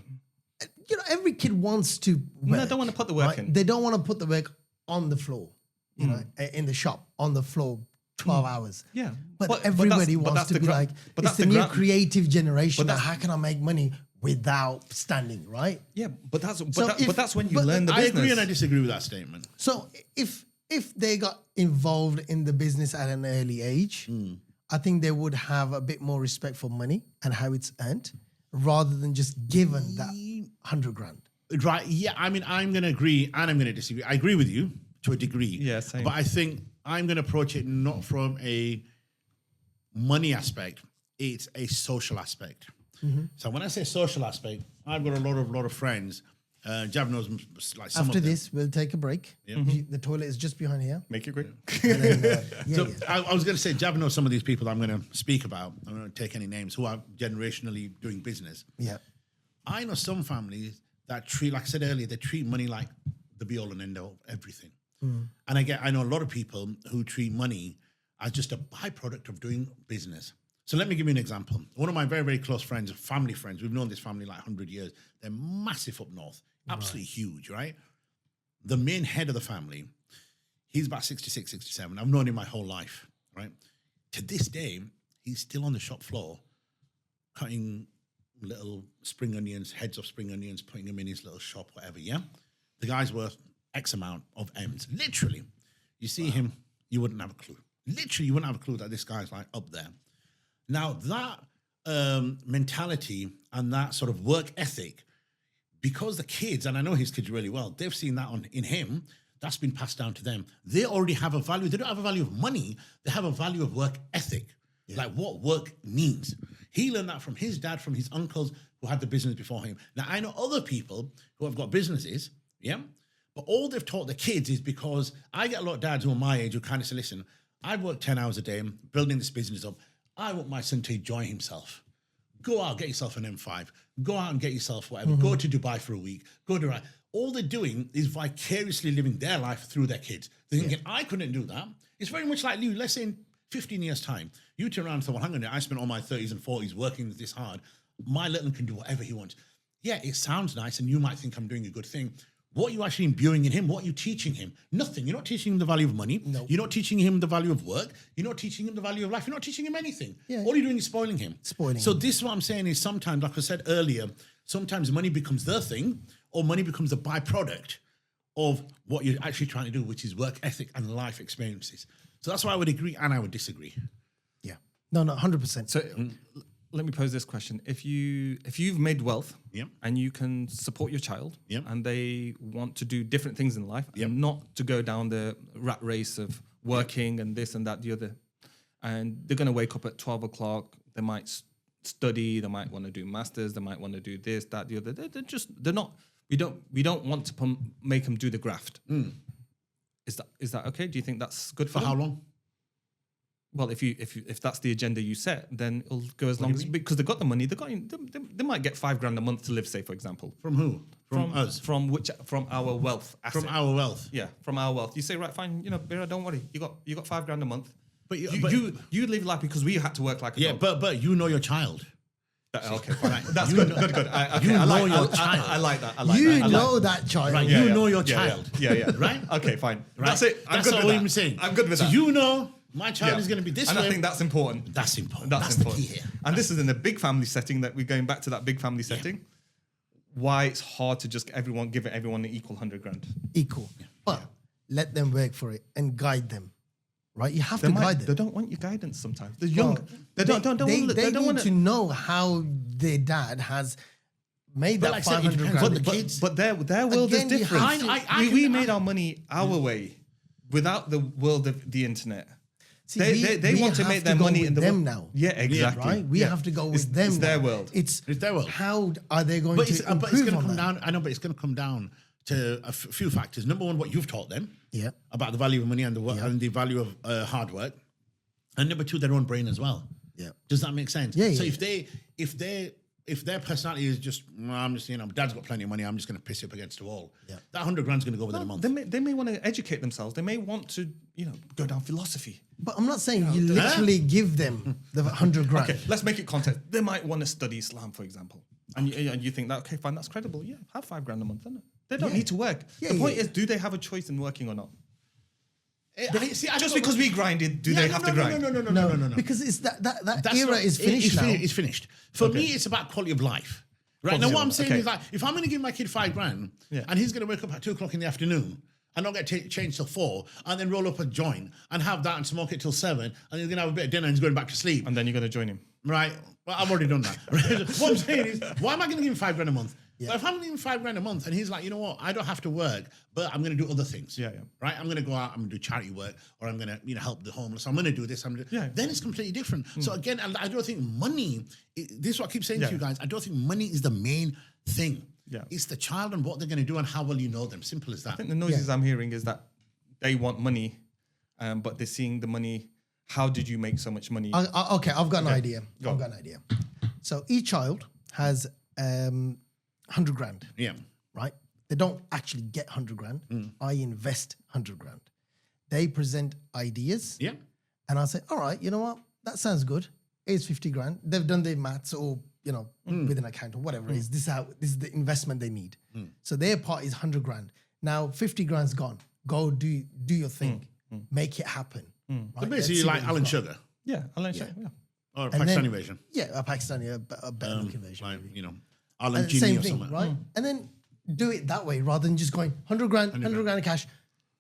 Every kid wants to work. No, don't want to put the work right? in. They don't want to put the work on the floor, in the shop, on the floor, 12 hours. Yeah. But everybody wants to be like, it's the new creative generation. But How can I make money without standing, right? Yeah, but that's when you but learn the I business. agree and I disagree with that statement. So if they got involved in the business at an early age, I think they would have a bit more respect for money and how it's earned, rather than just given that 100 grand. Right. Yeah. I mean, I'm going to agree and I'm going to disagree. I agree with you to a degree. Yeah, same. But I think I'm going to approach it not from a money aspect. It's a social aspect. So when I say social aspect, I've got a lot of friends. Jav knows like some After of them. this, we'll take a break. The toilet is just behind here. Make it quick. And then, So I was going to say, Jav knows some of these people I'm going to speak about. I'm not going to take any names who are generationally doing business. Yeah. I know some families that treat, like I said earlier, they treat money like the be all and end all of everything. And I know a lot of people who treat money as just a byproduct of doing business. So let me give you an example. One of my very, very close friends, family friends, we've known this family like 100 years. They're massive up north, absolutely huge, right? The main head of the family, he's about 66, 67. I've known him my whole life, right? To this day, he's still on the shop floor cutting little spring onions, heads of spring onions, putting them in his little shop, whatever, yeah? The guy's worth X amount of M's. Literally, you see him, you wouldn't have a clue. Literally, you wouldn't have a clue that this guy's like up there. Now, that mentality and that sort of work ethic, because the kids, and I know his kids really well, they've seen that in him, that's been passed down to them. They already have a value. They don't have a value of money. They have a value of work ethic, like what work means. He learned that from his dad, from his uncles who had the business before him. Now, I know other people who have got businesses, yeah, but all they've taught the kids is because I get a lot of dads who are my age who kind of say, listen, I've worked 10 hours a day building this business up. I want my son to enjoy himself. Go out, get yourself an M5. Go out and get yourself whatever. Go to Dubai for a week. Go to... All they're doing is vicariously living their life through their kids. They're thinking, I couldn't do that. It's very much like you. Let's say in 15 years' time, you turn around and say, well, hang on, I spent all my 30s and 40s working this hard. My little one can do whatever he wants. yeah, it sounds nice, and you might think I'm doing a good thing. What are you actually imbuing in him? What are you teaching him? Nothing. You're not teaching him the value of money. No. You're not teaching him the value of work. You're not teaching him the value of life. You're not teaching him anything. Yeah. All you're doing is spoiling him. Spoiling So him. this is what I'm saying is sometimes, like I said earlier, sometimes money becomes the thing, or money becomes a byproduct of what you're actually trying to do, which is work ethic and life experiences. So that's why I would agree and I would disagree. Yeah. No, 100%. So let me pose this question: if you've made wealth, Yep. and you can support your child, Yep. and they want to do different things in life, Yep. and not to go down the rat race of working and this and that, the other, and they're going to wake up at 12 o'clock. They might study. They might want to do masters. They might want to do this, that, the other. They're not. We don't want to make them do the graft. Is that okay? Do you think that's good for For how them? long? Well, if that's the agenda you set, then it'll go as long as, because they've got the money. They might get $5,000 a month to live, say, for example. From who? From us? From our wealth asset. From our wealth? Yeah, from our wealth. You say, right, fine, Bira, don't worry. You got $5,000 a month. But you live life because we had to work like a dog. but you know your child. Okay, fine. Right. That's You good. know- Good. You know your child. I like that. You that. know that child. Right, Yeah, you yeah. know your Yeah, yeah. child. Yeah. Right? Okay, fine. Right? That's it. I'm That's good all with I'm that. saying. I'm good with so that. you know my child Yeah. is going to be this and way. I think that's important. That's important. That's the important. key here. And this is in a big family setting that we're going back to that big family setting. Why it's hard to just give everyone an equal $100,000. Equal. But let them work for it and guide them. Right? You have They to guide They them. don't want your guidance sometimes. They're young. Well, They don't need want to know how their dad has made But that like I said, it 500 depends grand. on the kids. But their world Again, is you different. have to- We made our money our way without the world of the internet. See, They we want to have make their go money with in the them world. now. Yeah, exactly. Right? We Yeah. have to go with them. It's their now. world. It's their world. How are they going But to it's improve going to on come that? down. I know, but it's going to come down to a few factors. Number one, what you've taught them. Yeah. About the value of money and the value of hard work, and number two, their own brain as well. Yeah. Does that make sense? Yeah, So yeah. if their personality is just, well, I'm just, dad's got plenty of money, I'm just going to piss it up against the wall. Yeah. That 100 grand's going to go within a month. They may want to educate themselves. They may want to, go down philosophy. But I'm not saying you literally give them the 100 grand. Okay, let's make it context. They might want to study Islam, for example. And you think that, okay, fine, that's credible. Yeah, have $5,000 a month, isn't it? They don't Yeah. need to work. Yeah, the point yeah. is, do they have a choice in working or not? I Just because we grinded, they have to grind? No. Because it's that That's era not- is finished now. It's finished. For me, it's about quality of life. Right now, Quality what of I'm life, saying okay. is like, if I'm going to give my kid $5,000 Yeah. and he's going to wake up at 2:00 in the afternoon and not get changed till 4, and then roll up a joint and have that and smoke it till 7, and he's going to have a bit of dinner and he's going back to sleep. And then you're going to join him. Right. Well, I've already done that. What I'm saying is, why am I going to give him $5,000 a month? Yeah. But if I'm going to give him $5,000 a month and he's like, you know what, I don't have to work, but I'm going to do other things. Yeah, yeah. Right. I'm going to go out, I'm going to do charity work, or I'm going to, help the homeless. I'm going to do this. Yeah. Then it's completely different. So again, I don't think money. This is what I keep saying Yeah. to you guys. I don't think money is the main thing. Yeah. It's the child and what they're going to do and how well you know them. Simple as that. I think the noises I'm hearing is that they want money, but they're seeing the money. How did you make so much money? Okay, I've got an idea. Go I've on. got an idea. So each child has 100 grand, Yeah. right? They don't actually get 100 grand. I invest 100 grand. They present ideas, Yeah. and I say, all right, you know what? That sounds good. It's 50 grand. They've done their maths or, with an account or whatever it is. This is the investment they need. So their part is 100 grand. Now 50 grand's gone. Go do your thing. Make it happen. Right? So Let's basically, see you're what like you've Alan got. Sugar Yeah, I'll let you. Yeah. or a And then- Pakistani version. Yeah, a Pakistani, a better looking version. Like, maybe. Alan And Genie same or thing, something. right? And then do it that way rather than just going 100 grand of cash,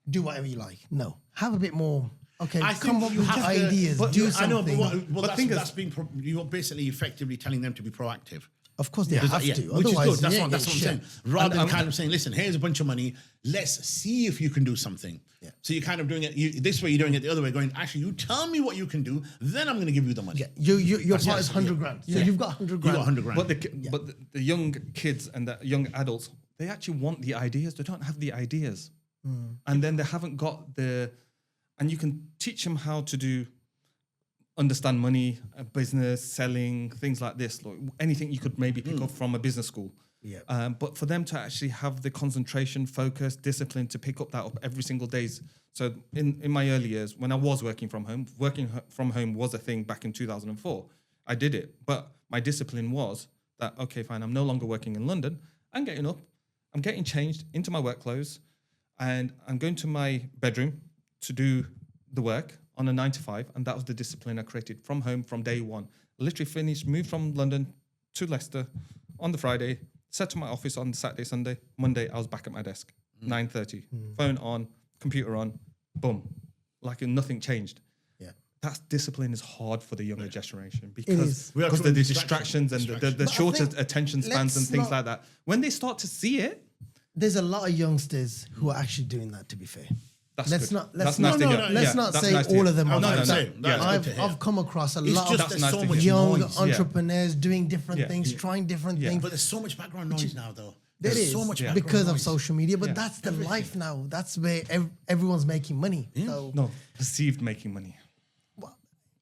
do whatever you like. No, have a bit more. Okay, I come think up you with have ideas, to, do I something. know, but But thing is- that's being you're basically effectively telling them to be proactive. Of course, they have to. Which Otherwise, is good. That's you what ain't I'm getting saying. shit. Rather than kind of saying, listen, here's a bunch of money. Let's see if you can do something. Yeah. So you're kind of doing it this way. You're doing it the other way. Going, actually, you tell me what you can do, then I'm going to give you the money. Yeah, your part is yes, 100 yeah. grand. So you've got 100 You grand. got 100 grand. But the young kids and the young adults, they actually want the ideas. They don't have the ideas. And then they haven't got and you can teach them how to understand money, business, selling, things like this, like anything you could maybe pick up from a business school. Yeah. But for them to actually have the concentration, focus, discipline to pick up that up every single day. So in my early years, when I was working from home was a thing back in 2004. I did it, but my discipline was that, okay, fine, I'm no longer working in London. I'm getting up, I'm getting changed into my work clothes, and I'm going to my bedroom to do the work on a 9 to 5. And that was the discipline I created from home from day one. Literally finished, moved from London to Leicester on the Friday, set to my office on Saturday, Sunday. Monday, I was back at my desk, 9:30, phone on, computer on, boom. Like nothing changed. Yeah. That discipline is hard for the younger generation is. because We are of the talking distractions and the But I shorter think attention spans and let's things not- like that. When they start to see it, There's a lot of youngsters who are actually doing that, to be fair. that's Let's good. not That's let's nice not, to hear. let's Yeah, not that's say nice to all hear. of them are No, like no, that. no, that's good to hear. I've come across a It's lot just of there's nice so to much hear. young noise. entrepreneurs doing different Yeah. things, trying different things. But there's so much background noise now, though. There There's is so much because background of noise. social media, but Yeah. that's the life now. That's where everyone's making money. So No, perceived making money.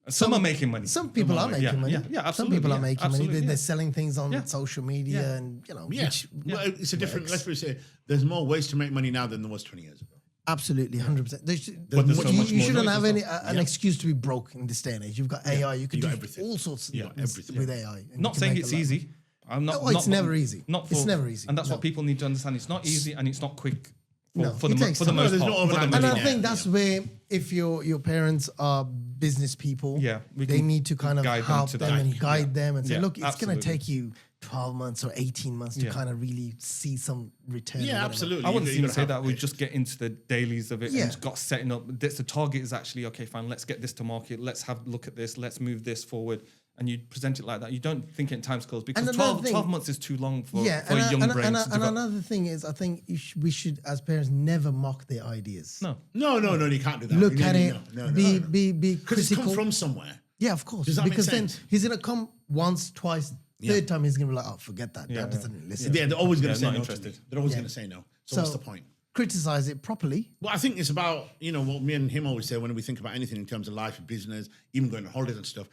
Some are making money. some people are making money. Yeah, Some absolutely. people are yeah, making money. absolutely, They're yeah. selling things on Yeah. social media, Yeah. and Yeah, which well, it's a different. works. Let's put it say, there's more ways to make money now than there was 20 years ago. absolutely 100%. But there's so You much more shouldn't noise have as any well. an excuse to be broke in this day and age. You've got AI. You can You do got everything. all sorts of You got things everything. with AI. and you Not can saying make it's a lot of easy. I'm not. No, it's not- never easy. Not It's for- never easy. And that's No. what people need to understand. It's not easy and it's not quick. For, No, for it the takes for the time. most No, there's part. no For the overnight most And money I part. think that's where, if your parents are business people, Yeah, we they can need to kind of guide them help to them that. and guide them and say, Yeah, look, it's going to absolutely. take you 12 months or 18 months to Yeah. kind of really see some return. or Yeah, whatever. absolutely. I wouldn't You even gotta say have that. We patience. just get into the dailies of it Yeah. and got setting up. The target is actually, okay, fine, let's get this to market. Let's have a look at this. Let's move this forward. And you present it like that. You don't think it in time scales because And 12, another thing- 12 months is too long for a young and, brain and, to and develop. another thing is, I think we should, as parents, never mock their ideas. No. No, you can't do that. Look You at really- it, no, be Because it's critical. come from somewhere. Yeah, of course. Does that make Because then sense? he's gonna come once, twice, Yeah. third time he's gonna be like, oh, forget that. Yeah, That yeah. doesn't listen. Yeah, they're always going Yeah, to say not no. interested. To me. They're always Yeah. going to say no. So what's the point? Criticize it properly. Well, I think it's about, what me and him always say when we think about anything in terms of life, business, even going on holidays and stuff,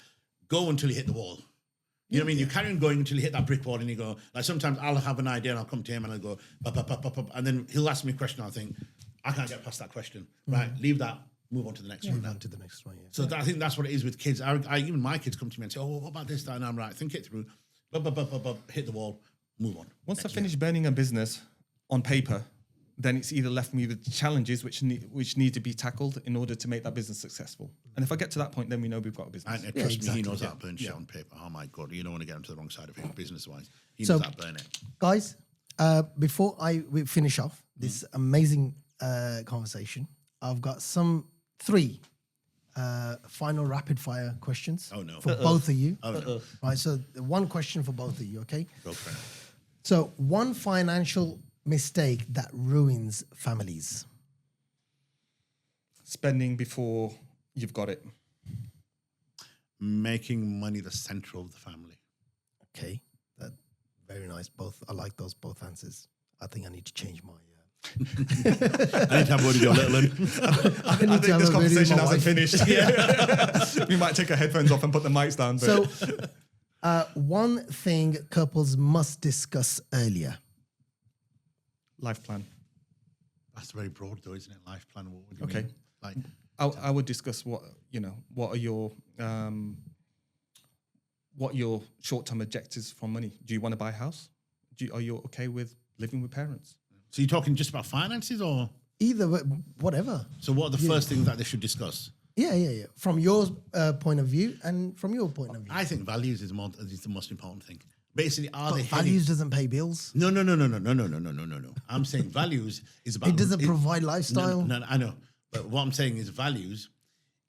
go until you hit the wall. You know what I mean? You carry on going until you hit that brick wall and you go, like sometimes I'll have an idea and I'll come to him and I'll go, up, and then he'll ask me a question. I'll think, I can't get past that question. Right, leave that, move on to the next one. Move on to the next one. Yeah. So I think that's what it is with kids. Even my kids come to me and say, oh, what about this, that? And I'm right, think it through, hit the wall, move on. Once I finish burning a business on paper, then it's either left me with challenges which need to be tackled in order to make that business successful. And if I get to that point, then we know we've got a business. And trust me, exactly, he knows yeah. how to burn shit on paper. Oh my God, you don't want to get him to the wrong side of it business-wise. He So- knows how to burn it. Guys, before we finish off this amazing conversation, I've got three final rapid fire questions Oh, no. for both of you. Oh, no. Right, so one question for both of you, okay? Go for it. So one financial mistake that ruins families. Spending before you've got it. Making money the center of the family. Okay, that very nice. Both I like those both answers. I think I need to change my. I need to have a word with your little one. I need to have a word with my wife. finished. We might take our headphones off and put the mics down. But So, one thing couples must discuss earlier. life plan. That's very broad, though, isn't it? Life plan. What do you Okay. mean? Like, I would discuss what are your short-term objectives from money. Do you want to buy a house? Are you okay with living with parents? so you're talking just about finances, or Either way, whatever. so? What are the first things that they should discuss? Yeah. From your point of view and from your point of view. I think values is the most important thing. Basically, are But they heading- values doesn't pay bills. No. I'm saying values is about. It doesn't provide lifestyle. No, I know. But what I'm saying is values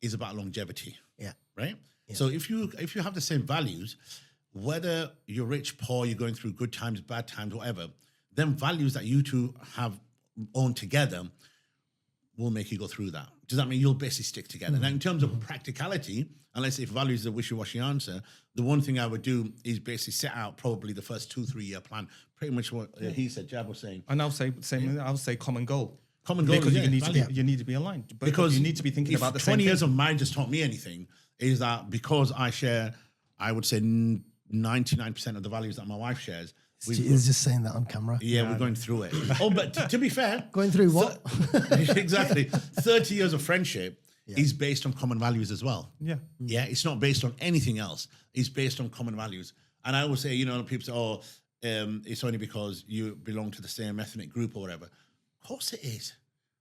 is about longevity, Yeah. right? So if you have the same values, whether you're rich, poor, you're going through good times, bad times, whatever, then values that you two have owned together will make you go through that. Does that mean you'll basically stick together? Now, in terms of practicality, unless if values is a wishy-washy answer, the one thing I would do is basically set out probably the first 2-3 year plan. Pretty much what he said, Jab was saying. And I'll say common goal. Common goal, because yeah, you need to be aligned. Because you need to be thinking if about the 20 same years thing. of mine just taught me anything, is that because I share, I would say 99% of the values that my wife shares. He's just saying that on camera. Yeah, we're going through it. Oh, but to be fair, Going through what? exactly. 30 years of friendship is based on common values as well. Yeah. Yeah, it's not based on anything else. It's based on common values. And I always say, people say, oh, it's only because you belong to the same ethnic group or whatever. Of course it is.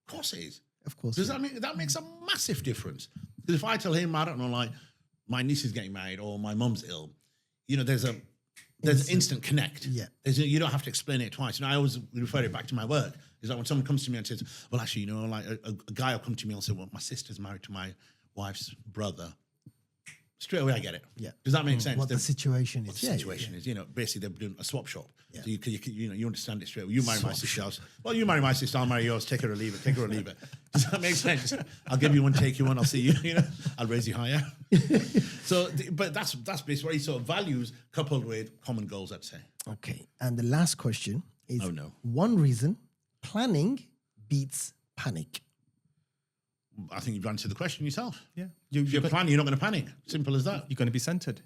Of course it is. Of course. Does that makes a massive difference? Because if I tell him, I don't know, like my niece is getting married or my mum's ill, there's an instant connect. Yeah. You don't have to explain it twice. I always refer it back to my work. It's like when someone comes to me and says, well, actually, like a guy will come to me and say, well, my sister's married to my wife's brother. Straight away, I get it. Yeah. Does that make sense? What the situation is. What the situation is. Basically, they're doing a swap shop. Yeah. So you understand it straight away. You marry my sister. Well, you marry my sister, I'll marry yours. Take her or leave it. Take her or leave it. Does that make sense? I'll give you one, take you one. I'll see you. I'll raise you higher. But that's basically sort of values coupled with common goals, I'd say. Okay. And the last question is: Oh, no. one reason planning beats panic. I think you've answered the question yourself. Yeah. If you're planning, you're not going to panic. Simple as that. You're going to be centered.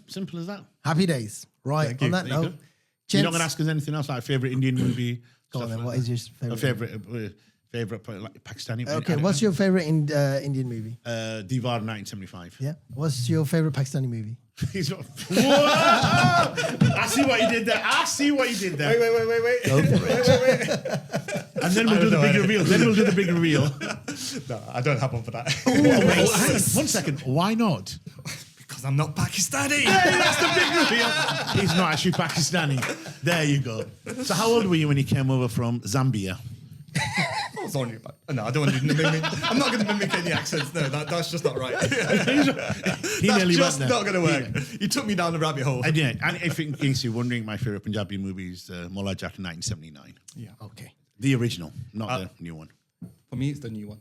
Simple as that. Happy days. Right. Thank On you. that There you note, go. You're not going to ask us anything else, like favorite Indian movie. Go on stuff then, like what that. is your favorite? Favorite like Pakistani. Okay, what's your favorite Indian movie? Diwar 1975. Yeah. What's your favorite Pakistani movie? He's not. I see what you did there. Wait. Go for it. And then we'll do the big reveal. No, I don't have one for that. Wait, 1 second. Why not? Because I'm not Pakistani. That's the big reveal. He's not actually Pakistani. There you go. So how old were you when you came over from Zambia? I was only about. No, I don't want to mimic. I'm not going to mimic any accents. No, that's just not right. He That's nearly just went there. not going to work. You took me down the rabbit hole. And if in case you're wondering, my favorite Punjabi movie is Mullah Jat 1979. Yeah. Okay. The original, not the new one. For me, it's the new one.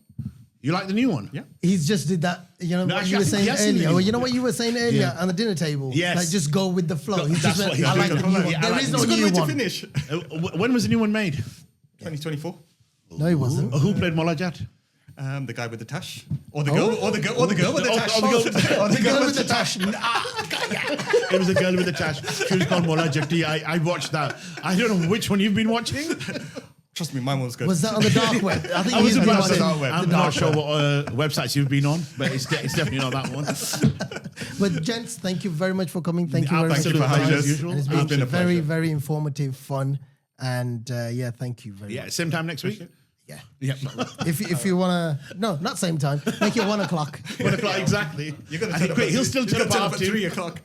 You like the new one? Yeah. He's just did that, No, what you I were think saying he has seen the earlier. new Well, you know one. what you were saying earlier Yeah. on the dinner table? Yes. Like just go with the flow. He That's just what he's I like doing. the new one. Yeah, I There like is the no It's a good new way to one. finish. When was the new one made? 2024. No, he wasn't. Who played Mullah Jat? The guy with the tash, or the girl, or the girl with the tash, The girl with the tash. It was a girl with a tash. She was called Mullah Jatti. I watched that. I don't know which one you've been watching. Trust me, mine was good. Was that on the dark web? I think I was he's been about to watching say, dark web. I'm not sure what websites you've been on, but it's definitely not that one. But gents, thank you very much for coming. Thank you very much Thank you for for your having time. us. Usual. And it's It's been a very, pleasure. very informative, fun, and thank you very Yeah, much. same time next week. Yeah. Yeah, If you wanna, no, not same time. Make it 1 o'clock. 1 o'clock exactly. You're going And to he'll still turn up at after 3 o'clock.